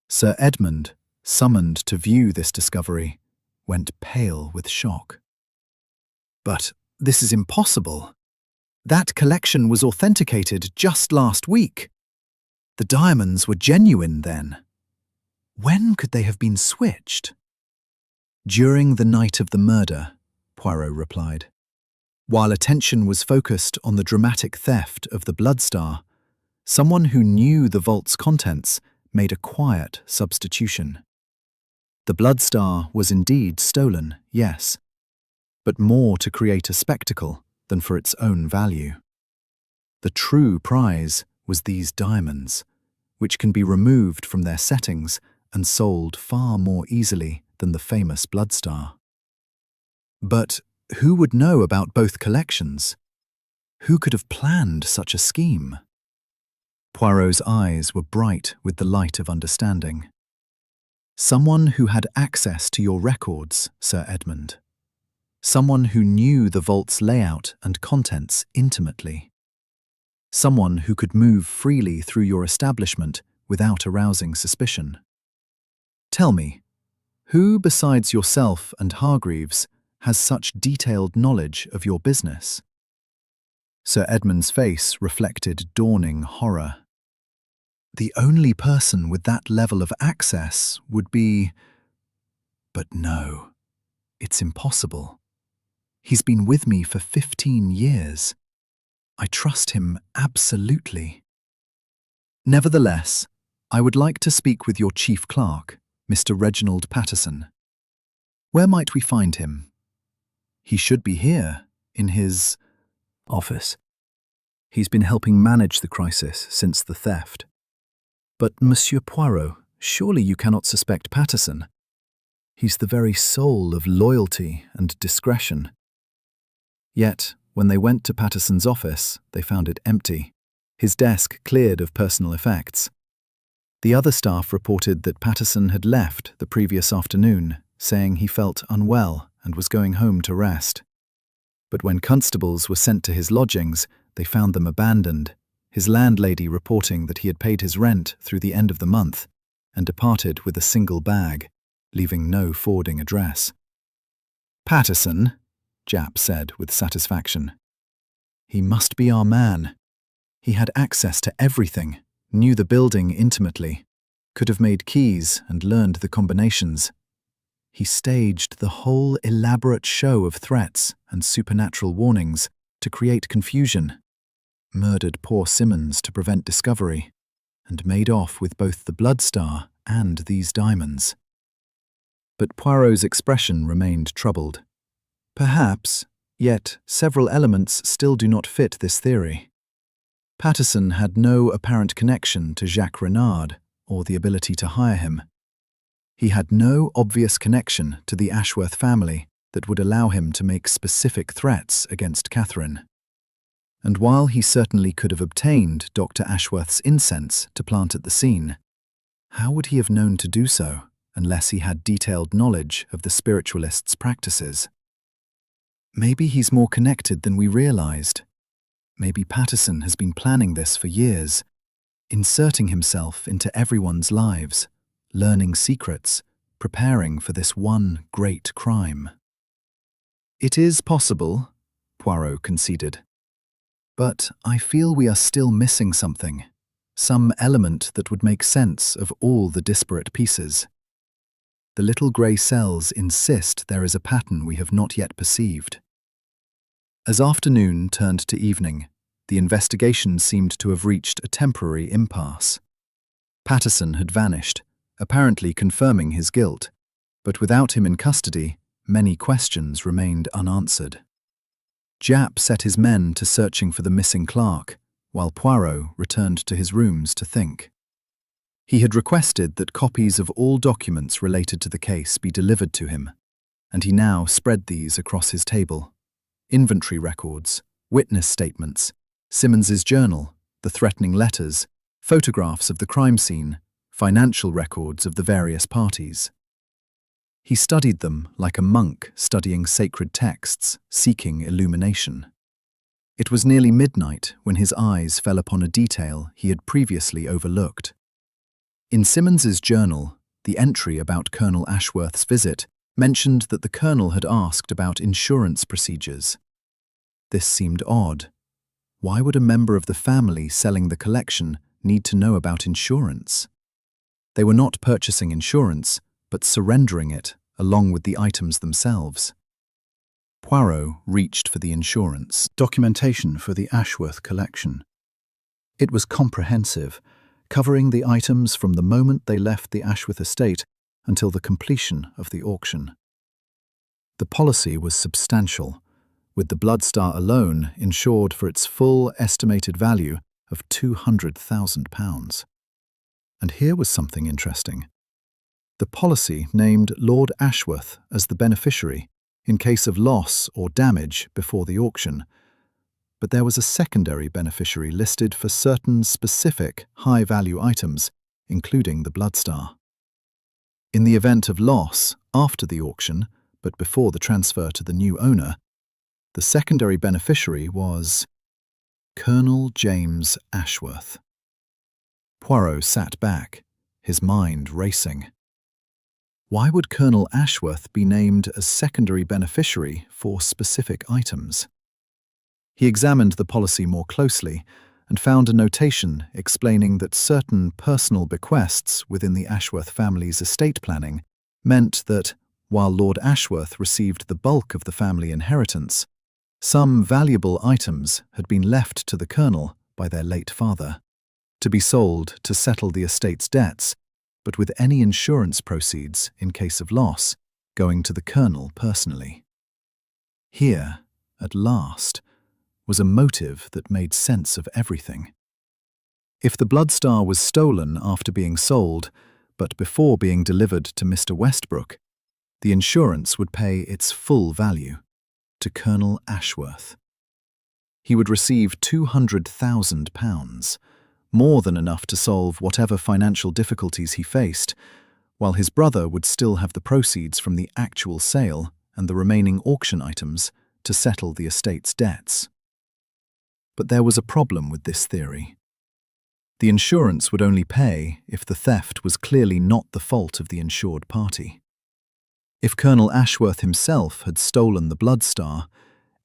Sir Edmund, summoned to view this discovery, went pale with shock. "But this is impossible. That collection was authenticated just last week. The diamonds were genuine then. When could they have been switched?" "During the night of the murder," Poirot replied. "While attention was focused on the dramatic theft of the Blood Star, someone who knew the vault's contents made a quiet substitution. The Blood Star was indeed stolen, yes, but more to create a spectacle than for its own value. The true prize was these diamonds, which can be removed from their settings and sold far more easily than the famous Blood Star. But who would know about both collections? Who could have planned such a scheme?" Poirot's eyes were bright with the light of understanding. "Someone who had access to your records, Sir Edmund. Someone who knew the vault's layout and contents intimately. Someone who could move freely through your establishment without arousing suspicion. Tell me, who besides yourself and Hargreaves has such detailed knowledge of your business?" Sir Edmund's face reflected dawning horror. "The only person with that level of access would be... But no, it's impossible. He's been with me for 15 years. I trust him absolutely. Nevertheless, I would like to speak with your chief clerk, Mr. Reginald Patterson. Where might we find him? He should be here, in his office. He's been helping manage the crisis since the theft. But, Monsieur Poirot, surely you cannot suspect Patterson. He's the very soul of loyalty and discretion. Yet, when they went to Patterson's office, they found it empty, his desk cleared of personal effects. The other staff reported that Patterson had left the previous afternoon, saying he felt unwell and was going home to rest. But when constables were sent to his lodgings, they found them abandoned, his landlady reporting that he had paid his rent through the end of the month and departed with a single bag, leaving no forwarding address. "Patterson," Japp said with satisfaction. "He must be our man. He had access to everything, knew the building intimately, could have made keys and learned the combinations. He staged the whole elaborate show of threats and supernatural warnings to create confusion, murdered poor Simmons to prevent discovery, and made off with both the Bloodstar and these diamonds." But Poirot's expression remained troubled. "Perhaps, yet several elements still do not fit this theory. Patterson had no apparent connection to Jacques Renard or the ability to hire him. He had no obvious connection to the Ashworth family that would allow him to make specific threats against Catherine. And while he certainly could have obtained Dr. Ashworth's incense to plant at the scene, how would he have known to do so unless he had detailed knowledge of the spiritualist's practices? Maybe he's more connected than we realized. Maybe Patterson has been planning this for years, inserting himself into everyone's lives, learning secrets, preparing for this one great crime." "It is possible," Poirot conceded. "But I feel we are still missing something, some element that would make sense of all the disparate pieces. The little grey cells insist there is a pattern we have not yet perceived." As afternoon turned to evening, the investigation seemed to have reached a temporary impasse. Patterson had vanished, apparently confirming his guilt, but without him in custody, many questions remained unanswered. Japp set his men to searching for the missing clerk, while Poirot returned to his rooms to think. He had requested that copies of all documents related to the case be delivered to him, and he now spread these across his table. Inventory records, witness statements, Simmons's journal, the threatening letters, photographs of the crime scene, financial records of the various parties. He studied them like a monk studying sacred texts, seeking illumination. It was nearly midnight when his eyes fell upon a detail he had previously overlooked. In Simmons's journal, the entry about Colonel Ashworth's visit mentioned that the colonel had asked about insurance procedures. This seemed odd. Why would a member of the family selling the collection need to know about insurance? They were not purchasing insurance, but surrendering it along with the items themselves. Poirot reached for the insurance documentation for the Ashworth collection. It was comprehensive, covering the items from the moment they left the Ashworth estate until the completion of the auction. The policy was substantial, with the Bloodstar alone insured for its full estimated value of £200,000. And here was something interesting. The policy named Lord Ashworth as the beneficiary in case of loss or damage before the auction, but there was a secondary beneficiary listed for certain specific high-value items, including the Bloodstar. In the event of loss after the auction, but before the transfer to the new owner, the secondary beneficiary was Colonel James Ashworth. Poirot sat back, his mind racing. Why would Colonel Ashworth be named as secondary beneficiary for specific items? He examined the policy more closely and found a notation explaining that certain personal bequests within the Ashworth family's estate planning meant that, while Lord Ashworth received the bulk of the family inheritance, some valuable items had been left to the colonel by their late father, to be sold to settle the estate's debts, but with any insurance proceeds, in case of loss, going to the Colonel personally. Here, at last, was a motive that made sense of everything. If the Bloodstar was stolen after being sold, but before being delivered to Mr. Westbrook, the insurance would pay its full value to Colonel Ashworth. He would receive £200,000, more than enough to solve whatever financial difficulties he faced, while his brother would still have the proceeds from the actual sale and the remaining auction items to settle the estate's debts. But there was a problem with this theory. The insurance would only pay if the theft was clearly not the fault of the insured party. If Colonel Ashworth himself had stolen the Bloodstar,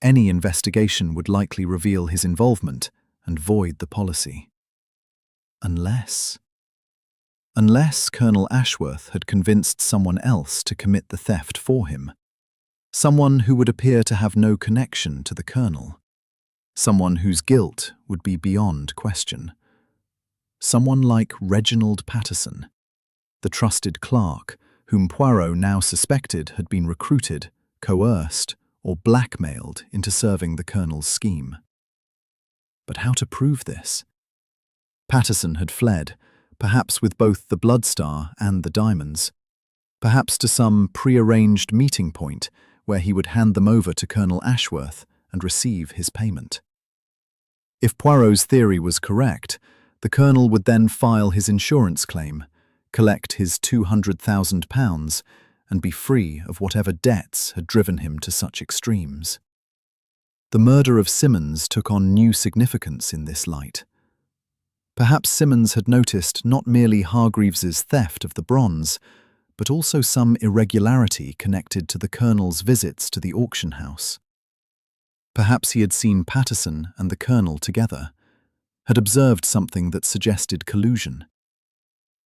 any investigation would likely reveal his involvement and void the policy. Unless Colonel Ashworth had convinced someone else to commit the theft for him, someone who would appear to have no connection to the Colonel, someone whose guilt would be beyond question. Someone like Reginald Paterson, the trusted clerk whom Poirot now suspected had been recruited, coerced, or blackmailed into serving the Colonel's scheme. But how to prove this? Paterson had fled, perhaps with both the Bloodstar and the diamonds, perhaps to some pre-arranged meeting point where he would hand them over to Colonel Ashworth and receive his payment. If Poirot's theory was correct, the Colonel would then file his insurance claim, collect his £200,000, and be free of whatever debts had driven him to such extremes. The murder of Simmons took on new significance in this light. Perhaps Simmons had noticed not merely Hargreaves's theft of the bronze, but also some irregularity connected to the Colonel's visits to the auction house. Perhaps he had seen Paterson and the Colonel together, had observed something that suggested collusion.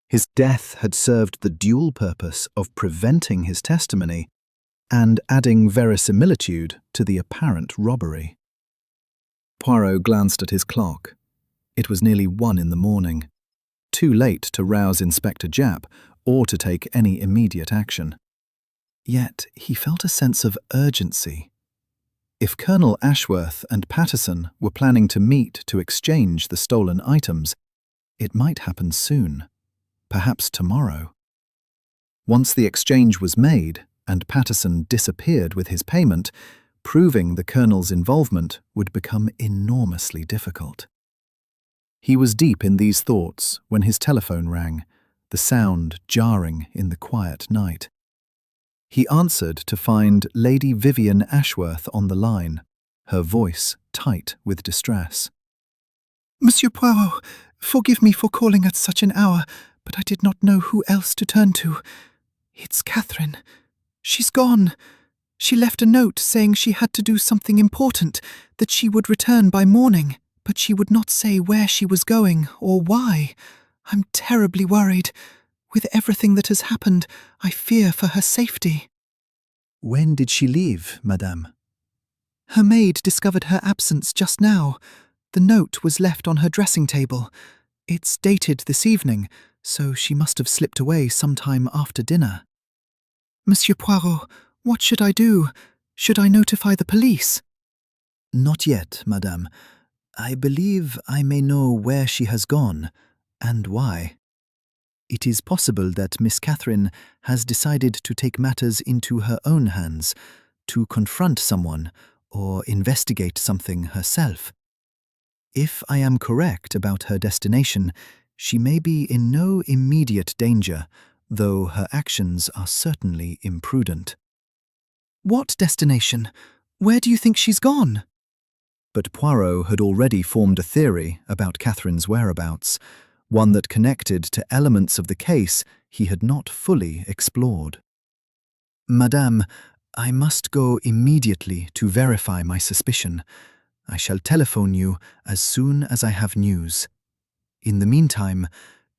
His death had served the dual purpose of preventing his testimony and adding verisimilitude to the apparent robbery. Poirot glanced at his clock. It was nearly 1 a.m, too late to rouse Inspector Japp or to take any immediate action. Yet he felt a sense of urgency. If Colonel Ashworth and Paterson were planning to meet to exchange the stolen items, it might happen soon, perhaps tomorrow. Once the exchange was made and Paterson disappeared with his payment, proving the Colonel's involvement would become enormously difficult. He was deep in these thoughts when his telephone rang, the sound jarring in the quiet night. He answered to find Lady Vivian Ashworth on the line, her voice tight with distress. Monsieur Poirot, forgive me for calling at such an hour, but I did not know who else to turn to. It's Catherine. She's gone. She left a note saying she had to do something important, that she would return by morning, but she would not say where she was going or why. I'm terribly worried. With everything that has happened, I fear for her safety. When did she leave, madame? Her maid discovered her absence just now. The note was left on her dressing table. It's dated this evening, so she must have slipped away sometime after dinner. Monsieur Poirot, what should I do? Should I notify the police? Not yet, madame. I believe I may know where she has gone, and why. It is possible that Miss Catherine has decided to take matters into her own hands, to confront someone or investigate something herself. If I am correct about her destination, she may be in no immediate danger, though her actions are certainly imprudent. What destination? Where do you think she's gone? But Poirot had already formed a theory about Catherine's whereabouts, one that connected to elements of the case he had not fully explored. Madame, I must go immediately to verify my suspicion. I shall telephone you as soon as I have news. In the meantime,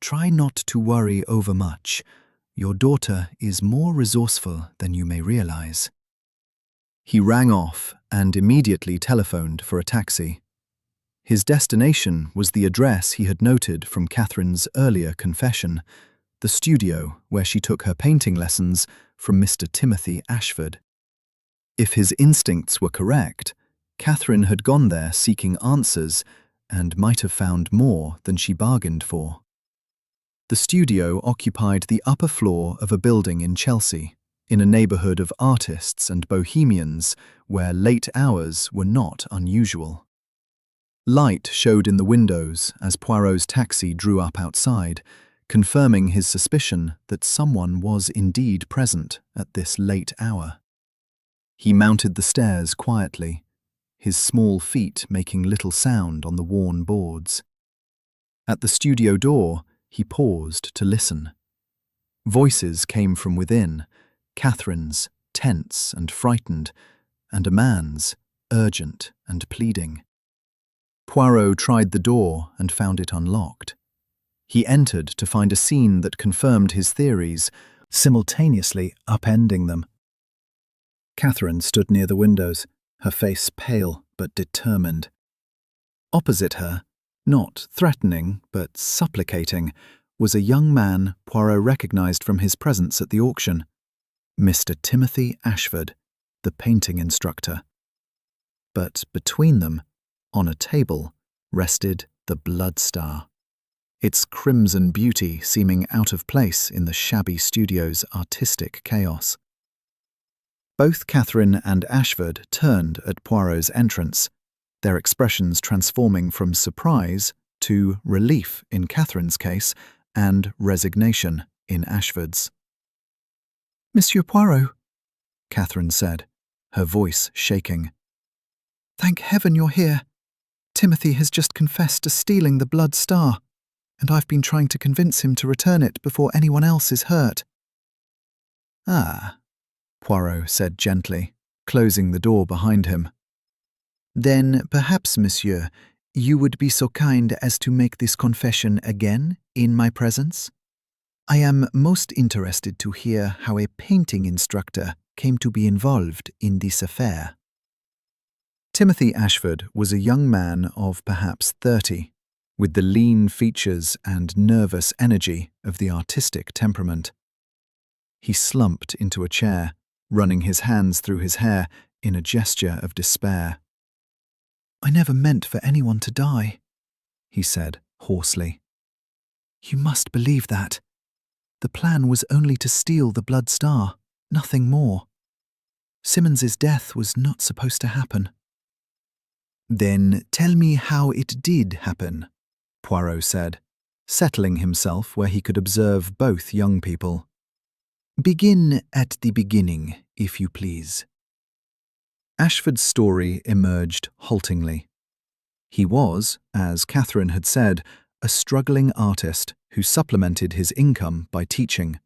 try not to worry overmuch. Your daughter is more resourceful than you may realize. He rang off and immediately telephoned for a taxi. His destination was the address he had noted from Catherine's earlier confession, the studio where she took her painting lessons from Mr. Timothy Ashford. If his instincts were correct, Catherine had gone there seeking answers and might have found more than she bargained for. The studio occupied the upper floor of a building in Chelsea, in a neighbourhood of artists and bohemians where late hours were not unusual. Light showed in the windows as Poirot's taxi drew up outside, confirming his suspicion that someone was indeed present at this late hour. He mounted the stairs quietly, his small feet making little sound on the worn boards. At the studio door, he paused to listen. Voices came from within, Catherine's, tense and frightened, and a man's, urgent and pleading. Poirot tried the door and found it unlocked. He entered to find a scene that confirmed his theories, simultaneously upending them. Catherine stood near the windows, her face pale but determined. Opposite her, not threatening but supplicating, was a young man Poirot recognized from his presence at the auction, Mr. Timothy Ashford, the painting instructor. But between them, on a table, rested the blood star, its crimson beauty seeming out of place in the shabby studio's artistic chaos. Both Catherine and Ashford turned at Poirot's entrance, their expressions transforming from surprise to relief in Catherine's case and resignation in Ashford's. Monsieur Poirot, Catherine said, her voice shaking. thank heaven you're here. Timothy has just confessed to stealing the blood star, and I've been trying to convince him to return it before anyone else is hurt. Ah, Poirot said gently, closing the door behind him. Then perhaps, monsieur, you would be so kind as to make this confession again in my presence? I am most interested to hear how a painting instructor came to be involved in this affair. Timothy Ashford was a young man of perhaps 30, with the lean features and nervous energy of the artistic temperament. He slumped into a chair, running his hands through his hair in a gesture of despair. I never meant for anyone to die, he said hoarsely. You must believe that. The plan was only to steal the blood star, nothing more. Simmons's death was not supposed to happen. Then tell me how it did happen, Poirot said, settling himself where he could observe both young people. Begin at the beginning, if you please. Ashford's story emerged haltingly. He was, as Catherine had said, a struggling artist who supplemented his income by teaching.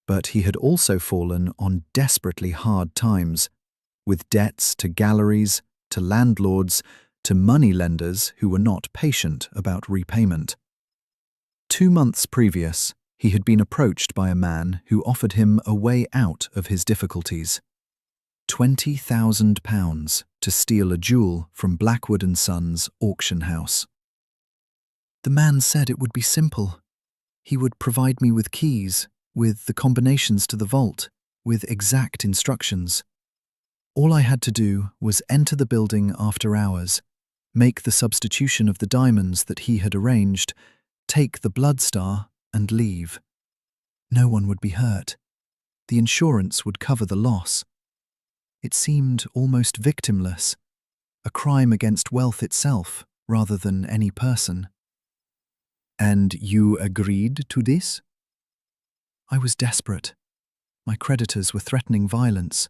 But he had also fallen on desperately hard times, with debts to galleries, to landlords, to money-lenders who were not patient about repayment. 2 months previous, he had been approached by a man who offered him a way out of his difficulties. £20,000 to steal a jewel from Blackwood Sons auction house. The man said it would be simple. He would provide me with keys, with the combinations to the vault, with exact instructions. All I had to do was enter the building after hours, make the substitution of the diamonds that he had arranged, take the blood star, and leave. No one would be hurt. The insurance would cover the loss. It seemed almost victimless, a crime against wealth itself rather than any person. And you agreed to this? I was desperate. My creditors were threatening violence.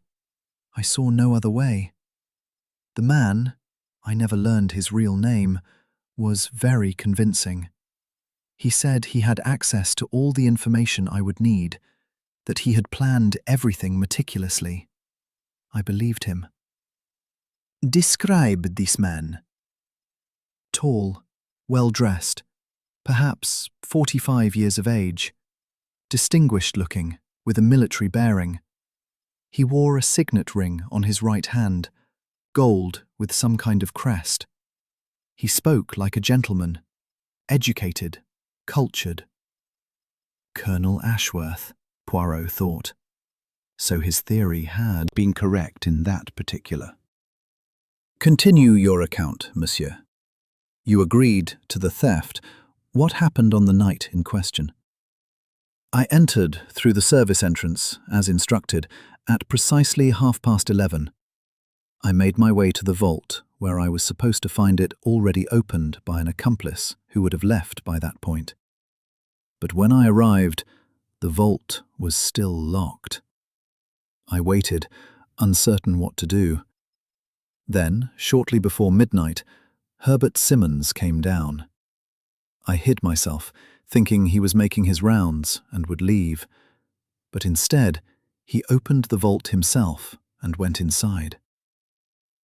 I saw no other way. The man, I never learned his real name, was very convincing. He said he had access to all the information I would need, that he had planned everything meticulously. I believed him. Describe this man. Tall, well-dressed, perhaps 45 years of age, distinguished-looking, with a military bearing. He wore a signet ring on his right hand, gold with some kind of crest. He spoke like a gentleman, educated, cultured. Colonel Ashworth, Poirot thought. So his theory had been correct in that particular. Continue your account, monsieur. You agreed to the theft. What happened on the night in question? I entered through the service entrance, as instructed, at precisely 11:30. I made my way to the vault, where I was supposed to find it already opened by an accomplice who would have left by that point. But when I arrived, the vault was still locked. I waited, uncertain what to do. Then, shortly before midnight, Herbert Simmons came down. I hid myself, thinking he was making his rounds and would leave. But instead, he opened the vault himself and went inside.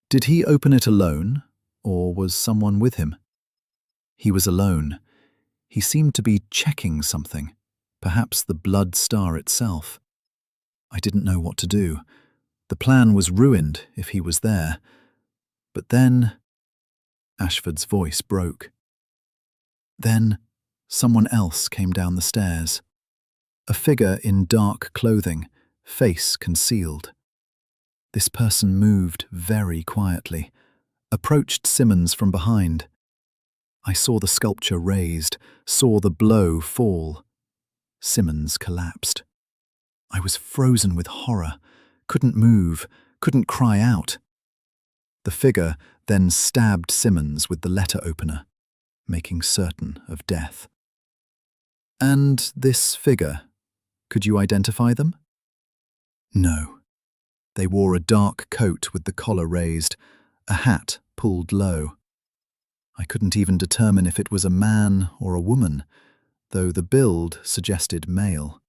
Did he open it alone, or was someone with him? He was alone. He seemed to be checking something, perhaps the blood star itself. I didn't know what to do. The plan was ruined if he was there. But then... Ashford's voice broke. Then someone else came down the stairs. A figure in dark clothing, face concealed. This person moved very quietly, approached Simmons from behind. I saw the sculpture raised, saw the blow fall. Simmons collapsed. I was frozen with horror, couldn't move, couldn't cry out. The figure then stabbed Simmons with the letter opener, making certain of death. And this figure, could you identify them? No. They wore a dark coat with the collar raised, a hat pulled low. I couldn't even determine if it was a man or a woman, though the build suggested male.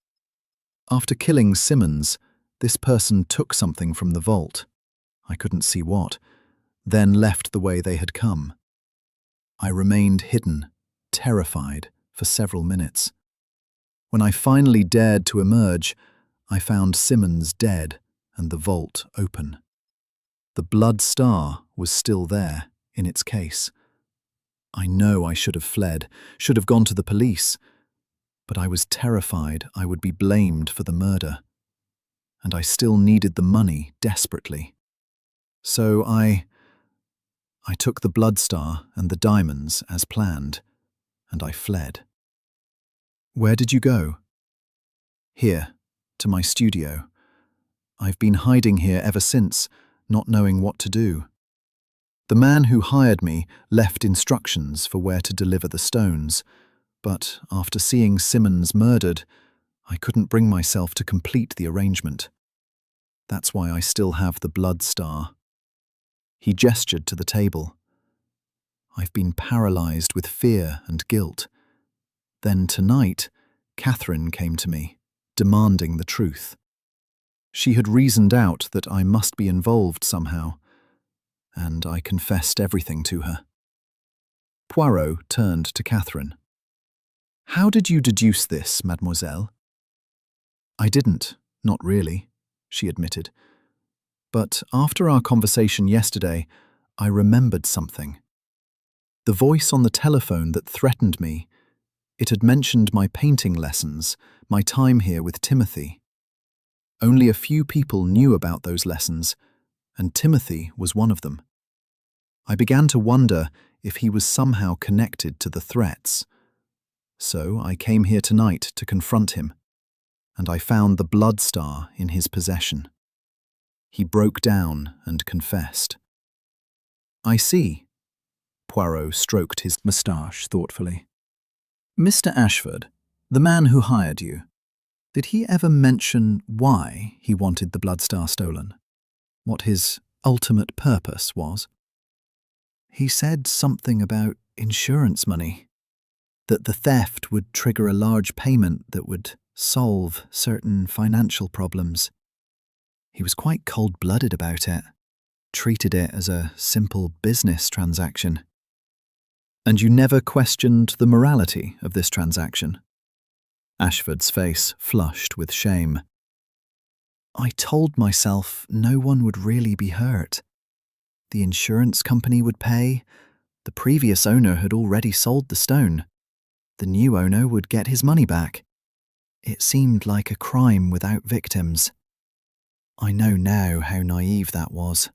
After killing Simmons, this person took something from the vault. I couldn't see what, then left the way they had come. I remained hidden, terrified, for several minutes. When I finally dared to emerge, I found Simmons dead and the vault open. The blood star was still there, in its case. I know I should have fled, should have gone to the police, but I was terrified I would be blamed for the murder. And I still needed the money desperately. So I took the blood star and the diamonds as planned, and I fled. Where did you go? Here, to my studio. I've been hiding here ever since, not knowing what to do. The man who hired me left instructions for where to deliver the stones, but after seeing Simmons murdered, I couldn't bring myself to complete the arrangement. That's why I still have the blood star. He gestured to the table. I've been paralyzed with fear and guilt. Then tonight, Catherine came to me, demanding the truth. She had reasoned out that I must be involved somehow, and I confessed everything to her. Poirot turned to Catherine. How did you deduce this, mademoiselle? I didn't, not really, she admitted. But after our conversation yesterday, I remembered something. The voice on the telephone that threatened me, it had mentioned my painting lessons, my time here with Timothy. Only a few people knew about those lessons, and Timothy was one of them. I began to wonder if he was somehow connected to the threats. So I came here tonight to confront him, and I found the blood star in his possession. He broke down and confessed. I see. Poirot stroked his moustache thoughtfully. Mr. Ashford, the man who hired you, did he ever mention why he wanted the blood star stolen? What his ultimate purpose was? He said something about insurance money, that the theft would trigger a large payment that would solve certain financial problems. He was quite cold-blooded about it, treated it as a simple business transaction. And you never questioned the morality of this transaction? Ashford's face flushed with shame. I told myself no one would really be hurt. The insurance company would pay. The previous owner had already sold the stone. The new owner would get his money back. It seemed like a crime without victims. I know now how naive that was.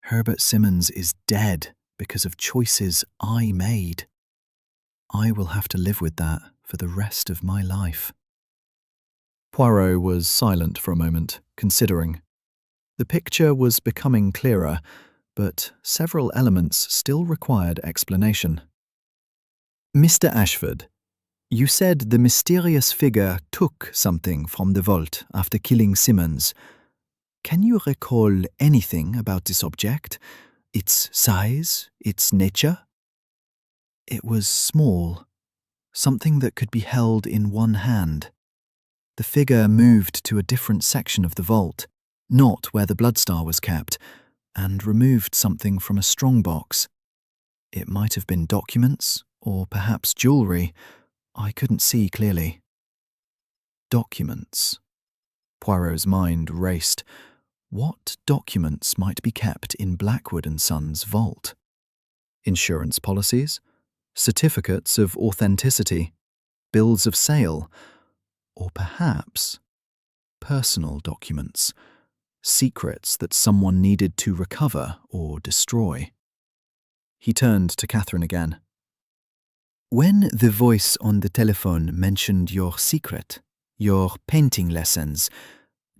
Herbert Simmons is dead because of choices I made. I will have to live with that for the rest of my life. Poirot was silent for a moment, considering. The picture was becoming clearer, but several elements still required explanation. Mr. Ashford, you said the mysterious figure took something from the vault after killing Simmons. Can you recall anything about this object? Its size? Its nature? It was small, something that could be held in one hand. The figure moved to a different section of the vault, not where the bloodstar was kept, and removed something from a strongbox. It might have been documents, or perhaps jewellery. I couldn't see clearly. Documents. Poirot's mind raced. What documents might be kept in Blackwood and Sons' vault? Insurance policies? Certificates of authenticity? Bills of sale? Or perhaps personal documents? Secrets that someone needed to recover or destroy? He turned to Catherine again. When the voice on the telephone mentioned your secret, your painting lessons,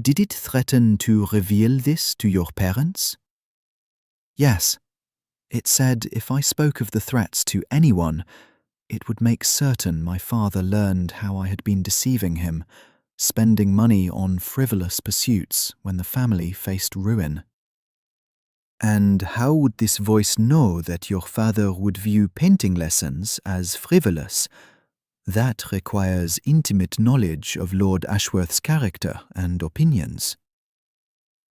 did it threaten to reveal this to your parents? Yes. It said if I spoke of the threats to anyone, it would make certain my father learned how I had been deceiving him, spending money on frivolous pursuits when the family faced ruin. And how would this voice know that your father would view painting lessons as frivolous? That requires intimate knowledge of Lord Ashworth's character and opinions.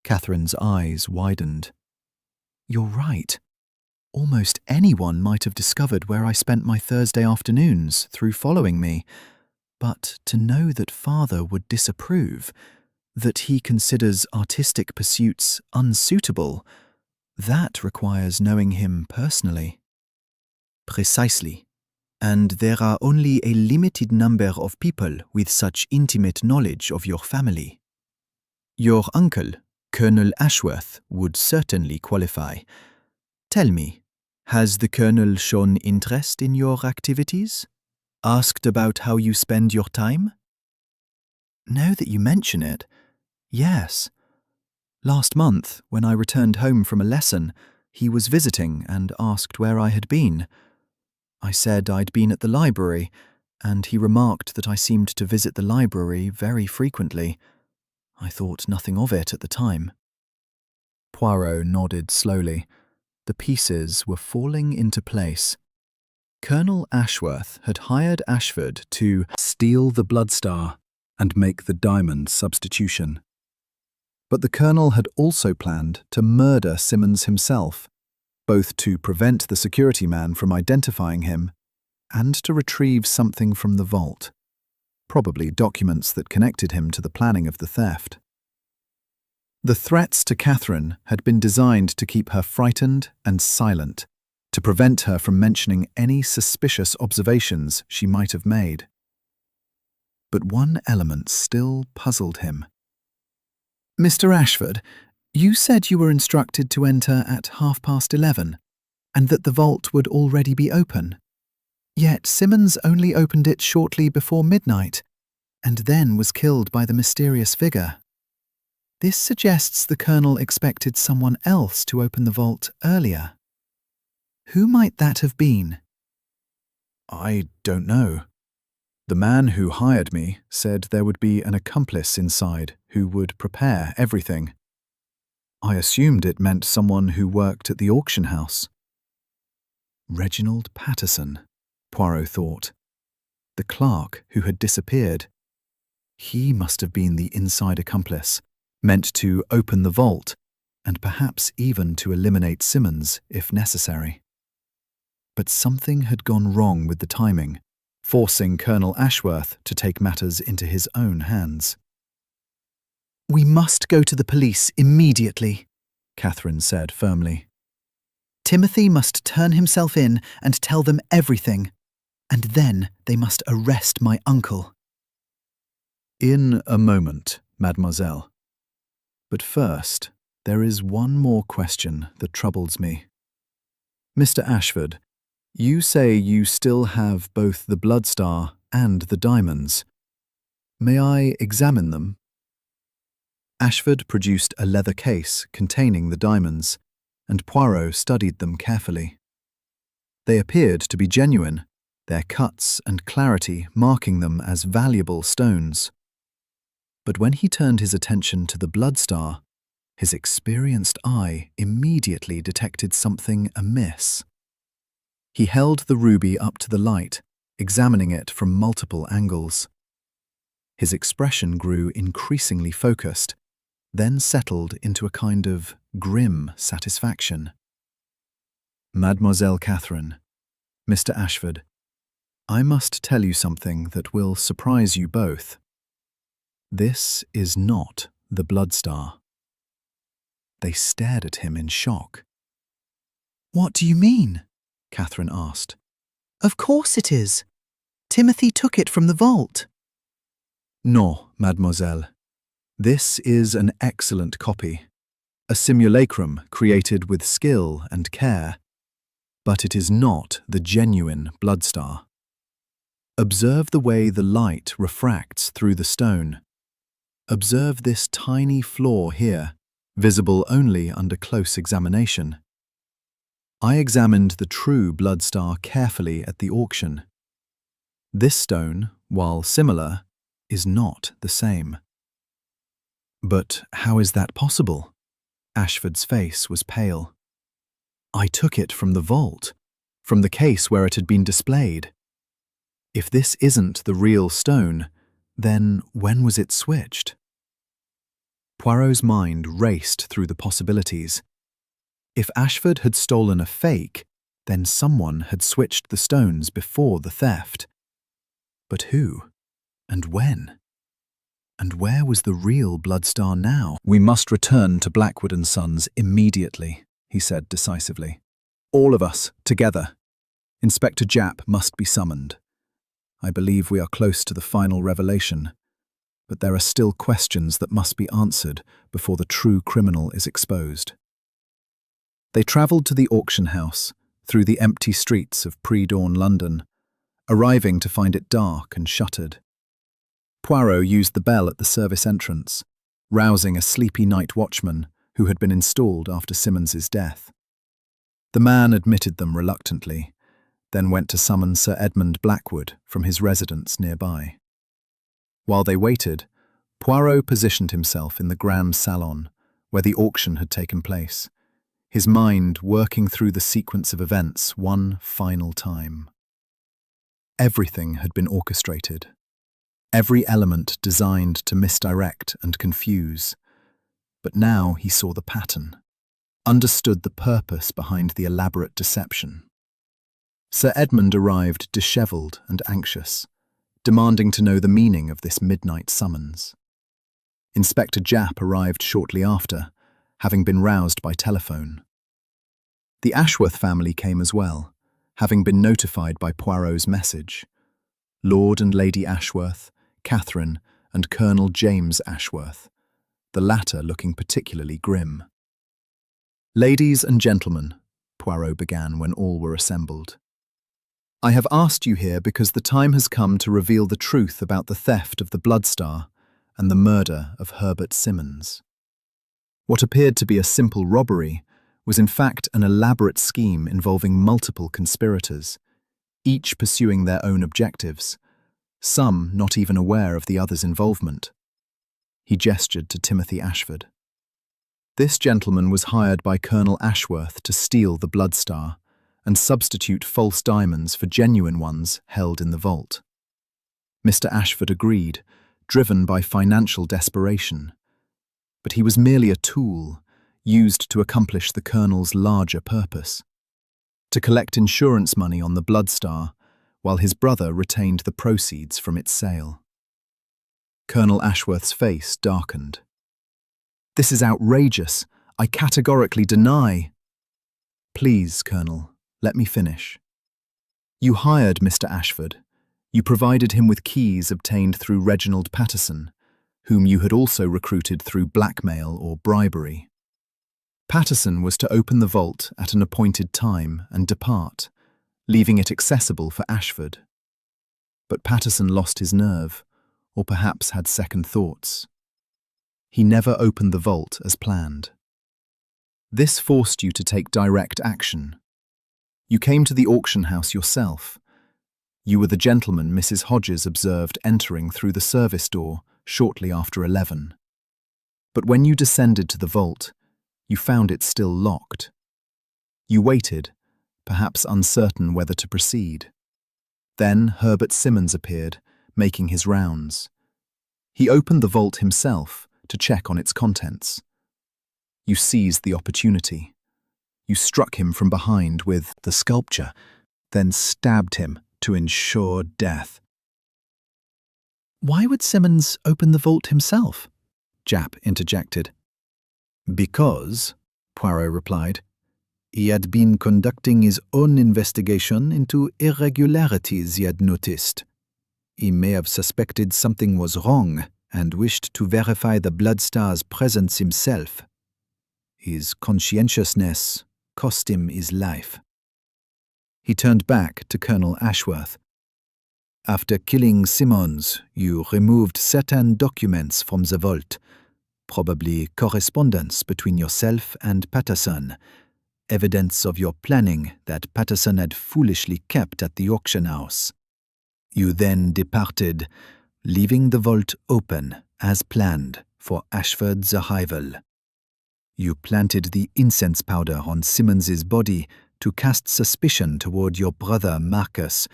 Catherine's eyes widened. You're right. Almost anyone might have discovered where I spent my Thursday afternoons through following me. But to know that father would disapprove, that he considers artistic pursuits unsuitable, that requires knowing him personally. Precisely. And there are only a limited number of people with such intimate knowledge of your family. Your uncle, Colonel Ashworth, would certainly qualify. Tell me, has the Colonel shown interest in your activities? Asked about how you spend your time? Now that you mention it, yes. Last month, when I returned home from a lesson, he was visiting and asked where I had been. I said I'd been at the library, and he remarked that I seemed to visit the library very frequently. I thought nothing of it at the time. Poirot nodded slowly. The pieces were falling into place. Colonel Ashworth had hired Ashford to steal the bloodstar and make the diamond substitution. But the colonel had also planned to murder Simmons himself, both to prevent the security man from identifying him and to retrieve something from the vault, probably documents that connected him to the planning of the theft. The threats to Catherine had been designed to keep her frightened and silent, to prevent her from mentioning any suspicious observations she might have made. But one element still puzzled him. Mr. Ashford, you said you were instructed to enter at 11:30, and that the vault would already be open. Yet Simmons only opened it shortly before midnight, and then was killed by the mysterious figure. This suggests the Colonel expected someone else to open the vault earlier. Who might that have been? I don't know. The man who hired me said there would be an accomplice inside who would prepare everything. I assumed it meant someone who worked at the auction house. Reginald Patterson, Poirot thought. The clerk who had disappeared. He must have been the inside accomplice, meant to open the vault, and perhaps even to eliminate Simmons if necessary. But something had gone wrong with the timing, forcing Colonel Ashworth to take matters into his own hands. We must go to the police immediately, Catherine said firmly. Timothy must turn himself in and tell them everything, and then they must arrest my uncle. In a moment, mademoiselle. But first, there is one more question that troubles me. Mr. Ashford, you say you still have both the bloodstar and the diamonds. May I examine them? Ashford produced a leather case containing the diamonds, and Poirot studied them carefully. They appeared to be genuine, their cuts and clarity marking them as valuable stones. But when he turned his attention to the bloodstar, his experienced eye immediately detected something amiss. He held the ruby up to the light, examining it from multiple angles. His expression grew increasingly focused, then settled into a kind of grim satisfaction. Mademoiselle Catherine, Mr. Ashford, I must tell you something that will surprise you both. This is not the bloodstar. They stared at him in shock. What do you mean? Catherine asked. Of course it is. Timothy took it from the vault. No, mademoiselle. This is an excellent copy, a simulacrum created with skill and care, but it is not the genuine bloodstar. Observe the way the light refracts through the stone. Observe this tiny flaw here, visible only under close examination. I examined the true bloodstar carefully at the auction. This stone, while similar, is not the same. But how is that possible? Ashford's face was pale. I took it from the vault, from the case where it had been displayed. If this isn't the real stone, then when was it switched? Poirot's mind raced through the possibilities. If Ashford had stolen a fake, then someone had switched the stones before the theft. But who? And when? And where was the real bloodstar now? We must return to Blackwood Sons immediately, he said decisively. All of us, together. Inspector Japp must be summoned. I believe we are close to the final revelation, but there are still questions that must be answered before the true criminal is exposed. They travelled to the auction house through the empty streets of pre-dawn London, arriving to find it dark and shuttered. Poirot used the bell at the service entrance, rousing a sleepy night watchman who had been installed after Simmons's death. The man admitted them reluctantly, then went to summon Sir Edmund Blackwood from his residence nearby. While they waited, Poirot positioned himself in the grand salon where the auction had taken place, his mind working through the sequence of events one final time. Everything had been orchestrated, every element designed to misdirect and confuse. But now he saw the pattern, understood the purpose behind the elaborate deception. Sir Edmund arrived dishevelled and anxious, demanding to know the meaning of this midnight summons. Inspector Japp arrived shortly after, having been roused by telephone. The Ashworth family came as well, having been notified by Poirot's message. Lord and Lady Ashworth, Catherine, and Colonel James Ashworth, the latter looking particularly grim. Ladies and gentlemen, Poirot began when all were assembled. I have asked you here because the time has come to reveal the truth about the theft of the bloodstar and the murder of Herbert Simmons. What appeared to be a simple robbery was in fact an elaborate scheme involving multiple conspirators, each pursuing their own objectives, some not even aware of the other's involvement. He gestured to Timothy Ashford. This gentleman was hired by Colonel Ashworth to steal the bloodstar and substitute false diamonds for genuine ones held in the vault. Mr. Ashford agreed, driven by financial desperation. But he was merely a tool, used to accomplish the Colonel's larger purpose, to collect insurance money on the bloodstar, while his brother retained the proceeds from its sale. Colonel Ashworth's face darkened. This is outrageous. I categorically deny. Please, Colonel, let me finish. You hired Mr. Ashford. You provided him with keys obtained through Reginald Patterson, whom you had also recruited through blackmail or bribery. Patterson was to open the vault at an appointed time and depart, leaving it accessible for Ashford. But Patterson lost his nerve, or perhaps had second thoughts. He never opened the vault as planned. This forced you to take direct action. You came to the auction house yourself. You were the gentleman Mrs. Hodges observed entering through the service door shortly after 11. But when you descended to the vault, you found it still locked. You waited, perhaps uncertain whether to proceed. Then Herbert Simmons appeared, making his rounds. He opened the vault himself to check on its contents. You seized the opportunity. You struck him from behind with the sculpture, then stabbed him to ensure death. Why would Simmons open the vault himself? Japp interjected. Because, Poirot replied, he had been conducting his own investigation into irregularities he had noticed. He may have suspected something was wrong and wished to verify the Bloodstar's presence himself. His conscientiousness cost him his life. He turned back to Colonel Ashworth. After killing Simmons, you removed certain documents from the vault, probably correspondence between yourself and Patterson, evidence of your planning that Patterson had foolishly kept at the auction house. You then departed, leaving the vault open, as planned, for Ashford's arrival. You planted the incense powder on Simmons's body to cast suspicion toward your brother Marcus,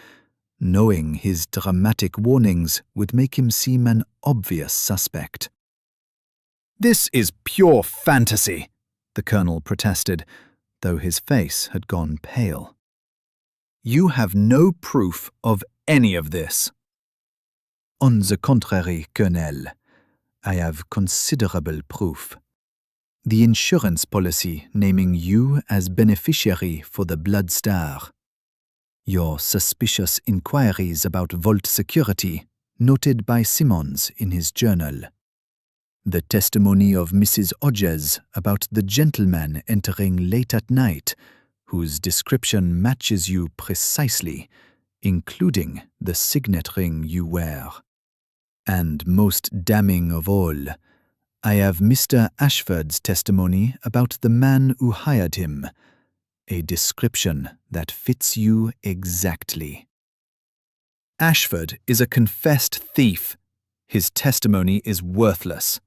knowing his dramatic warnings would make him seem an obvious suspect. This is pure fantasy, the colonel protested, though his face had gone pale. You have no proof of any of this. On the contrary, Colonel, I have considerable proof. The insurance policy naming you as beneficiary for the Bloodstar. Your suspicious inquiries about vault security, noted by Simmons in his journal. The testimony of Mrs. Hodges about the gentleman entering late at night, whose description matches you precisely, including the signet ring you wear. And most damning of all, I have Mr. Ashford's testimony about the man who hired him, a description that fits you exactly. Ashford is a confessed thief. His testimony is worthless.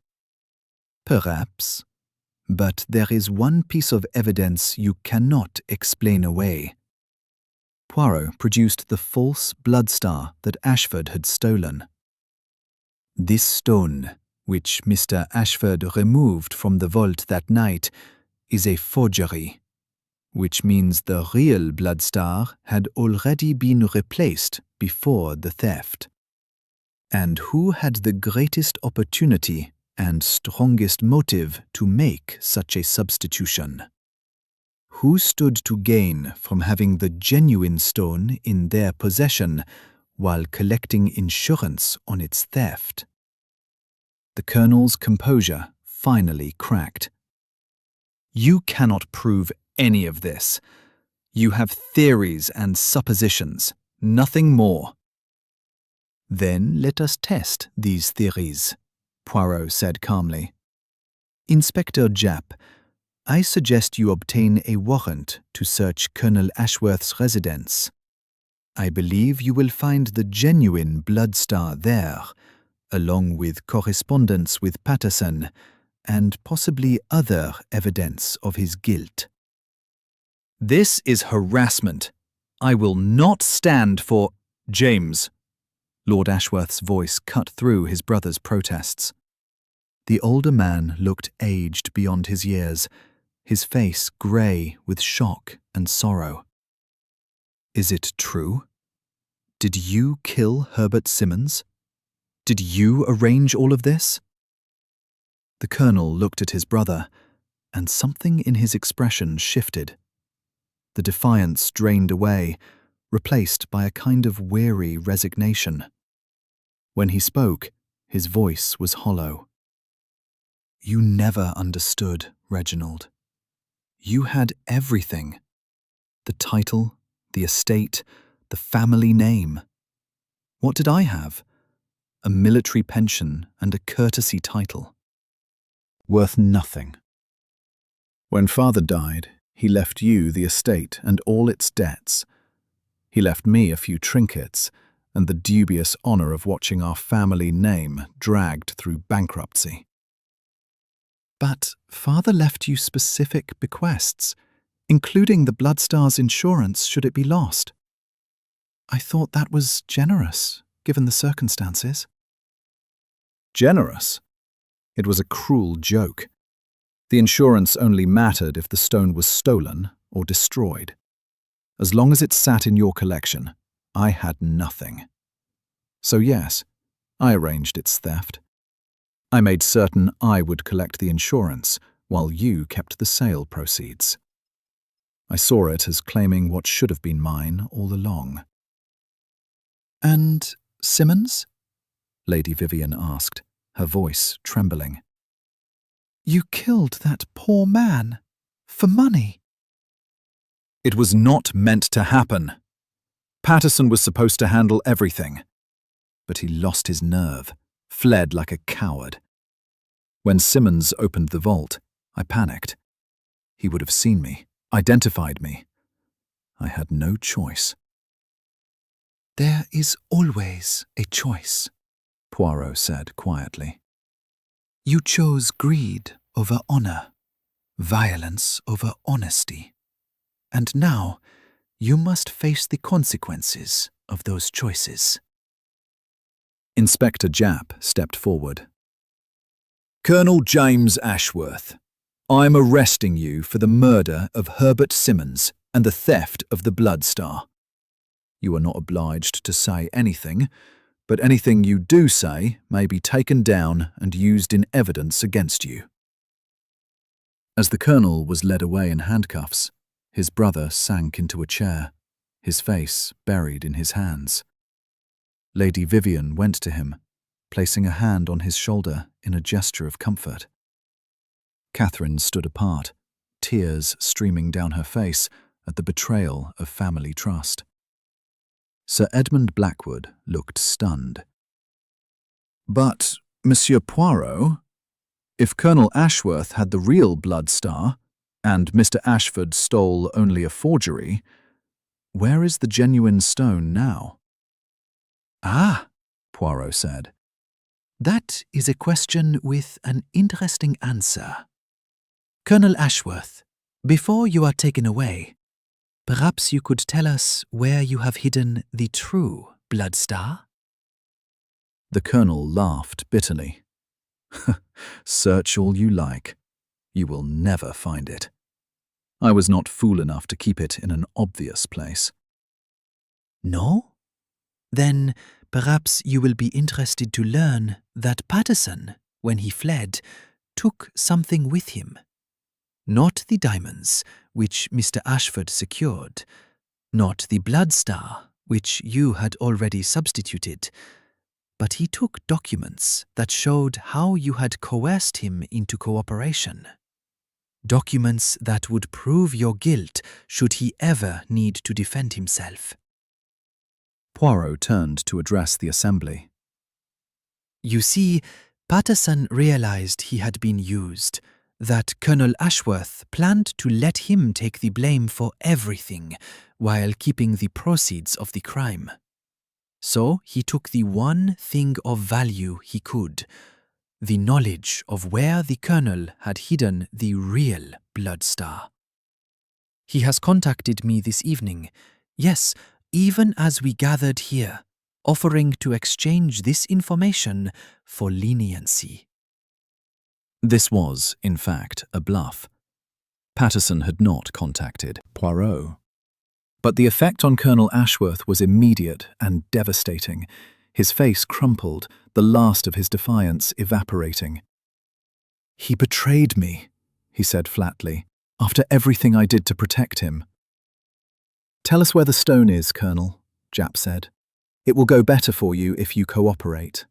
Perhaps, but there is one piece of evidence you cannot explain away. Poirot produced the false Bloodstar that Ashford had stolen. This stone, which Mr. Ashford removed from the vault that night, is a forgery, which means the real Bloodstar had already been replaced before the theft. And who had the greatest opportunity and strongest motive to make such a substitution? Who stood to gain from having the genuine stone in their possession while collecting insurance on its theft? The colonel's composure finally cracked. You cannot prove any of this. You have theories and suppositions, nothing more. Then let us test these theories, Poirot said calmly. Inspector Japp, I suggest you obtain a warrant to search Colonel Ashworth's residence. I believe you will find the genuine Bloodstar there, along with correspondence with Patterson and possibly other evidence of his guilt. This is harassment. I will not stand for James. Lord Ashworth's voice cut through his brother's protests. The older man looked aged beyond his years, his face grey with shock and sorrow. Is it true? Did you kill Herbert Simmons? Did you arrange all of this? The colonel looked at his brother, and something in his expression shifted. The defiance drained away, replaced by a kind of weary resignation. When he spoke, his voice was hollow. You never understood, Reginald. You had everything. The title, the estate, the family name. What did I have? A military pension and a courtesy title. Worth nothing. When father died, he left you the estate and all its debts. He left me a few trinkets and the dubious honour of watching our family name dragged through bankruptcy. But father left you specific bequests, including the Bloodstar's insurance should it be lost. I thought that was generous, given the circumstances. Generous? It was a cruel joke. The insurance only mattered if the stone was stolen or destroyed. As long as it sat in your collection, I had nothing. So yes, I arranged its theft. I made certain I would collect the insurance while you kept the sale proceeds. I saw it as claiming what should have been mine all along. And Simmons? Lady Vivian asked, her voice trembling. You killed that poor man. For money. It was not meant to happen. Patterson was supposed to handle everything. But he lost his nerve, fled like a coward. When Simmons opened the vault, I panicked. He would have seen me, identified me. I had no choice. There is always a choice, Poirot said quietly. You chose greed over honour, violence over honesty, and now you must face the consequences of those choices. Inspector Japp stepped forward. Colonel James Ashworth, I am arresting you for the murder of Herbert Simmons and the theft of the Bloodstar. You are not obliged to say anything, but anything you do say may be taken down and used in evidence against you. As the colonel was led away in handcuffs, his brother sank into a chair, his face buried in his hands. Lady Vivian went to him, placing a hand on his shoulder in a gesture of comfort. Catherine stood apart, tears streaming down her face at the betrayal of family trust. Sir Edmund Blackwood looked stunned. But, Monsieur Poirot, if Colonel Ashworth had the real Bloodstar, and Mr. Ashford stole only a forgery, where is the genuine stone now? Ah, Poirot said. That is a question with an interesting answer. Colonel Ashworth, before you are taken away, perhaps you could tell us where you have hidden the true Bloodstar? The colonel laughed bitterly. Search all you like. You will never find it. I was not fool enough to keep it in an obvious place. No? Then perhaps you will be interested to learn that Patterson, when he fled, took something with him. Not the diamonds, which Mr. Ashford secured, not the Bloodstar, which you had already substituted, but he took documents that showed how you had coerced him into cooperation. Documents that would prove your guilt should he ever need to defend himself. Poirot turned to address the assembly. You see, Patterson realized he had been used, that Colonel Ashworth planned to let him take the blame for everything while keeping the proceeds of the crime. So he took the one thing of value he could, the knowledge of where the colonel had hidden the real Bloodstar. He has contacted me this evening, yes, even as we gathered here, offering to exchange this information for leniency. This was, in fact, a bluff. Patterson had not contacted Poirot. But the effect on Colonel Ashworth was immediate and devastating. His face crumpled, the last of his defiance evaporating. He betrayed me, he said flatly, after everything I did to protect him. "Tell us where the stone is, Colonel," Jap said. "It will go better for you if you cooperate."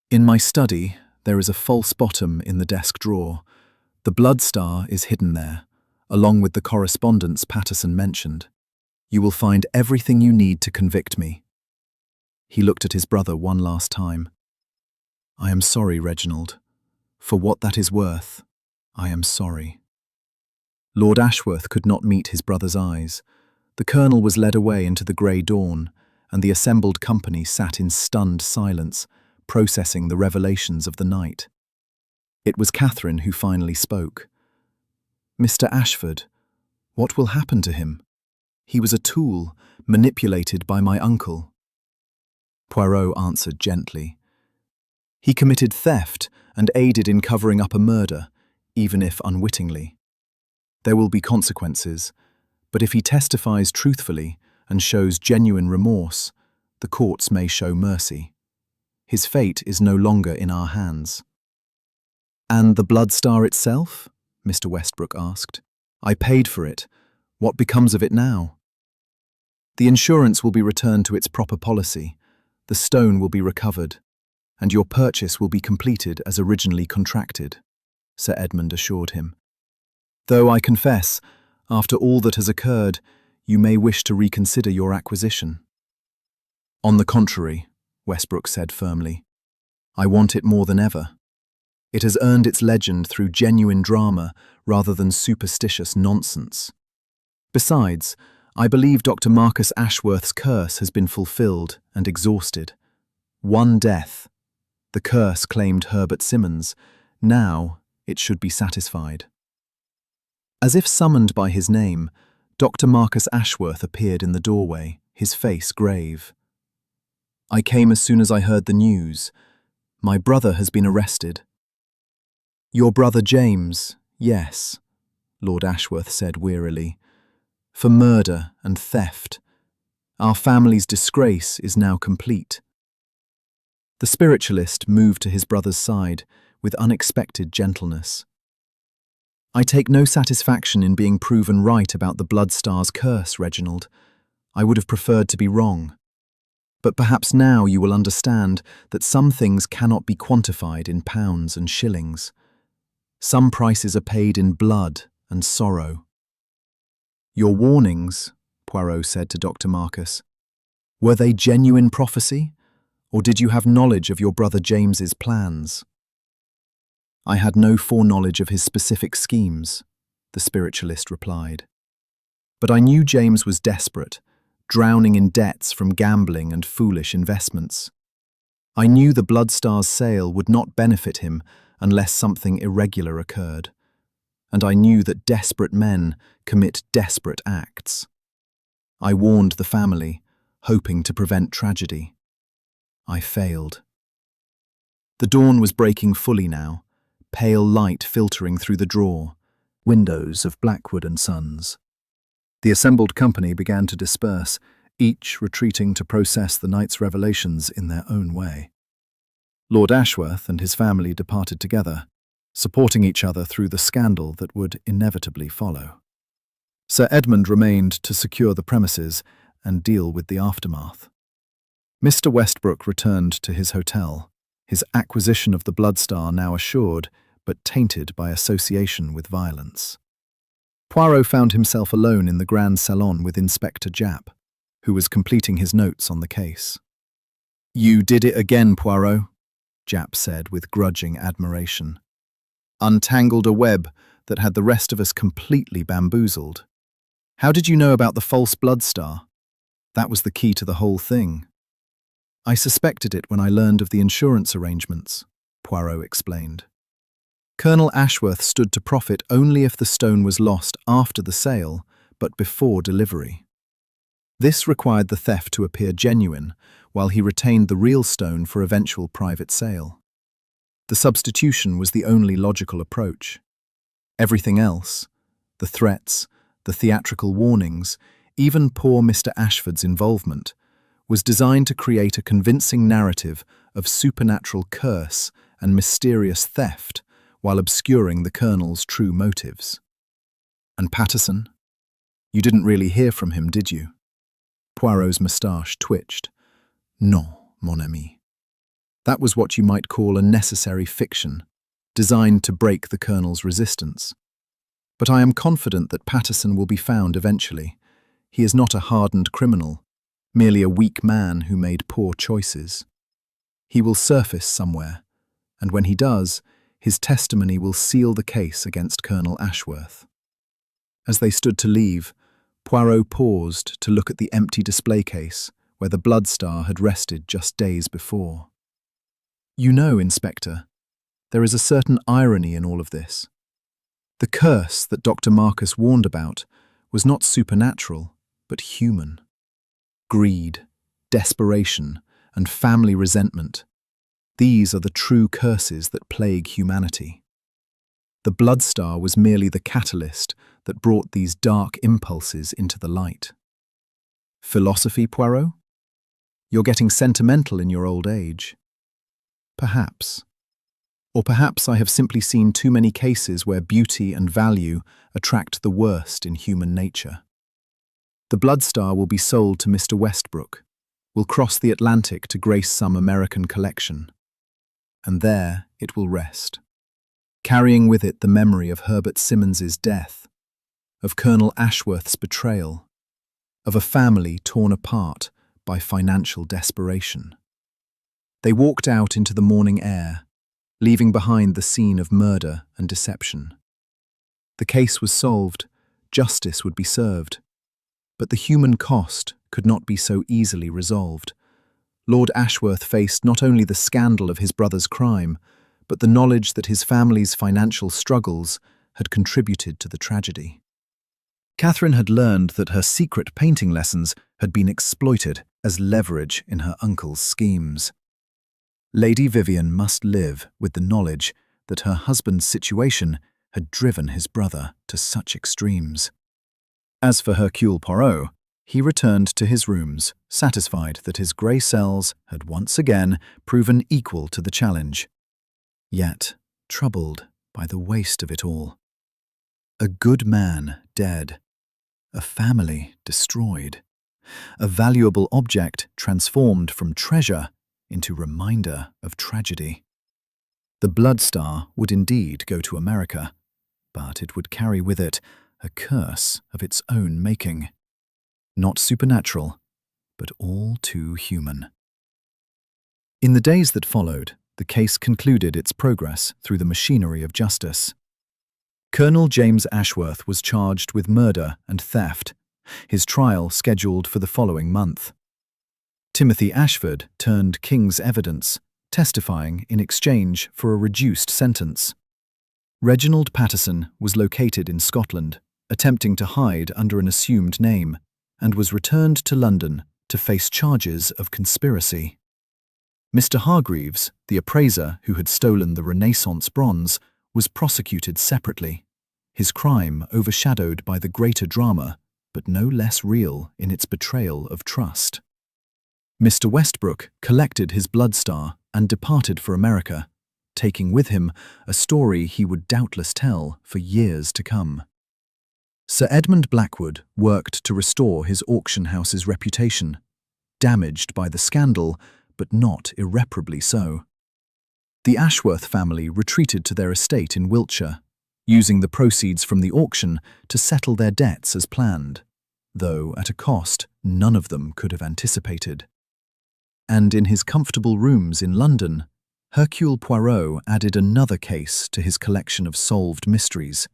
"In my study, there is a false bottom in the desk drawer. The blood star is hidden there, along with the correspondence Patterson mentioned. You will find everything you need to convict me." He looked at his brother one last time. "I am sorry, Reginald. For what that is worth, I am sorry." Lord Ashworth could not meet his brother's eyes. The colonel was led away into the grey dawn, and the assembled company sat in stunned silence, processing the revelations of the night. It was Catherine who finally spoke. "Mr. Ashford, what will happen to him? He was a tool, manipulated by my uncle." Poirot answered gently. "He committed theft and aided in covering up a murder, even if unwittingly. There will be consequences, but if he testifies truthfully and shows genuine remorse, the courts may show mercy. His fate is no longer in our hands." "And the blood star itself?" Mr. Westbrook asked. "I paid for it. What becomes of it now?" "The insurance will be returned to its proper policy, the stone will be recovered, and your purchase will be completed as originally contracted," Sir Edmund assured him. "Though I confess, after all that has occurred, you may wish to reconsider your acquisition." "On the contrary," Westbrook said firmly, "I want it more than ever. It has earned its legend through genuine drama rather than superstitious nonsense. Besides, I believe Dr. Marcus Ashworth's curse has been fulfilled and exhausted. One death. The curse claimed Herbert Simmons. Now it should be satisfied." As if summoned by his name, Dr. Marcus Ashworth appeared in the doorway, his face grave. "I came as soon as I heard the news. My brother has been arrested." "Your brother James, yes," Lord Ashworth said wearily, "for murder and theft. Our family's disgrace is now complete." The spiritualist moved to his brother's side with unexpected gentleness. "I take no satisfaction in being proven right about the blood star's curse, Reginald. I would have preferred to be wrong. But perhaps now you will understand that some things cannot be quantified in pounds and shillings. Some prices are paid in blood and sorrow." "Your warnings," Poirot said to Dr. Marcus, "were they genuine prophecy, or did you have knowledge of your brother James's plans?" "I had no foreknowledge of his specific schemes," the spiritualist replied. "But I knew James was desperate, drowning in debts from gambling and foolish investments. I knew the blood star's sale would not benefit him unless something irregular occurred. And I knew that desperate men commit desperate acts. I warned the family, hoping to prevent tragedy. I failed." The dawn was breaking fully now, pale light filtering through the drawer, windows of Blackwood and Sons. The assembled company began to disperse, each retreating to process the night's revelations in their own way. Lord Ashworth and his family departed together, supporting each other through the scandal that would inevitably follow. Sir Edmund remained to secure the premises and deal with the aftermath. Mr. Westbrook returned to his hotel, his acquisition of the blood star now assured, but tainted by association with violence. Poirot found himself alone in the grand salon with Inspector Japp, who was completing his notes on the case. "You did it again, Poirot," Japp said with grudging admiration. "Untangled a web that had the rest of us completely bamboozled. How did you know about the false blood star? That was the key to the whole thing." "I suspected it when I learned of the insurance arrangements," Poirot explained. "Colonel Ashworth stood to profit only if the stone was lost after the sale, but before delivery. This required the theft to appear genuine, while he retained the real stone for eventual private sale. The substitution was the only logical approach. Everything else, the threats, the theatrical warnings, even poor Mr. Ashford's involvement, was designed to create a convincing narrative of supernatural curse and mysterious theft while obscuring the Colonel's true motives. And Patterson? You didn't really hear from him, did you? Poirot's moustache twitched. Non, mon ami. That was what you might call a necessary fiction, designed to break the Colonel's resistance. But I am confident that Patterson will be found eventually. He is not a hardened criminal, merely a weak man who made poor choices. He will surface somewhere, and when he does, his testimony will seal the case against Colonel Ashworth. As they stood to leave, Poirot paused to look at the empty display case where the blood star had rested just days before. You know, Inspector, there is a certain irony in all of this. The curse that Dr. Marcus warned about was not supernatural, but human. Greed, desperation, and family resentment. These are the true curses that plague humanity. The blood star was merely the catalyst that brought these dark impulses into the light. Philosophy, Poirot? You're getting sentimental in your old age. Perhaps. Or perhaps I have simply seen too many cases where beauty and value attract the worst in human nature. The blood star will be sold to Mr. Westbrook, will cross the Atlantic to grace some American collection. And there it will rest, carrying with it the memory of Herbert Simmons's death, of Colonel Ashworth's betrayal, of a family torn apart by financial desperation. They walked out into the morning air, leaving behind the scene of murder and deception. The case was solved, justice would be served, but the human cost could not be so easily resolved. Lord Ashworth faced not only the scandal of his brother's crime, but the knowledge that his family's financial struggles had contributed to the tragedy. Catherine had learned that her secret painting lessons had been exploited as leverage in her uncle's schemes. Lady Vivian must live with the knowledge that her husband's situation had driven his brother to such extremes. As for Hercule Poirot, he returned to his rooms, satisfied that his grey cells had once again proven equal to the challenge, yet troubled by the waste of it all. A good man dead, a family destroyed, a valuable object transformed from treasure into reminder of tragedy. The blood star would indeed go to America, but it would carry with it a curse of its own making. Not supernatural, but all too human. In the days that followed, the case concluded its progress through the machinery of justice. Colonel James Ashworth was charged with murder and theft, his trial scheduled for the following month. Timothy Ashford turned king's evidence, testifying in exchange for a reduced sentence. Reginald Patterson was located in Scotland, attempting to hide under an assumed name, and was returned to London to face charges of conspiracy. Mr. Hargreaves, the appraiser who had stolen the Renaissance bronze, was prosecuted separately, his crime overshadowed by the greater drama, but no less real in its betrayal of trust. Mr. Westbrook collected his blood star and departed for America, taking with him a story he would doubtless tell for years to come. Sir Edmund Blackwood worked to restore his auction house's reputation, damaged by the scandal, but not irreparably so. The Ashworth family retreated to their estate in Wiltshire, using the proceeds from the auction to settle their debts as planned, though at a cost none of them could have anticipated. And in his comfortable rooms in London, Hercule Poirot added another case to his collection of solved mysteries,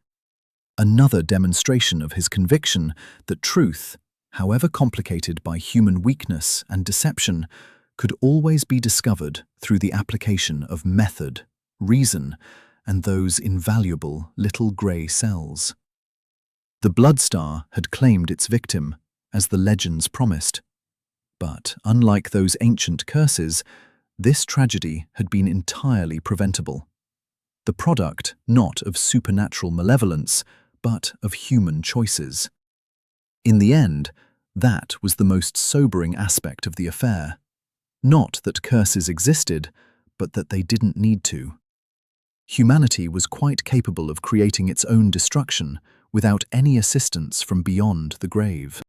another demonstration of his conviction that truth, however complicated by human weakness and deception, could always be discovered through the application of method, reason, and those invaluable little grey cells. The blood star had claimed its victim, as the legends promised. But, unlike those ancient curses, this tragedy had been entirely preventable. The product not of supernatural malevolence, but of human choices. In the end, that was the most sobering aspect of the affair. Not that curses existed, but that they didn't need to. Humanity was quite capable of creating its own destruction without any assistance from beyond the grave.